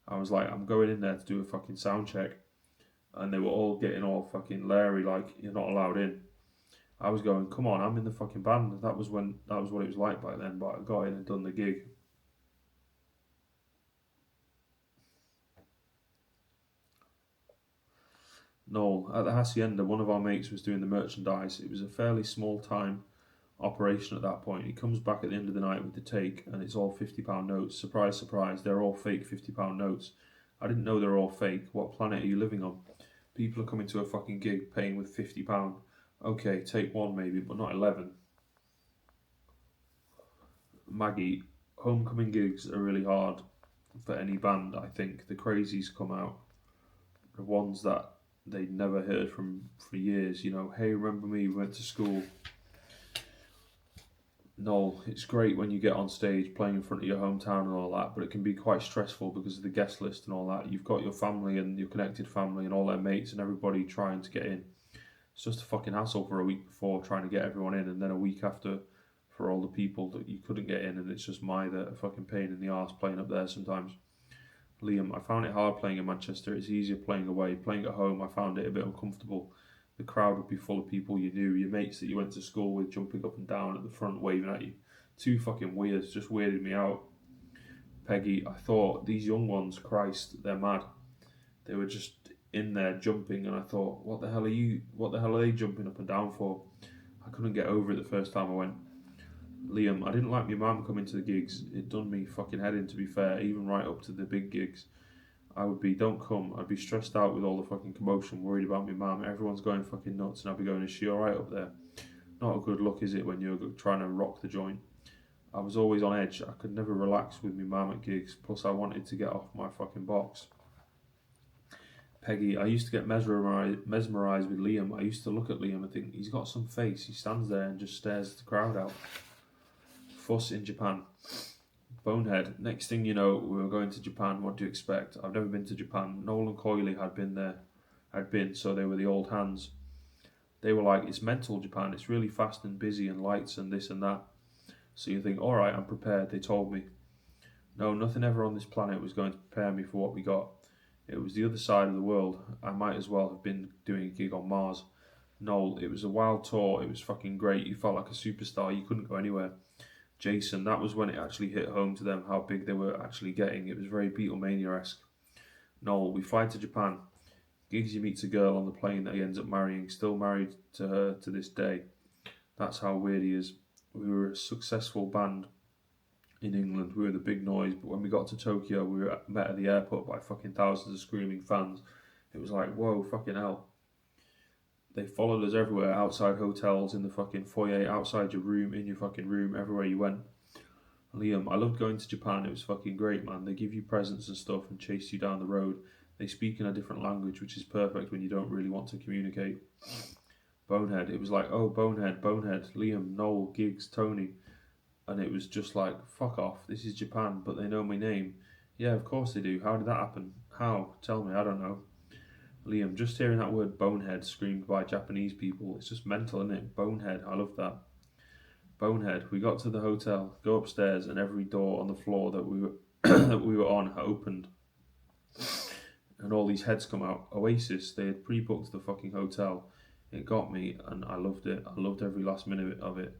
I was like, I'm going in there to do a fucking sound check. And they were all getting all fucking leery, like, you're not allowed in. I was going, come on, I'm in the fucking band. That was what it was like back then, but I got in and done the gig. Noel, at the Hacienda, one of our mates was doing the merchandise. It was a fairly small time operation at that point. He comes back at the end of the night with the take, and it's all £50 notes. Surprise, surprise, they're all fake £50 notes. I didn't know they were all fake. What planet are you living on? People are coming to a fucking gig paying with £50. Okay, take one maybe, but not 11. Maggie, homecoming gigs are really hard for any band, I think. The crazies come out. The ones that they'd never heard from for years, you know, hey, remember me, we went to school. Noel, it's great when you get on stage playing in front of your hometown and all that, but it can be quite stressful because of the guest list and all that. You've got your family and your connected family and all their mates and everybody trying to get in. It's just a fucking hassle for a week before trying to get everyone in, and then a week after for all the people that you couldn't get in, and it's just a fucking pain in the arse playing up there sometimes. Liam, I found it hard playing in Manchester. It's easier playing away. Playing at home, I found it a bit uncomfortable. The crowd would be full of people you knew, your mates that you went to school with jumping up and down at the front waving at you. Too fucking weird, just weirded me out. Peggy, I thought, these young ones, Christ, they're mad. They were just in there jumping, and I thought, what the hell are they jumping up and down for? I couldn't get over it the first time I went. Liam, I didn't like my mum coming to the gigs. It done me fucking head in, to be fair, even right up to the big gigs. I would be, don't come. I'd be stressed out with all the fucking commotion, worried about my mum. Everyone's going fucking nuts, and I'd be going, is she alright up there? Not a good look, is it, when you're trying to rock the joint? I was always on edge. I could never relax with my mum at gigs, plus I wanted to get off my fucking box. Peggy, I used to get mesmerised with Liam. I used to look at Liam and think, he's got some face. He stands there and just stares the crowd out. Fuss in Japan. Bonehead, next thing you know, we were going to Japan. What do you expect? I've never been to Japan. Noel and Coyley had been there. So they were the old hands. They were like, it's mental, Japan. It's really fast and busy and lights and this and that. So you think, alright, I'm prepared. They told me. No, nothing ever on this planet was going to prepare me for what we got. It was the other side of the world. I might as well have been doing a gig on Mars. Noel, it was a wild tour. It was fucking great. You felt like a superstar. You couldn't go anywhere. Jason, that was when it actually hit home to them how big they were actually getting. It was very Beatlemania-esque. Noel, we fly to Japan. Giggsy meets a girl on the plane that he ends up marrying, still married to her to this day. That's how weird he is. We were a successful band in England. We were the big noise, but when we got to Tokyo, we were met at the airport by fucking thousands of screaming fans. It was like, whoa, fucking hell. They followed us everywhere, outside hotels, in the fucking foyer, outside your room, in your fucking room, everywhere you went. Liam, I loved going to Japan. It was fucking great, man. They give you presents and stuff and chase you down the road. They speak in a different language, which is perfect when you don't really want to communicate. Bonehead, it was like, oh, Bonehead, Liam, Noel, Giggs, Tony. And it was just like, fuck off, this is Japan, but they know my name. Yeah, of course they do. How did that happen? How? Tell me, I don't know. Liam, just hearing that word bonehead screamed by Japanese people, it's just mental, isn't it? Bonehead, I love that. Bonehead, we got to the hotel, go upstairs, and every door on the floor that we were that we were on opened. And all these heads come out. Oasis, they had pre-booked the fucking hotel. It got me, and I loved it. I loved every last minute of it.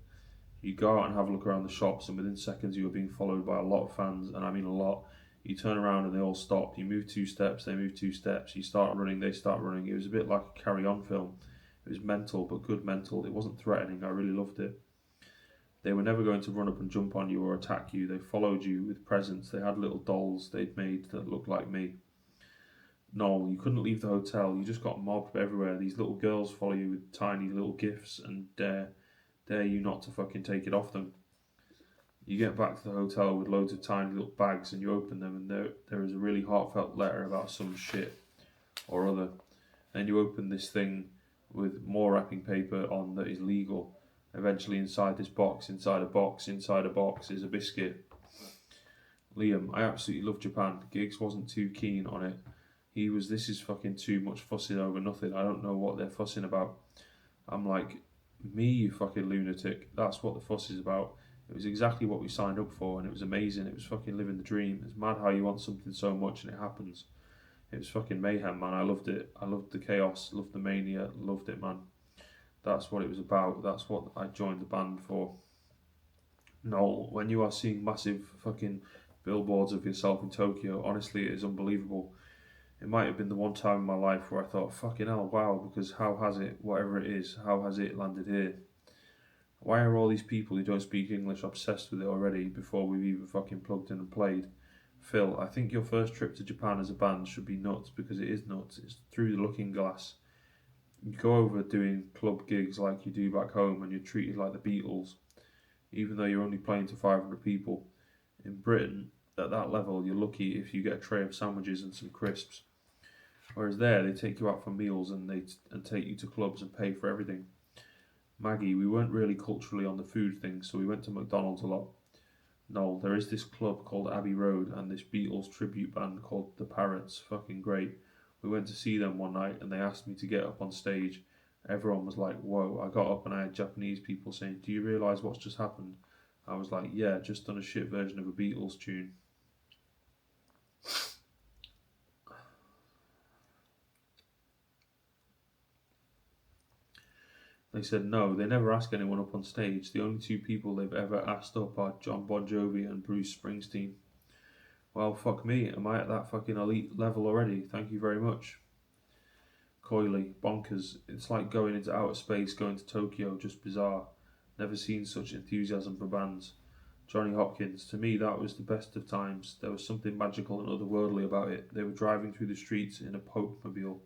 You go out and have a look around the shops, and within seconds you were being followed by a lot of fans, and I mean a lot. You turn around and they all stop. You move 2 steps, they move 2 steps. You start running, they start running. It was a bit like a Carry On film. It was mental, but good mental. It wasn't threatening. I really loved it. They were never going to run up and jump on you or attack you. They followed you with presents. They had little dolls they'd made that looked like me. No, you couldn't leave the hotel. You just got mobbed everywhere. These little girls follow you with tiny little gifts and dare you not to fucking take it off them. You get back to the hotel with loads of tiny little bags and you open them and there is a really heartfelt letter about some shit or other. And you open this thing with more wrapping paper on that is legal. Eventually inside this box, inside a box is a biscuit. Liam, I absolutely love Japan. Giggs wasn't too keen on it. This is fucking too much fussing over nothing. I don't know what they're fussing about. I'm like, me, you fucking lunatic. That's what the fuss is about. It was exactly what we signed up for and it was amazing. It was fucking living the dream. It's mad how you want something so much and it happens. It was fucking mayhem, man. I loved it. I loved the chaos, loved the mania, loved it, man. That's what it was about. That's what I joined the band for. Noel, when you are seeing massive fucking billboards of yourself in Tokyo, honestly, it is unbelievable. It might have been the one time in my life where I thought, fucking hell, wow, because how has it, whatever it is, how has it landed here? Why are all these people who don't speak English obsessed with it already before we've even fucking plugged in and played? Phil, I think your first trip to Japan as a band should be nuts because it is nuts. It's through the looking glass. You go over doing club gigs like you do back home and you're treated like the Beatles, even though you're only playing to 500 people. In Britain, at that level, you're lucky if you get a tray of sandwiches and some crisps. Whereas there, they take you out for meals and take you to clubs and pay for everything. Maggie, we weren't really culturally on the food thing, so we went to McDonald's a lot. No, there is this club called Abbey Road and this Beatles tribute band called The Parrots. Fucking great. We went to see them one night and they asked me to get up on stage. Everyone was like, whoa. I got up and I had Japanese people saying, do you realise what's just happened? I was like, yeah, just done a shit version of a Beatles tune. They said no, they never ask anyone up on stage. The only 2 people they've ever asked up are John Bon Jovi and Bruce Springsteen. Well, fuck me, am I at that fucking elite level already? Thank you very much. Coily, bonkers. It's like going into outer space, going to Tokyo, just bizarre. Never seen such enthusiasm for bands. Johnny Hopkins, to me that was the best of times. There was something magical and otherworldly about it. They were driving through the streets in a Pope-mobile.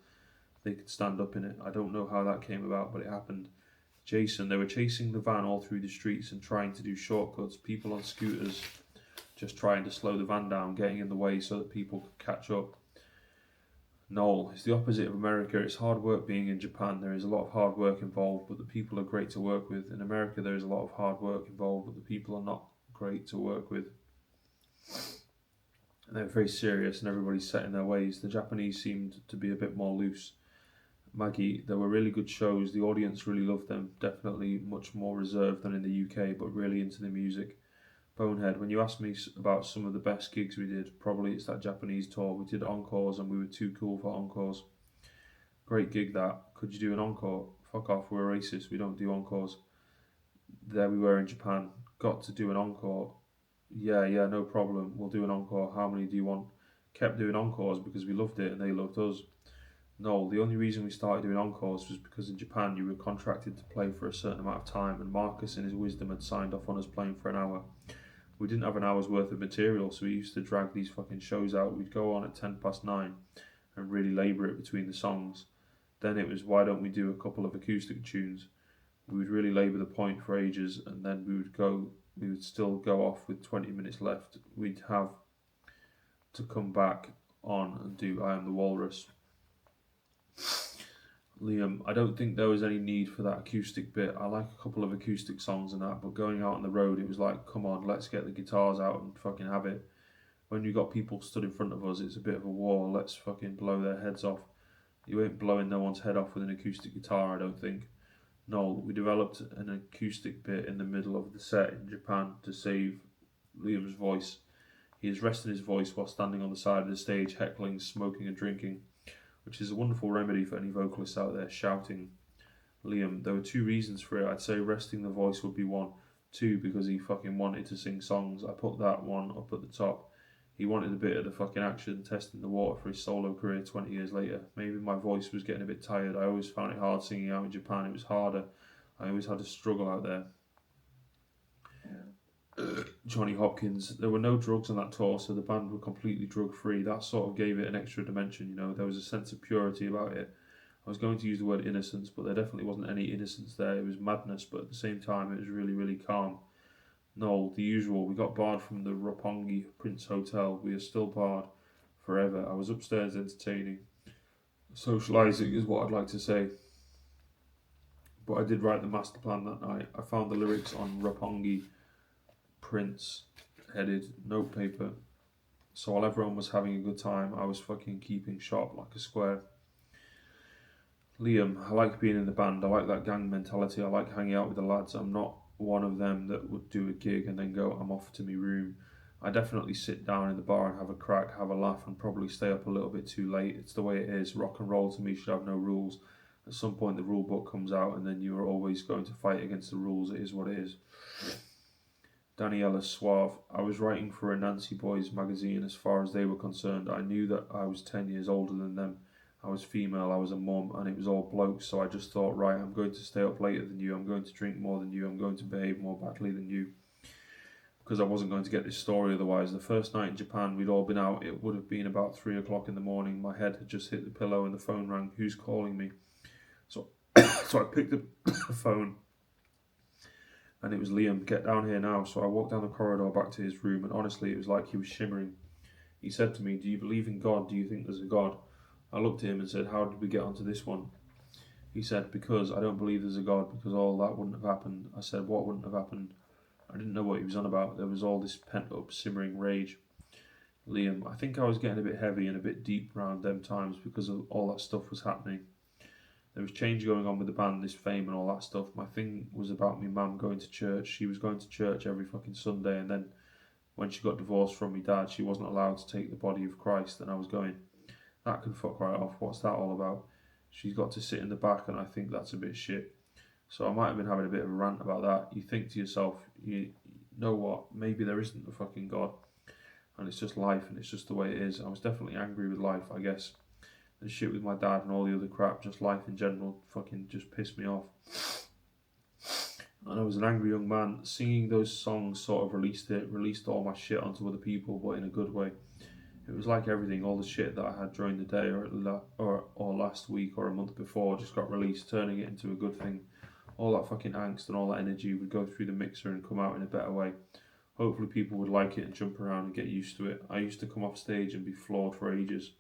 They could stand up in it. I don't know how that came about, but it happened. Jason, they were chasing the van all through the streets and trying to do shortcuts. People on scooters just trying to slow the van down, getting in the way so that people could catch up. Noel, it's the opposite of America. It's hard work being in Japan. There is a lot of hard work involved, but the people are great to work with. In America, there is a lot of hard work involved, but the people are not great to work with. And they're very serious and everybody's set in their ways. The Japanese seemed to be a bit more loose. Maggie, there were really good shows. The audience really loved them. Definitely much more reserved than in the UK, but really into the music. Bonehead, when you ask me about some of the best gigs we did, probably it's that Japanese tour. We did encores and we were too cool for encores. Great gig that. Could you do an encore? Fuck off, we're racist. We don't do encores. There we were in Japan. Got to do an encore. Yeah, no problem. We'll do an encore. How many do you want? Kept doing encores because we loved it and they loved us. No, the only reason we started doing encores was because in Japan you were contracted to play for a certain amount of time and Marcus in his wisdom had signed off on us playing for an hour. We didn't have an hour's worth of material, so we used to drag these fucking shows out. We'd go on at 9:10 and really labour it between the songs. Then it was, why don't we do a couple of acoustic tunes? We would really labour the point for ages and then we would still go off with 20 minutes left. We'd have to come back on and do I Am the Walrus. Liam, I don't think there was any need for that acoustic bit. I like a couple of acoustic songs and that, but going out on the road, it was like, come on, let's get the guitars out and fucking have it. When you got people stood in front of us, it's a bit of a war. Let's fucking blow their heads off. You ain't blowing no one's head off with an acoustic guitar, I don't think. No, we developed an acoustic bit in the middle of the set in Japan to save Liam's voice. He is resting his voice while standing on the side of the stage, heckling, smoking and drinking, which is a wonderful remedy for any vocalists out there shouting. Liam, there were 2 reasons for it. I'd say resting the voice would be 1. 2, because he fucking wanted to sing songs. I put that one up at the top. He wanted a bit of the fucking action, testing the water for his solo career 20 years later. Maybe my voice was getting a bit tired. I always found it hard singing out in Japan. It was harder. I always had to struggle out there. Johnny Hopkins. There were no drugs on that tour, so the band were completely drug free. That sort of gave it an extra dimension, you know. There was a sense of purity about it. I was going to use the word innocence, but there definitely wasn't any innocence there. It was madness, but at the same time, it was really, really calm. No, the usual. We got barred from the Roppongi Prince Hotel. We are still barred forever. I was upstairs entertaining. Socialising is what I'd like to say. But I did write the master plan that night. I found the lyrics on Roppongi Prince headed notepaper. So while everyone was having a good time, I was fucking keeping sharp like a square. Liam, I like being in the band. I like that gang mentality. I like hanging out with the lads. I'm not one of them that would do a gig and then go, I'm off to my room. I definitely sit down in the bar and have a crack, have a laugh, and probably stay up a little bit too late. It's the way it is. Rock and roll to me should have no rules. At some point the rule book comes out and then you are always going to fight against the rules. It is what it is. Daniela Suave. I was writing for a Nancy Boys magazine. As far as they were concerned, I knew that I was 10 years older than them. I was female, I was a mum, and it was all blokes, so I just thought, right, I'm going to stay up later than you, I'm going to drink more than you, I'm going to behave more badly than you. Because I wasn't going to get this story otherwise. The first night in Japan, we'd all been out. It would have been about 3 o'clock in the morning. My head had just hit the pillow and the phone rang. Who's calling me? So I picked up the phone and it was Liam. Get down here now. So I walked down the corridor back to his room, and honestly, it was like he was shimmering. He said to me, do you believe in God? Do you think there's a God? I looked at him and said, how did we get onto this one? He said, because I don't believe there's a God, because all that wouldn't have happened. I said, what wouldn't have happened? I didn't know what he was on about. There was all this pent-up, simmering rage. Liam, I think I was getting a bit heavy and a bit deep around them times because of all that stuff was happening. There was change going on with the band, this fame and all that stuff. My thing was about me mum going to church. She was going to church every fucking Sunday, and then when she got divorced from me dad, she wasn't allowed to take the body of Christ, and I was going, that can fuck right off. What's that all about? She's got to sit in the back, and I think that's a bit shit. So I might have been having a bit of a rant about that. You think to yourself, you know what, maybe there isn't a fucking God, and it's just life, and it's just the way it is. I was definitely angry with life, I guess. And shit with my dad and all the other crap, just life in general, fucking just pissed me off. And I was an angry young man. Singing those songs sort of released all my shit onto other people, but in a good way. It was like everything, all the shit that I had during the day or last week or a month before just got released, turning it into a good thing. All that fucking angst and all that energy would go through the mixer and come out in a better way. Hopefully people would like it and jump around and get used to it. I used to come off stage and be floored for ages.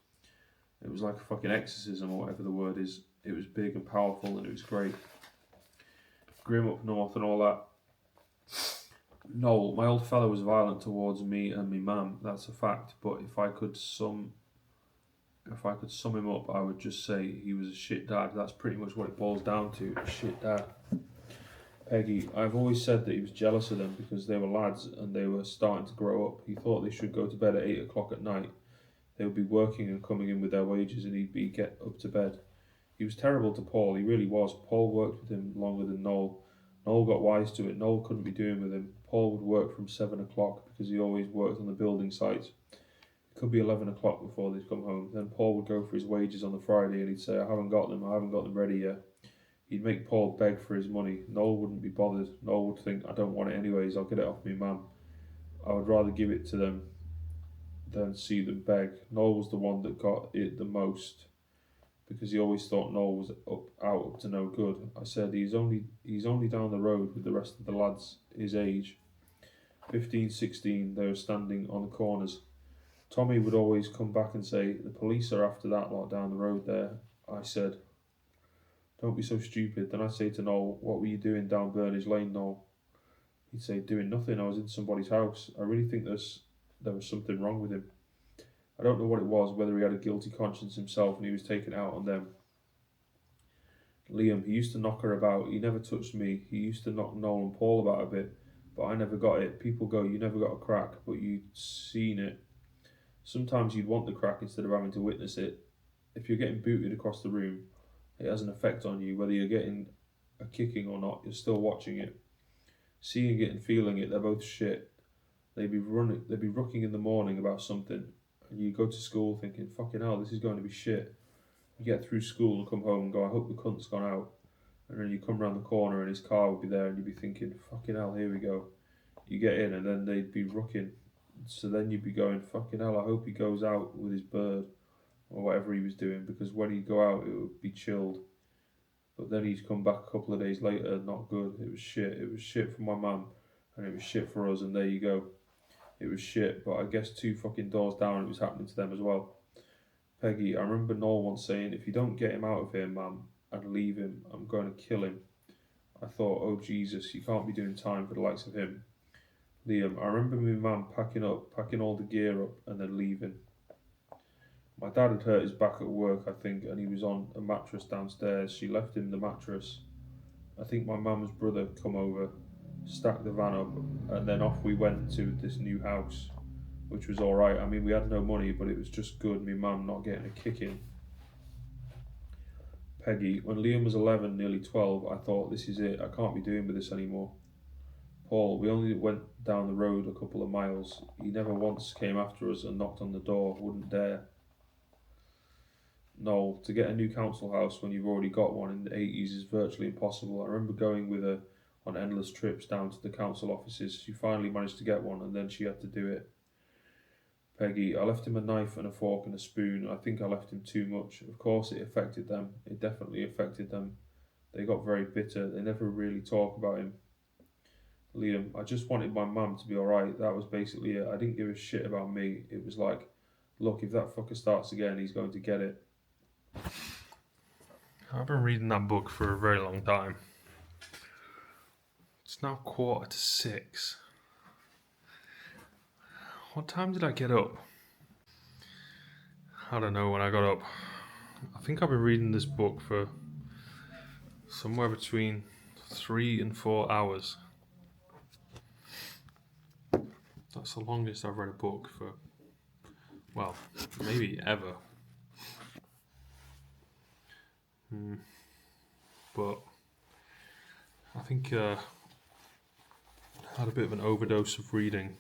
It was like a fucking exorcism or whatever the word is. It was big and powerful and it was great. Grim up north and all that. Noel, my old fella was violent towards me and me mum, that's a fact, but if I could sum him up, I would just say he was a shit dad. That's pretty much what it boils down to, a shit dad. Peggy, I've always said that he was jealous of them because they were lads and they were starting to grow up. He thought they should go to bed at 8 o'clock at night. They would be working and coming in with their wages and he'd be get up to bed. He was terrible to Paul, he really was. Paul worked with him longer than Noel. Noel got wise to it. Noel couldn't be doing with him. Paul would work from 7 o'clock because he always worked on the building sites. It could be 11 o'clock before they'd come home. Then Paul would go for his wages on the Friday and he'd say, I haven't got them ready yet. He'd make Paul beg for his money. Noel wouldn't be bothered. Noel would think, I don't want it anyways, I'll get it off me mum. I would rather give it to them than see them beg. Noel was the one that got it the most because he always thought Noel was up to no good. I said, he's only down the road with the rest of the lads his age. 15, 16, they were standing on the corners. Tommy would always come back and say, the police are after that lot down the road there. I said, don't be so stupid. Then I'd say to Noel, what were you doing down Burnage Lane, Noel? He'd say, doing nothing, I was in somebody's house. I really think there was something wrong with him. I don't know what it was, whether he had a guilty conscience himself and he was taking it out on them. Liam, he used to knock her about. He never touched me. He used to knock Noel and Paul about a bit, but I never got it. People go, you never got a crack, but you'd seen it. Sometimes you'd want the crack instead of having to witness it. If you're getting booted across the room, it has an effect on you. Whether you're getting a kicking or not, you're still watching it. Seeing it and feeling it, they're both shit. they'd be rucking in the morning about something, and you go to school thinking, fucking hell, this is going to be shit. You get through school and come home and go, I hope the cunt's gone out. And then you come round the corner and his car would be there, and you'd be thinking, fucking hell, here we go. You get in, and then they'd be rucking. So then you'd be going, fucking hell, I hope he goes out with his bird or whatever he was doing, because when he'd go out, it would be chilled. But then he'd come back a couple of days later, not good. It was shit. It was shit for my mum, and it was shit for us, and there you go. It was shit, but I guess 2 fucking doors down, it was happening to them as well. Peggy, I remember Noel once saying, if you don't get him out of here, mum, and leave him, I'm going to kill him. I thought, oh Jesus, you can't be doing time for the likes of him. Liam, I remember my mum packing all the gear up and then leaving. My dad had hurt his back at work, I think, and he was on a mattress downstairs. She left him the mattress. I think my mum's brother come over, stacked the van up, and then off we went to this new house, which was alright. I mean, we had no money, but it was just good, me mum not getting a kick in. Peggy, when Liam was 11, nearly 12, I thought, this is it, I can't be doing with this anymore. Paul, we only went down the road a couple of miles. He never once came after us and knocked on the door, wouldn't dare. Noel, to get a new council house when you've already got one in the 80s is virtually impossible. I remember going with her on endless trips down to the council offices. She finally managed to get one, and then she had to do it. Peggy, I left him a knife and a fork and a spoon. I think I left him too much. Of course it affected them. It definitely affected them. They got very bitter. They never really talk about him. Liam, I just wanted my mum to be alright. That was basically it. I didn't give a shit about me. It was like, look, if that fucker starts again, he's going to get it. I've been reading that book for a very long time. It's now 5:45. What time did I get up? I don't know when I got up. I think I've been reading this book for somewhere between 3 and 4 hours. That's the longest I've read a book for, well, maybe ever. But I think I had a bit of an overdose of reading.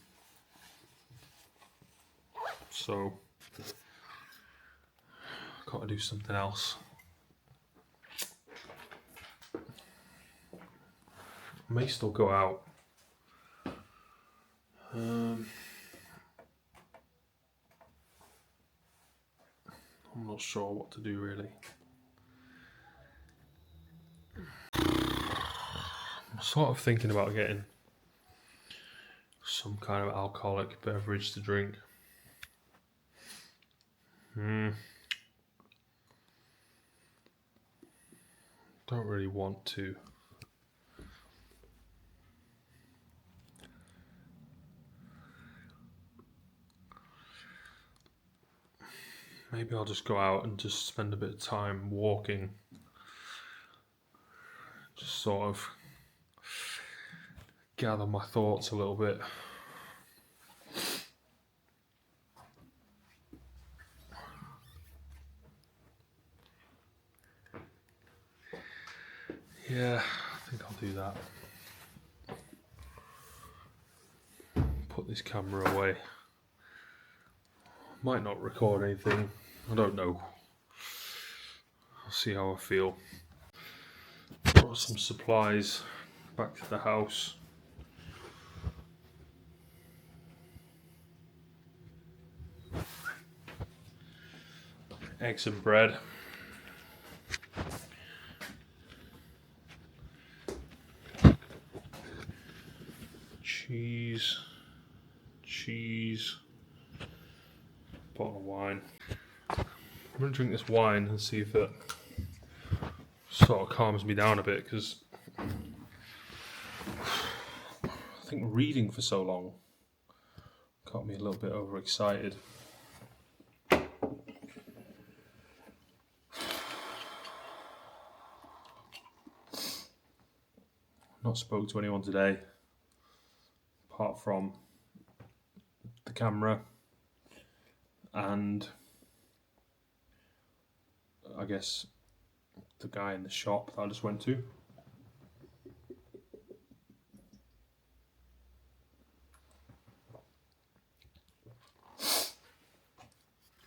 So I've got to do something else. I may still go out. I'm not sure what to do really. I'm sort of thinking about getting some kind of alcoholic beverage to drink. Don't really want to. Maybe I'll just go out and just spend a bit of time walking. Just sort of gather my thoughts a little bit. Yeah, I think I'll do that. Put this camera away. Might not record anything. I don't know. I'll see how I feel. Brought some supplies back to the house. Eggs and bread. Cheese. Bottle of wine. I'm going to drink this wine and see if it sort of calms me down a bit, because I think reading for so long got me a little bit overexcited. Not spoke to anyone today, apart from the camera and I guess the guy in the shop that I just went to.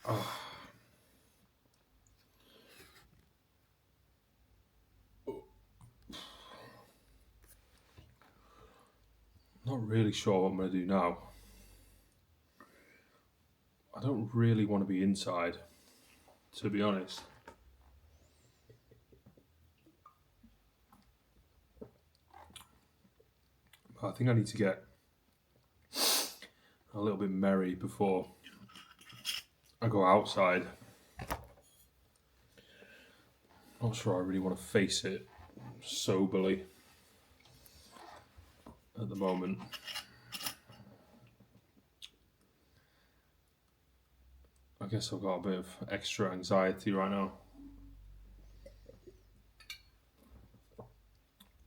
Not really sure what I'm going to do now. I don't really want to be inside, to be honest. But I think I need to get a little bit merry before I go outside. Not sure I really want to face it soberly at the moment. I guess I've got a bit of extra anxiety right now.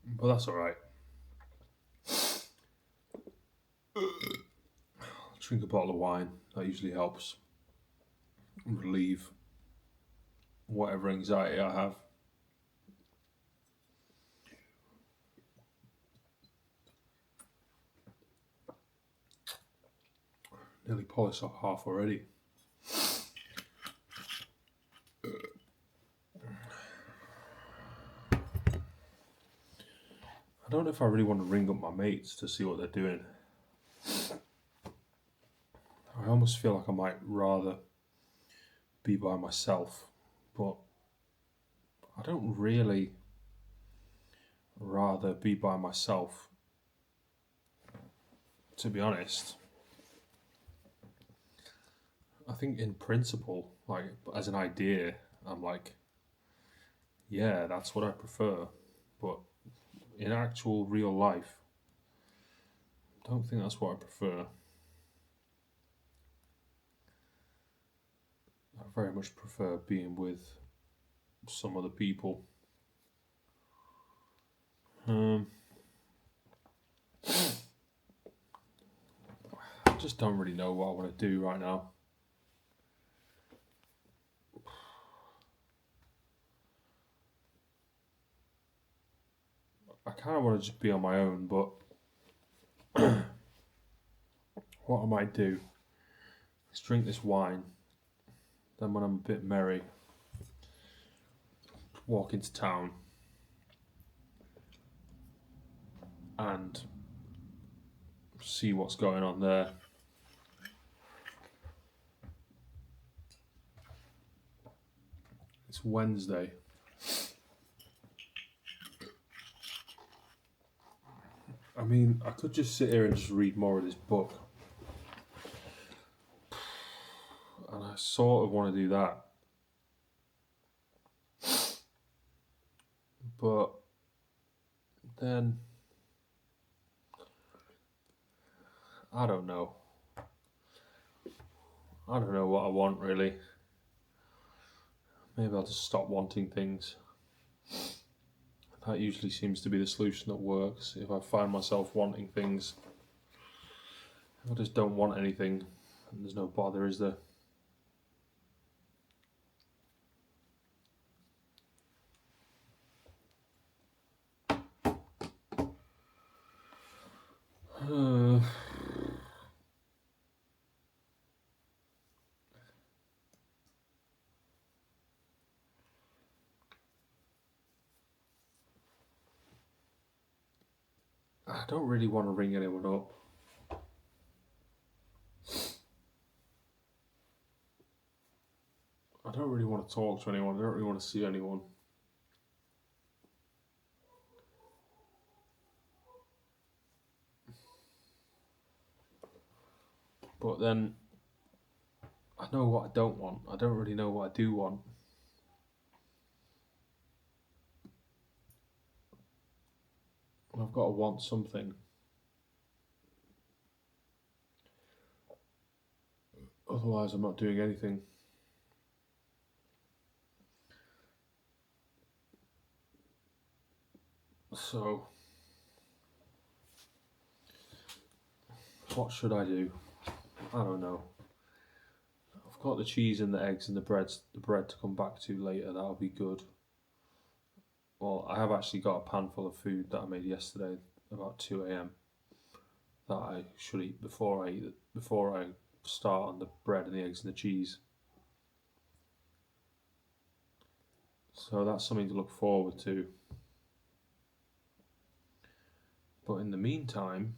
But that's alright. Drink a bottle of wine, that usually helps relieve whatever anxiety I have. Nearly polished off half already. I don't know if I really want to ring up my mates to see what they're doing. I almost feel like I might rather be by myself, but I don't really rather be by myself, to be honest. I think in principle, like as an idea, I'm like, yeah, that's what I prefer. But in actual real life, I don't think that's what I prefer. I very much prefer being with some other people. I just don't really know what I want to do right now. I kind of want to just be on my own, but what I might do is drink this wine. Then when I'm a bit merry, walk into town and see what's going on there. It's Wednesday. I mean, I could just sit here and just read more of this book. And I sort of want to do that. But then, I don't know. I don't know what I want really. Maybe I'll just stop wanting things. That usually seems to be the solution that works. If I find myself wanting things, I just don't want anything, and there's no bother, is there? I don't really want to ring anyone up. I don't really want to talk to anyone. I don't really want to see anyone. But then, I know what I don't want. I don't really know what I do want. I've got to want something. Otherwise, I'm not doing anything. So, what should I do? I don't know. I've got the cheese and the eggs and the bread to come back to later. That'll be good. Well, I have actually got a pan full of food that I made yesterday about 2 a.m. that I should eat before I start on the bread and the eggs and the cheese. So that's something to look forward to. But in the meantime,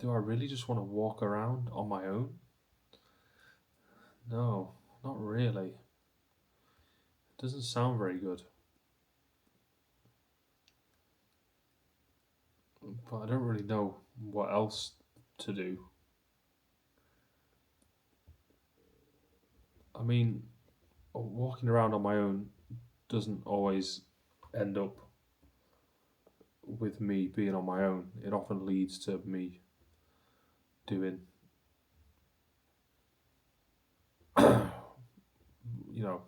do I really just want to walk around on my own? No, not really. It doesn't sound very good. But I don't really know what else to do. I mean, walking around on my own doesn't always end up with me being on my own. It often leads to me doing, you know,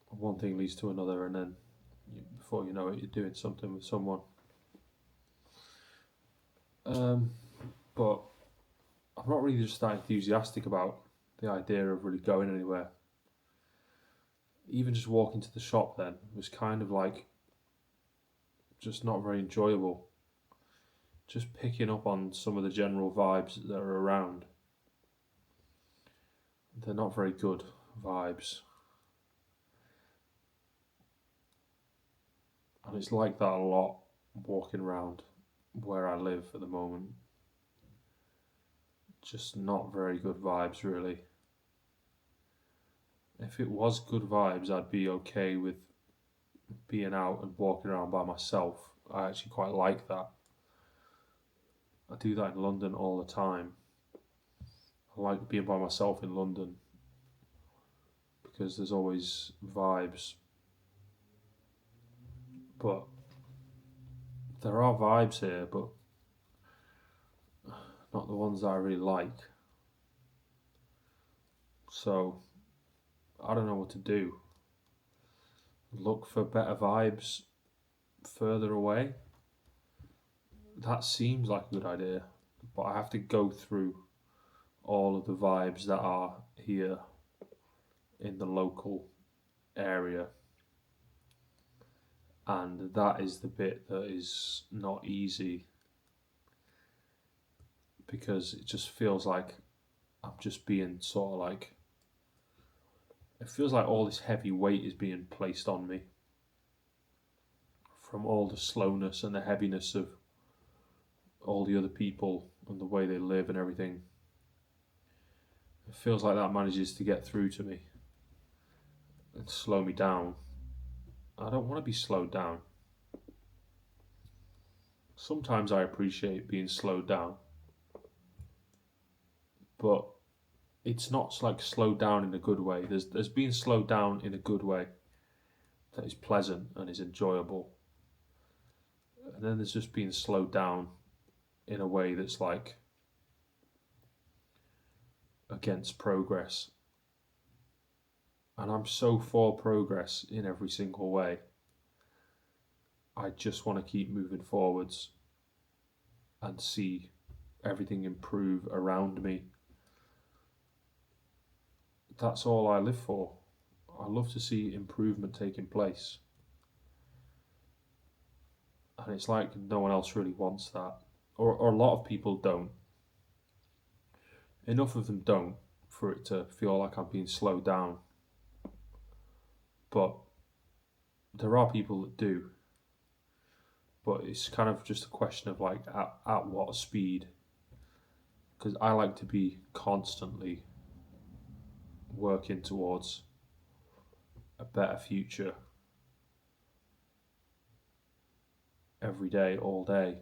one thing leads to another, and then before you know it, you're doing something with someone. But I'm not really just that enthusiastic about the idea of really going anywhere. Even just walking to the shop then was kind of like just not very enjoyable. Just picking up on some of the general vibes that are around. They're not very good vibes. And it's like that a lot walking around where I live at the moment. Just not very good vibes, really. If it was good vibes, I'd be okay with being out and walking around by myself. I actually quite like that. I do that in London all the time. I like being by myself in London because there's always vibes. But there are vibes here, but not the ones that I really like. So I don't know what to do. Look for better vibes further away. That seems like a good idea, but I have to go through all of the vibes that are here in the local area, and that is the bit that is not easy, because it just feels like I'm just being sort of like, it feels like all this heavy weight is being placed on me from all the slowness and the heaviness of all the other people and the way they live and everything. It feels like that manages to get through to me and slow me down. I don't want to be slowed down. Sometimes I appreciate being slowed down, but it's not like slowed down in a good way. There's being slowed down in a good way that is pleasant and is enjoyable. And then there's just being slowed down in a way that's like against progress. And I'm so for progress in every single way. I just want to keep moving forwards and see everything improve around me. That's all I live for. I love to see improvement taking place. And it's like no one else really wants that. Or a lot of people don't. Enough of them don't for it to feel like I'm being slowed down. But there are people that do. But it's kind of just a question of like at what speed. Because I like to be constantly working towards a better future every day, all day.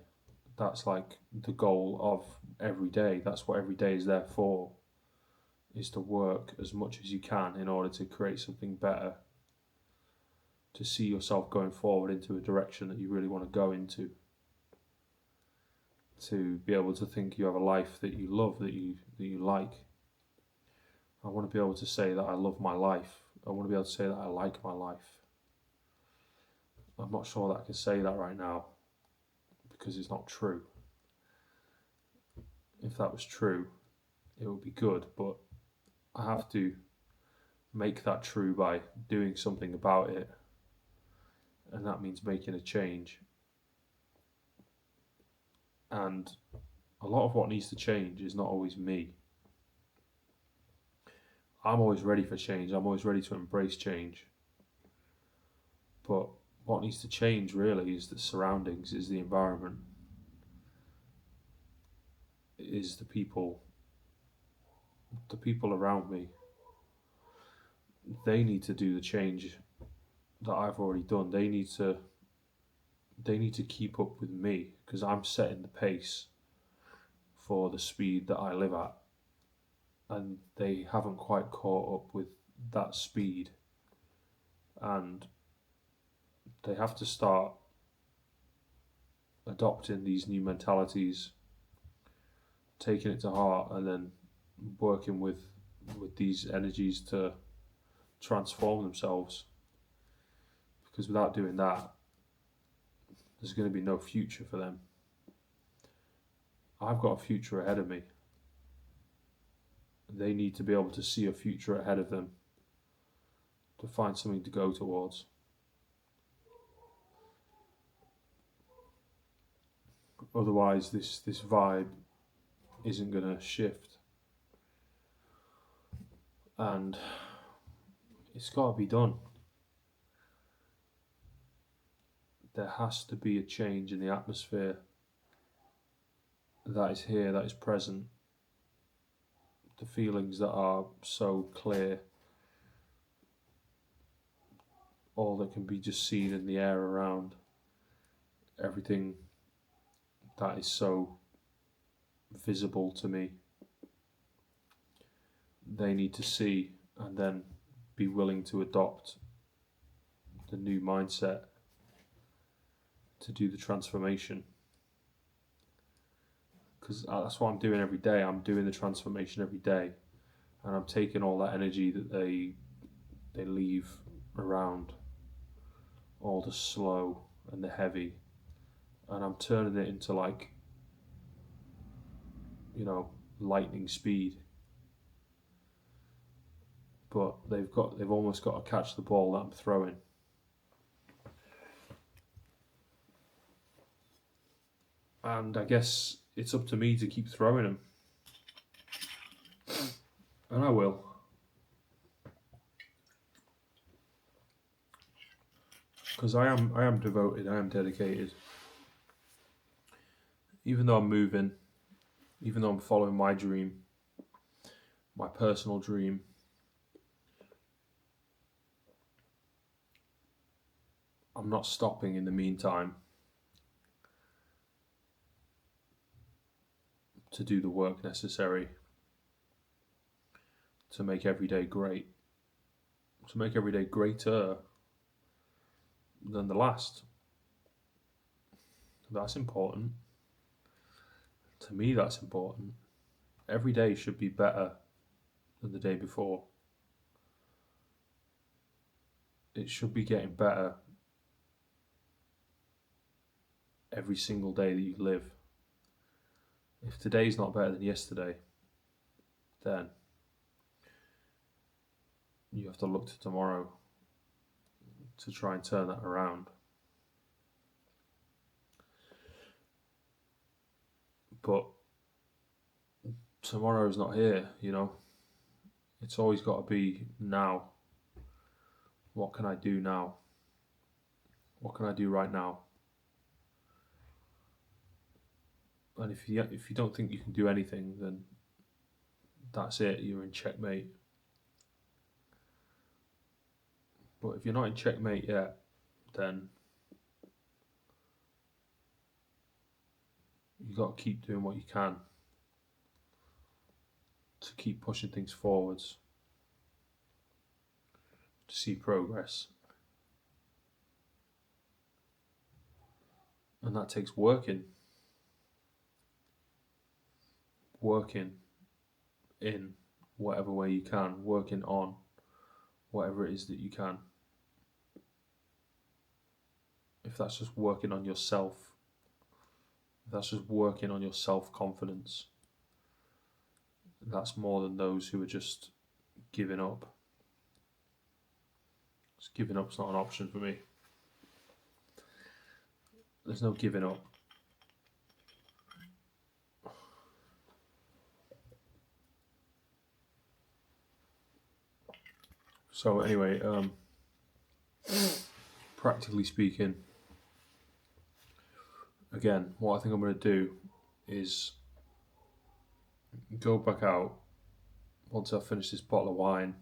That's like the goal of every day. That's what every day is there for, is to work as much as you can in order to create something better, to see yourself going forward into a direction that you really want to go into, to be able to think you have a life that you love, that you like. I want to be able to say that I love my life. I want to be able to say that I like my life. I'm not sure that I can say that right now because it's not true. If that was true, it would be good, but I have to make that true by doing something about it, and that means making a change. And a lot of what needs to change is not always me. I'm always ready for change. I'm always ready to embrace change. But what needs to change really is the surroundings, is the environment, is the people around me. They need to do the change that I've already done. They need to keep up with me, because I'm setting the pace for the speed that I live at, and they haven't quite caught up with that speed, and they have to start adopting these new mentalities, taking it to heart, and then working with these energies to transform themselves. Because without doing that, there's going to be no future for them. I've got a future ahead of me. They need to be able to see a future ahead of them, to find something to go towards. Otherwise, this vibe isn't going to shift. And it's got to be done. There has to be a change in the atmosphere that is here, that is present. The feelings that are so clear, all that can be just seen in the air around, everything that is so visible to me, they need to see and then be willing to adopt the new mindset to do the transformation. Because that's what I'm doing every day. I'm doing the transformation every day, and I'm taking all that energy that they leave around, all the slow and the heavy, and I'm turning it into, like, lightning speed. But they've almost got to catch the ball that I'm throwing. And I guess it's up to me to keep throwing them. And I will. Because I am devoted, I am dedicated. Even though I'm moving, even though I'm following my dream, my personal dream, I'm not stopping in the meantime to do the work necessary to make every day great, to make every day greater than the last. That's important. To me, that's important. Every day should be better than the day before. It should be getting better every single day that you live. If today's not better than yesterday, then you have to look to tomorrow to try and turn that around. But tomorrow's not here, It's always got to be now. What can I do now? What can I do right now? And if you don't think you can do anything, then that's it. You're in checkmate. But if you're not in checkmate yet, then you got to keep doing what you can to keep pushing things forwards, to see progress. And that takes working in whatever way you can, working on whatever it is that you can. If that's just working on yourself, if that's just working on your self-confidence, that's more than those who are just giving up. Just giving up's not an option for me. There's no giving up. So anyway, practically speaking, again, what I think I'm going to do is go back out once I've finished this bottle of wine,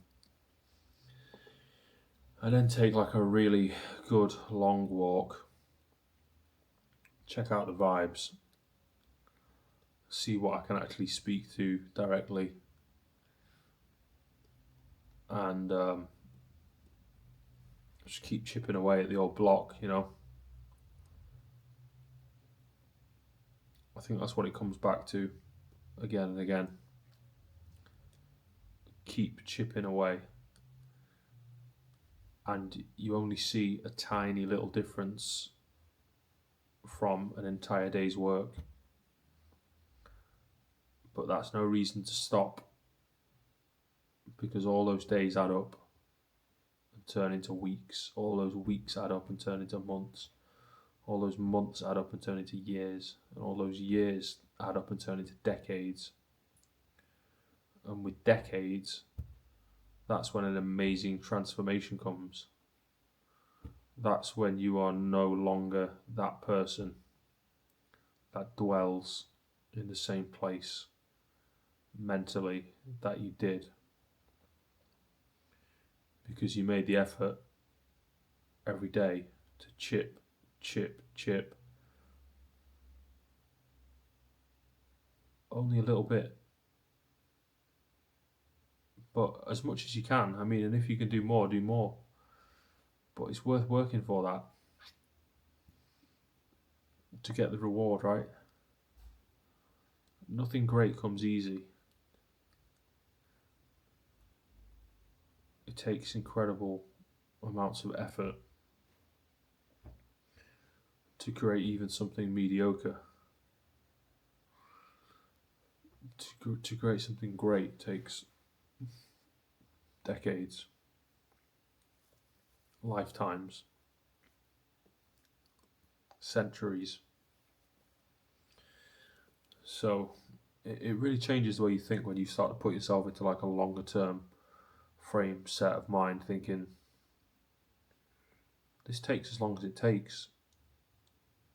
and then take like a really good long walk, check out the vibes, see what I can actually speak to directly, and just keep chipping away at the old block, you know. I think that's what it comes back to again and again. Keep chipping away, and you only see a tiny little difference from an entire day's work. But that's no reason to stop, because all those days add up and turn into weeks. All those weeks add up and turn into months. All those months add up and turn into years. And all those years add up and turn into decades. And with decades, that's when an amazing transformation comes. That's when you are no longer that person that dwells in the same place mentally that you did, because you made the effort every day to chip, only a little bit, but as much as you can. I mean, and if you can do more, do more, but it's worth working for that to get the reward, right? Nothing great comes easy. It takes incredible amounts of effort to create even something mediocre. To create something great takes decades, lifetimes, centuries. So it really changes the way you think when you start to put yourself into like a longer term frame set of mind, thinking this takes as long as it takes.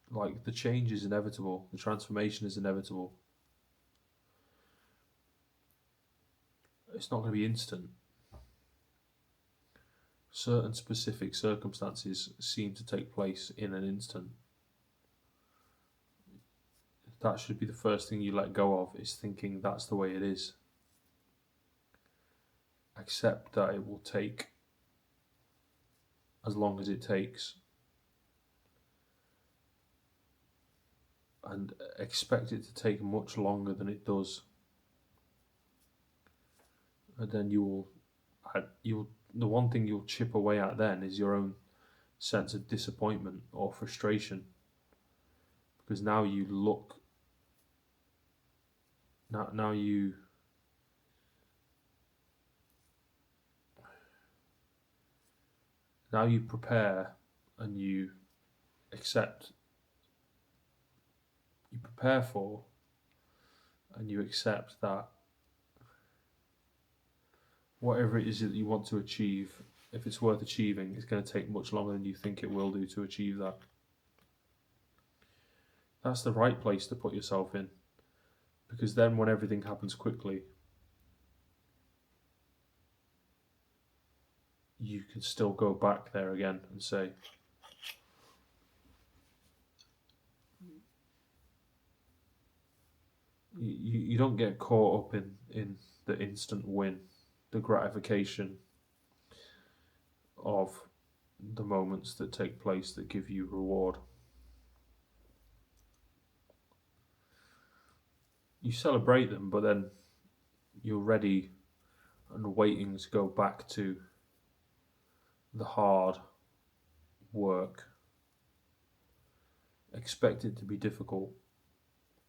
Like, the change is inevitable, the transformation is inevitable. It's not going to be instant. Certain specific circumstances seem to take place in an instant. That should be the first thing you let go of, is thinking that's the way it is. Accept that it will take as long as it takes, and expect it to take much longer than it does. And then the one thing you'll chip away at then is your own sense of disappointment or frustration, because now you look, now you prepare, and you accept, you prepare for, and you accept that whatever it is that you want to achieve, if it's worth achieving, it's going to take much longer than you think it will do to achieve that. That's the right place to put yourself in, because then when everything happens quickly, you can still go back there again and say, you don't get caught up in the instant win, the gratification of the moments that take place that give you reward. You celebrate them, but then you're ready and waiting to go back to the hard work. Expect it to be difficult.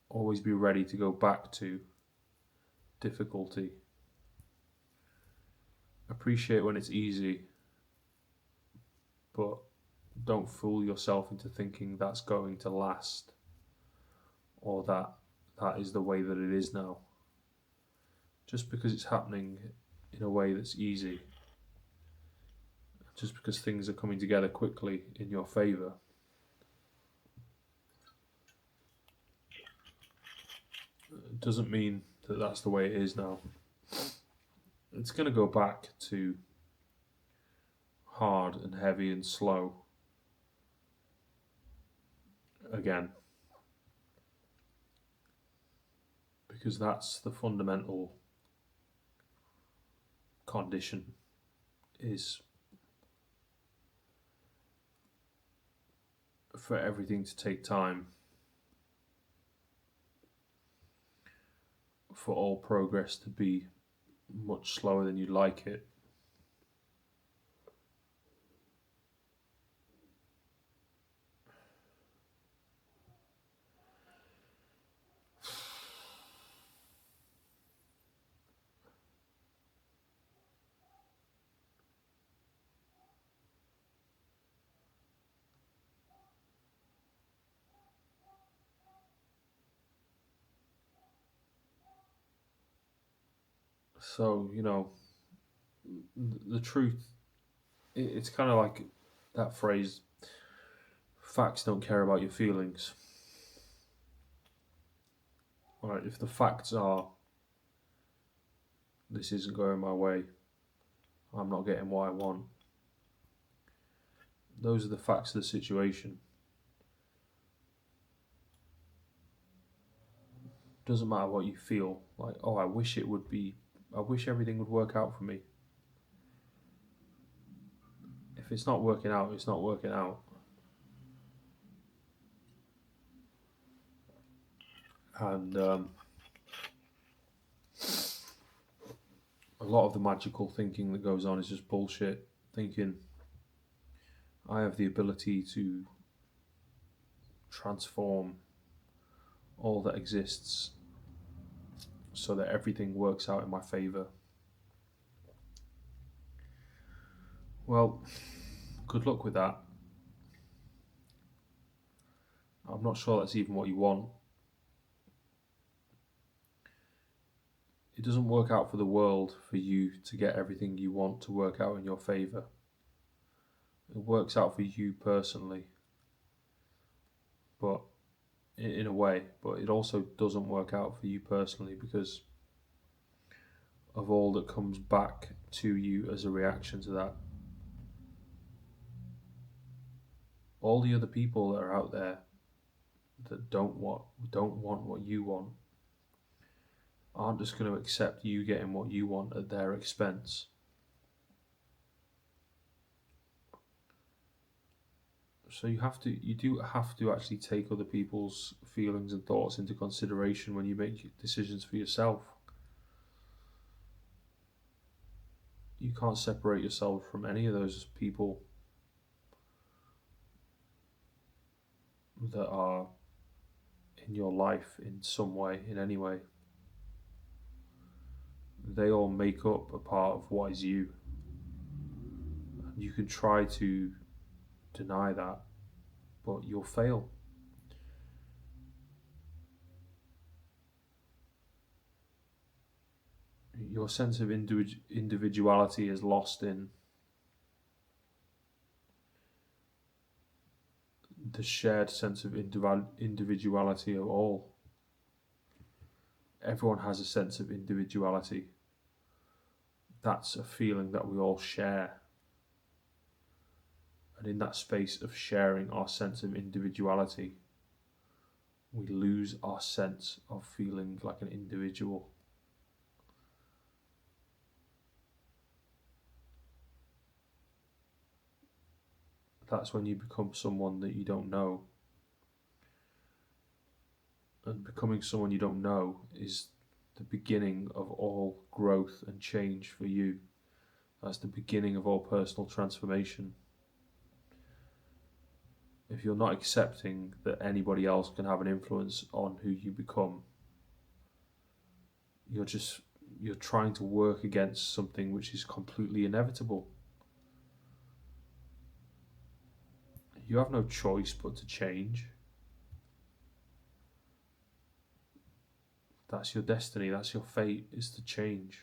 Always be ready to go back to difficulty. Appreciate when it's easy, but don't fool yourself into thinking that's going to last, or that is the way that it is now. Just because it's happening in a way that's easy just because things are coming together quickly in your favour, doesn't mean that that's the way it is now. It's going to go back to hard and heavy and slow again, because that's the fundamental condition, is for everything to take time, for all progress to be much slower than you'd like it. So, the truth, it's kind of like that phrase, facts don't care about your feelings. Right, if the facts are, this isn't going my way, I'm not getting what I want, those are the facts of the situation. Doesn't matter what you feel, like, oh, I wish everything would work out for me. If it's not working out, it's not working out. And a lot of the magical thinking that goes on is just bullshit. Thinking I have the ability to transform all that exists so that everything works out in my favour. Well, good luck with that. I'm not sure that's even what you want. It doesn't work out for the world for you to get everything you want to work out in your favour. It works out for you personally, but in a way, but it also doesn't work out for you personally because of all that comes back to you as a reaction to that. All the other people that are out there that don't want what you want aren't just going to accept you getting what you want at their expense. So you do have to actually take other people's feelings and thoughts into consideration when you make decisions for yourself. You can't separate yourself from any of those people that are in your life in some way, in any way. They all make up a part of what is you. And you can try to deny that, but you'll fail. Your sense of individuality is lost in the shared sense of individuality of all. Everyone has a sense of individuality. That's a feeling that we all share. And in that space of sharing our sense of individuality, we lose our sense of feeling like an individual. That's when you become someone that you don't know. And becoming someone you don't know is the beginning of all growth and change for you. That's the beginning of all personal transformation. If you're not accepting that anybody else can have an influence on who you become, you're trying to work against something which is completely inevitable. You have no choice but to change. That's your destiny, that's your fate, is to change.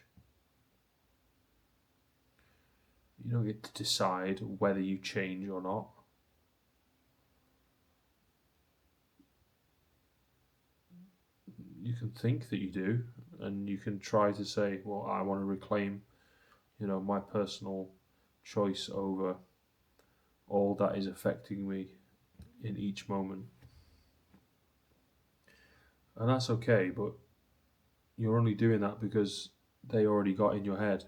You don't get to decide whether you change or not. You can think that you do, and you can try to say, well, I want to reclaim, my personal choice over all that is affecting me in each moment. And that's okay, but you're only doing that because they already got in your head.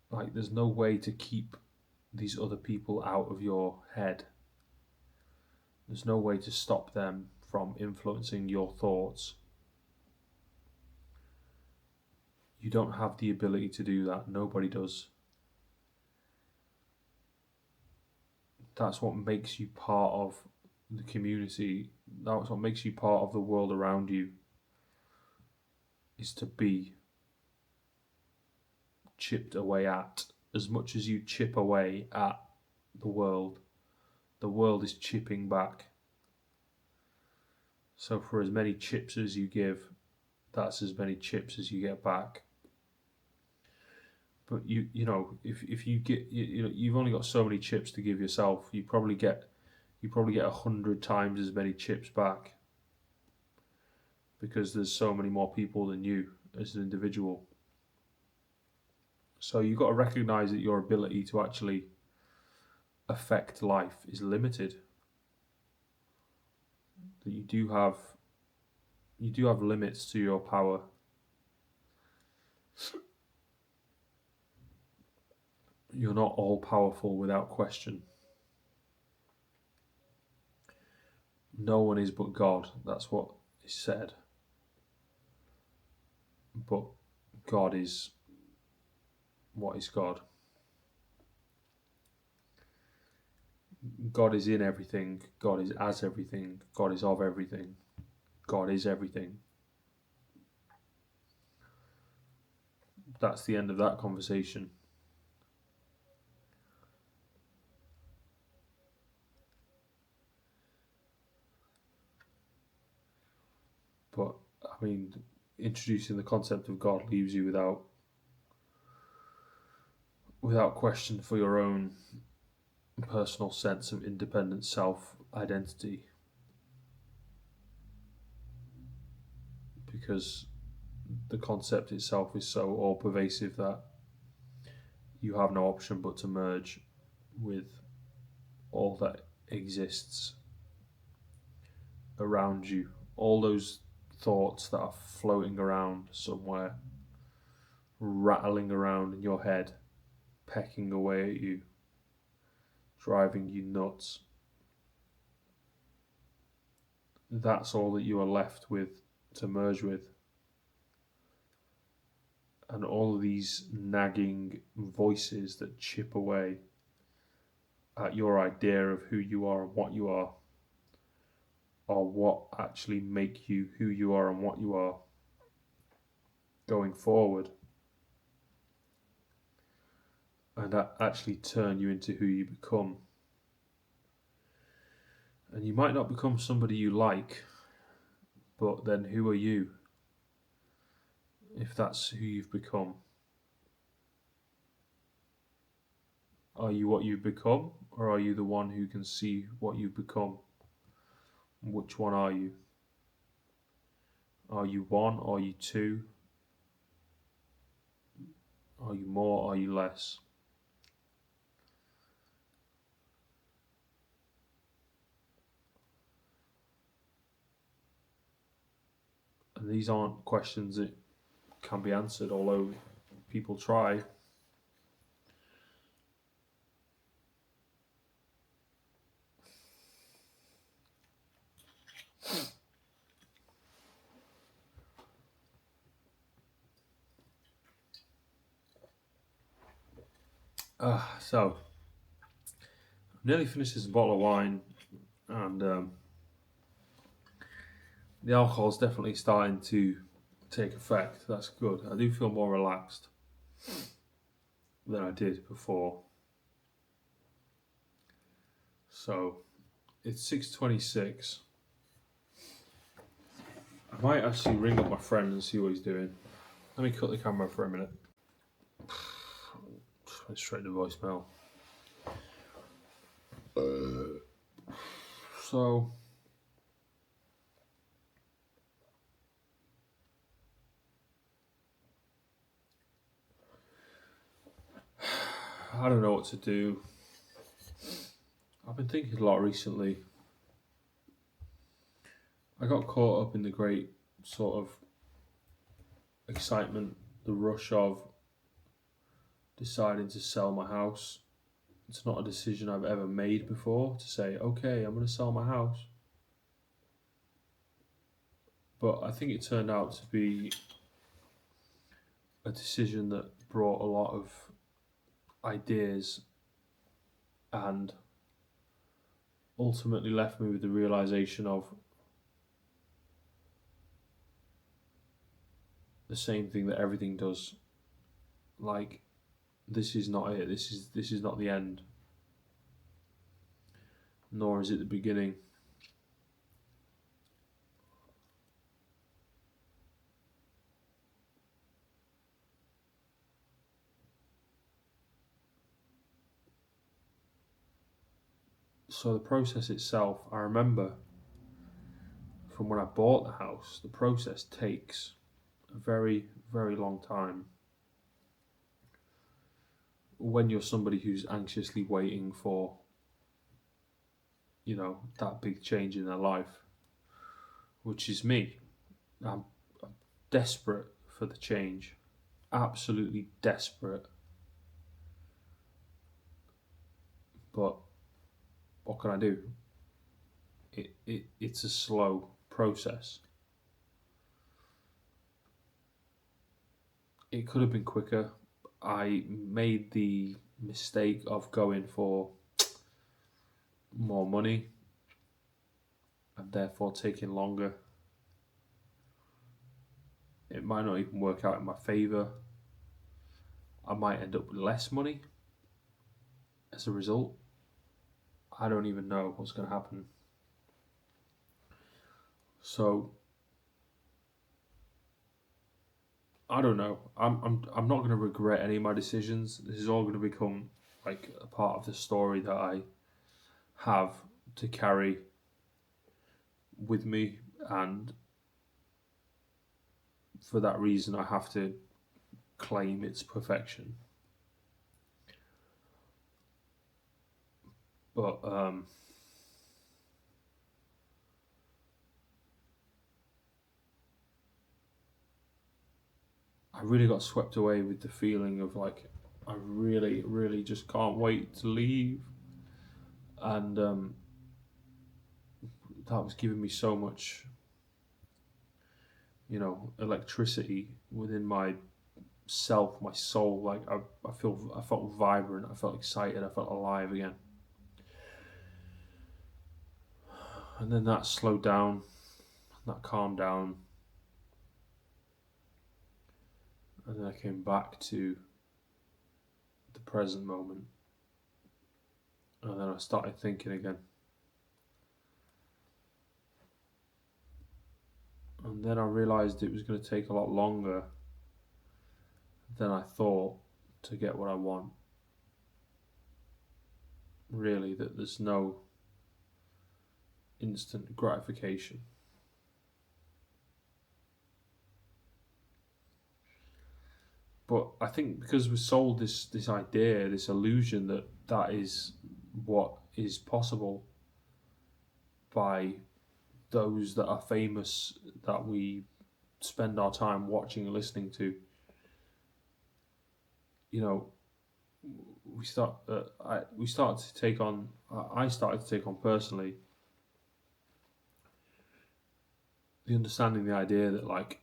Like, there's no way to keep these other people out of your head. There's no way to stop them from influencing your thoughts. You don't have the ability to do that. Nobody does. That's what makes you part of the community. That's what makes you part of the world around you. Is to be chipped away at. As much as you chip away at the world is chipping back. So for as many chips as you give, that's as many chips as you get back. But if you get, you've only got so many chips to give yourself. You probably get 100 times as many chips back, because there's so many more people than you as an individual. So you've got to recognize that your ability to actually affect life is limited. That you do have limits to your power. You're not all powerful without question. No one is but God. That's what is said. But God is what is God. God is in everything. God is as everything. God is of everything. God is everything. That's the end of that conversation. But, I mean, introducing the concept of God leaves you without question for your own personal sense of independent self-identity. Because the concept itself is so all-pervasive that you have no option but to merge with all that exists around you. All those thoughts that are floating around somewhere, rattling around in your head, pecking away at you, driving you nuts. That's all that you are left with to merge with. And all of these nagging voices that chip away at your idea of who you are and what you are what actually make you who you are and what you are going forward. And that actually turn you into who you become. And you might not become somebody you like, but then who are you if that's who you've become? Are you what you've become, or are you the one who can see what you've become? Which one are you? Are you one? Are you two? Are you more? Are you less? And these aren't questions that can be answered, although people try. So, I've nearly finished this bottle of wine, and the alcohol's definitely starting to take effect. That's good. I do feel more relaxed than I did before. So, it's 6:26. I might actually ring up my friend and see what he's doing. Let me cut the camera for a minute. Went straight to voicemail. So I don't know what to do. I've been thinking a lot recently. I got caught up in the great sort of excitement, the rush of deciding to sell my house. It's not a decision I've ever made before to say, okay, I'm going to sell my house. But I think it turned out to be a decision that brought a lot of ideas and ultimately left me with the realization of the same thing that everything does. Like, this is not it. This is not the end. Nor is it the beginning. So the process itself, I remember from when I bought the house, the process takes a very, very long time. When you're somebody who's anxiously waiting for, that big change in their life, which is me. I'm desperate for the change, absolutely desperate. But what can I do? It's a slow process. It could have been quicker. I made the mistake of going for more money and therefore taking longer. It might not even work out in my favour. I might end up with less money as a result. I don't even know what's going to happen. So I don't know. I'm not going to regret any of my decisions. This is all going to become like a part of the story that I have to carry with me, and for that reason I have to claim its perfection. But I really got swept away with the feeling of like, I really, really just can't wait to leave. And that was giving me so much, electricity within my self, my soul. Like I felt vibrant, I felt excited, I felt alive again. And then that slowed down, that calmed down. And then I came back to the present moment. And then I started thinking again. And then I realised it was going to take a lot longer than I thought to get what I want. Really, that there's no instant gratification. But I think because we sold this idea, this illusion that is what is possible by those that are famous, that we spend our time watching and listening to, I started to take on personally the understanding, the idea that like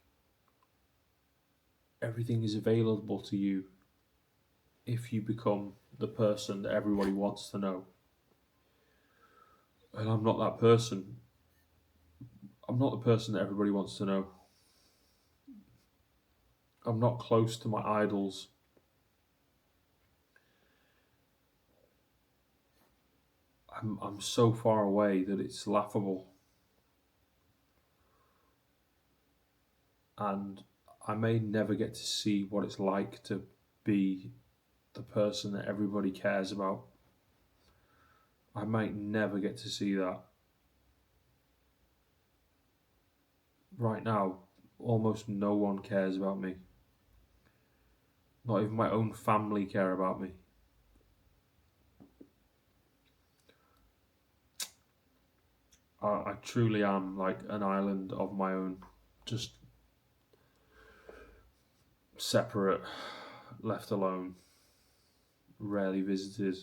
everything is available to you if you become the person that everybody wants to know. And I'm not that person. I'm not the person that everybody wants to know. I'm not close to my idols. I'm so far away that it's laughable. And I may never get to see what it's like to be the person that everybody cares about. I might never get to see that. Right now, almost no one cares about me. Not even my own family care about me. I truly am like an island of my own, just separate, left alone, rarely visited.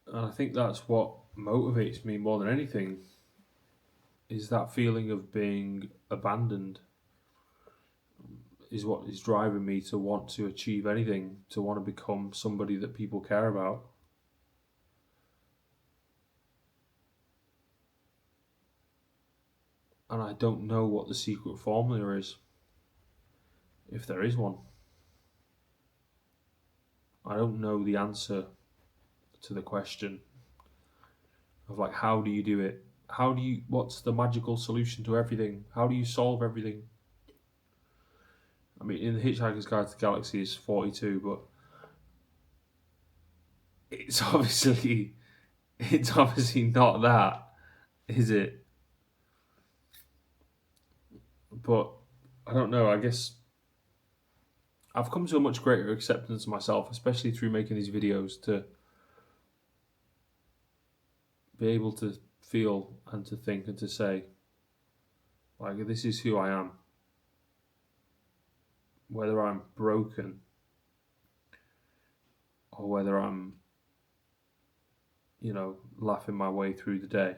And I think that's what motivates me more than anything, is that feeling of being abandoned, is what is driving me to want to achieve anything, to want to become somebody that people care about. And I don't know what the secret formula is, if there is one. I don't know the answer to the question of like, how do you do it? What's the magical solution to everything? How do you solve everything? I mean, in the Hitchhiker's Guide to the Galaxy is 42, but it's obviously not that, is it? But I don't know. I guess I've come to a much greater acceptance of myself, especially through making these videos, to be able to feel and to think and to say, like, this is who I am. Whether I'm broken or whether I'm, laughing my way through the day,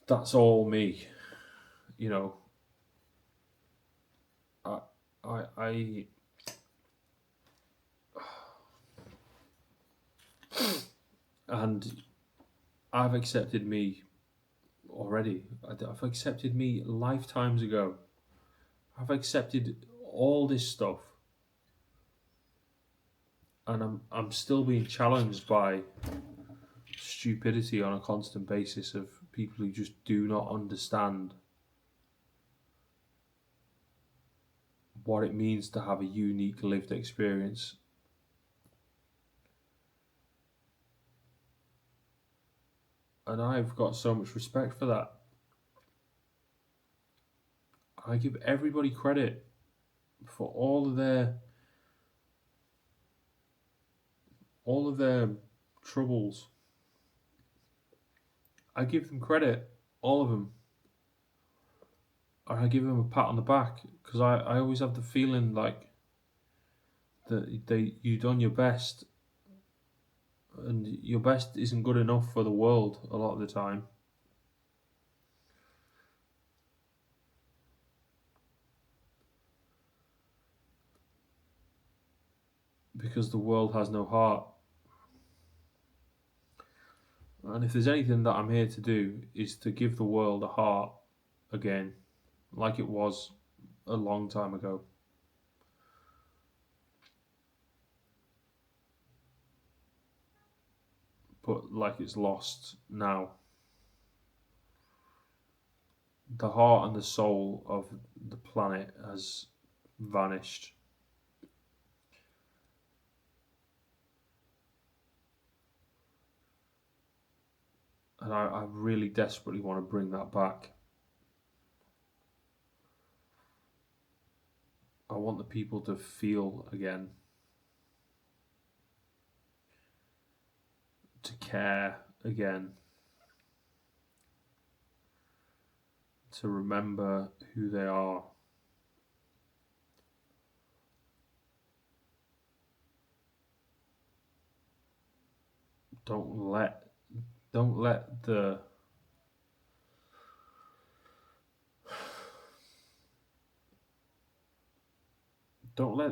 that's all me. I and I've accepted me already. I've accepted me lifetimes ago. I've accepted all this stuff, and I'm still being challenged by stupidity on a constant basis of people who just do not understand what it means to have a unique lived experience. And I've got so much respect for that. I give everybody credit for all of their troubles. I give them credit, all of them. And I give them a pat on the back, because I always have the feeling like that you've done your best, and your best isn't good enough for the world a lot of the time. Because the world has no heart. And if there's anything that I'm here to do, is to give the world a heart again, like it was a long time ago. But like it's lost now. The heart and the soul of the planet has vanished. And I really desperately want to bring that back. I want the people to feel again, to care again, to remember who they are. Don't let the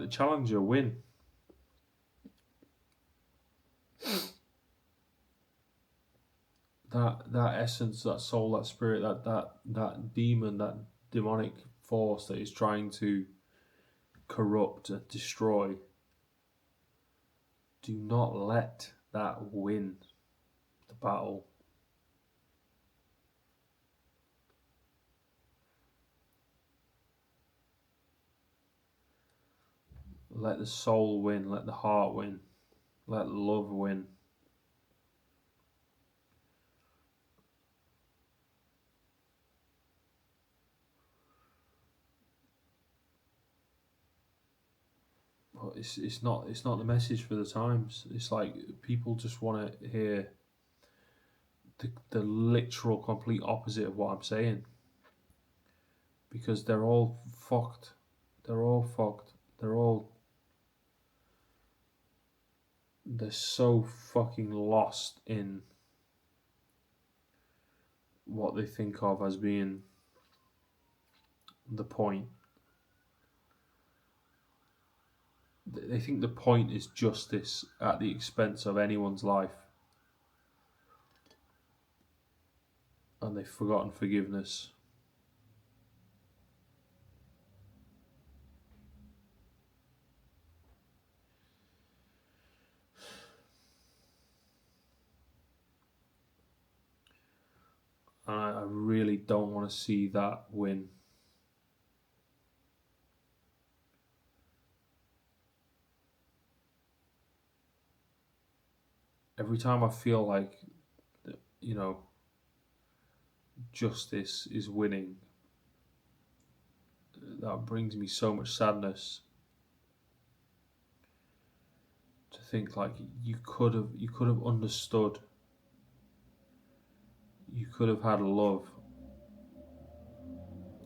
challenger win. That essence, that soul, that spirit, that demon, that demonic force that is trying to corrupt and destroy. Do not let that win the battle. Let the soul win. Let the heart win. Let love win. But it's not the message for the times. It's like people just want to hear the literal complete opposite of what I'm saying. Because they're all fucked. They're so fucking lost in what they think of as being the point. They think the point is justice at the expense of anyone's life. And they've forgotten forgiveness. And I really don't want to see that win. Every time I feel like, justice is winning, that brings me so much sadness. To think like you could have understood. You could have had love.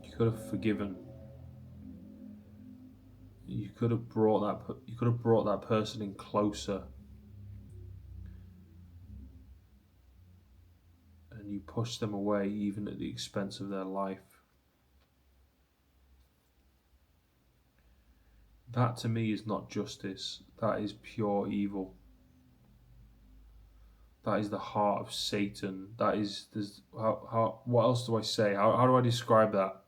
You could have forgiven. You could have brought that person in closer. And you push them away even at the expense of their life. That to me is not justice. That is pure evil. That is the heart of Satan. That is, what else do I say? How do I describe that?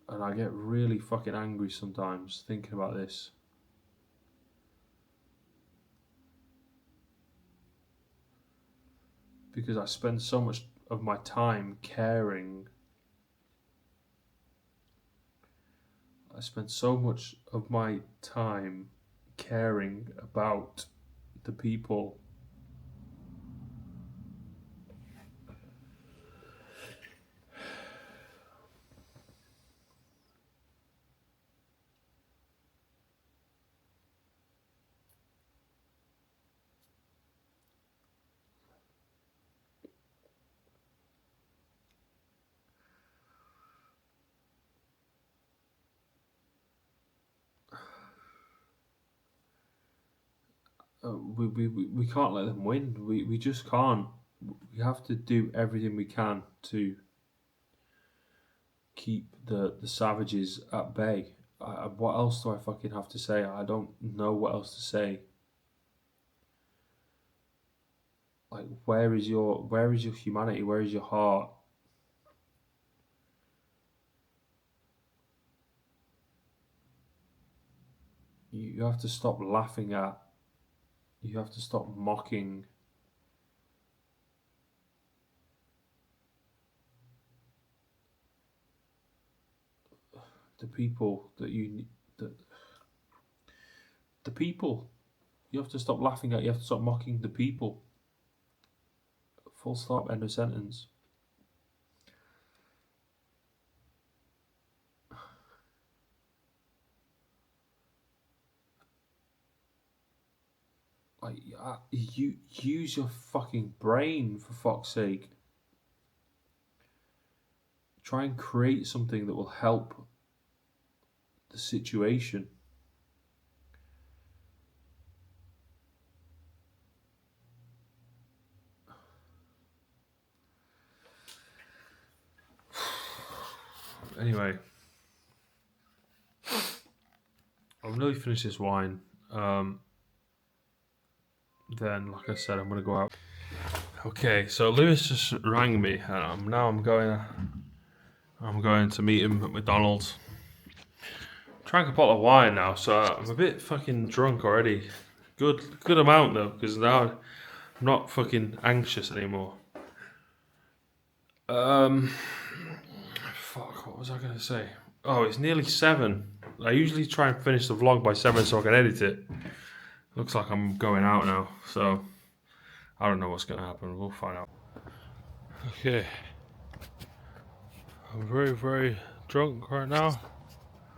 And I get really fucking angry sometimes thinking about this. Because I spend so much of my time caring. I spend so much of my time caring about the people. We can't let them win. We just can't. We have to do everything we can to keep the savages at bay. What else do I fucking have to say? I don't know what else to say. Like, where is your humanity? Where is your heart? You have to stop laughing at. You have to stop mocking. The people that the people. You have to stop laughing at. You have to stop mocking the people. Full stop. End of sentence. Like, you use your fucking brain, for fuck's sake. Try and create something that will help the situation. Anyway, I've nearly finished this wine. Then, like I said, I'm gonna go out. Okay, so Lewis just rang me, and now I'm going to meet him at McDonald's. Drank a bottle of wine now, so I'm a bit fucking drunk already. Good amount though, because now I'm not fucking anxious anymore. Fuck, what was I gonna say? Oh, it's nearly 7. I usually try and finish the vlog by 7 so I can edit it. Looks like I'm going out now, so I don't know what's going to happen. We'll find out. Okay. I'm very, very drunk right now.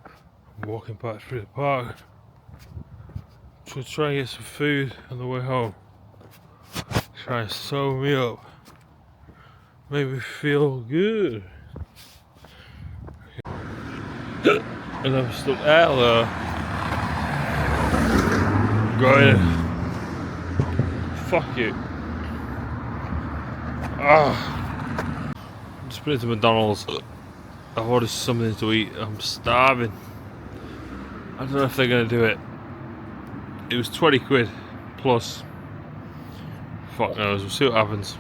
I'm walking back through the park to try and get some food on the way home. Try and sober me up. Make me feel good. And I'm stuck out there. Going. Fuck you. Just been to McDonald's. I've ordered something to eat. I'm starving. I don't know if they're gonna do it. It was 20 quid plus. Fuck knows, we'll see what happens.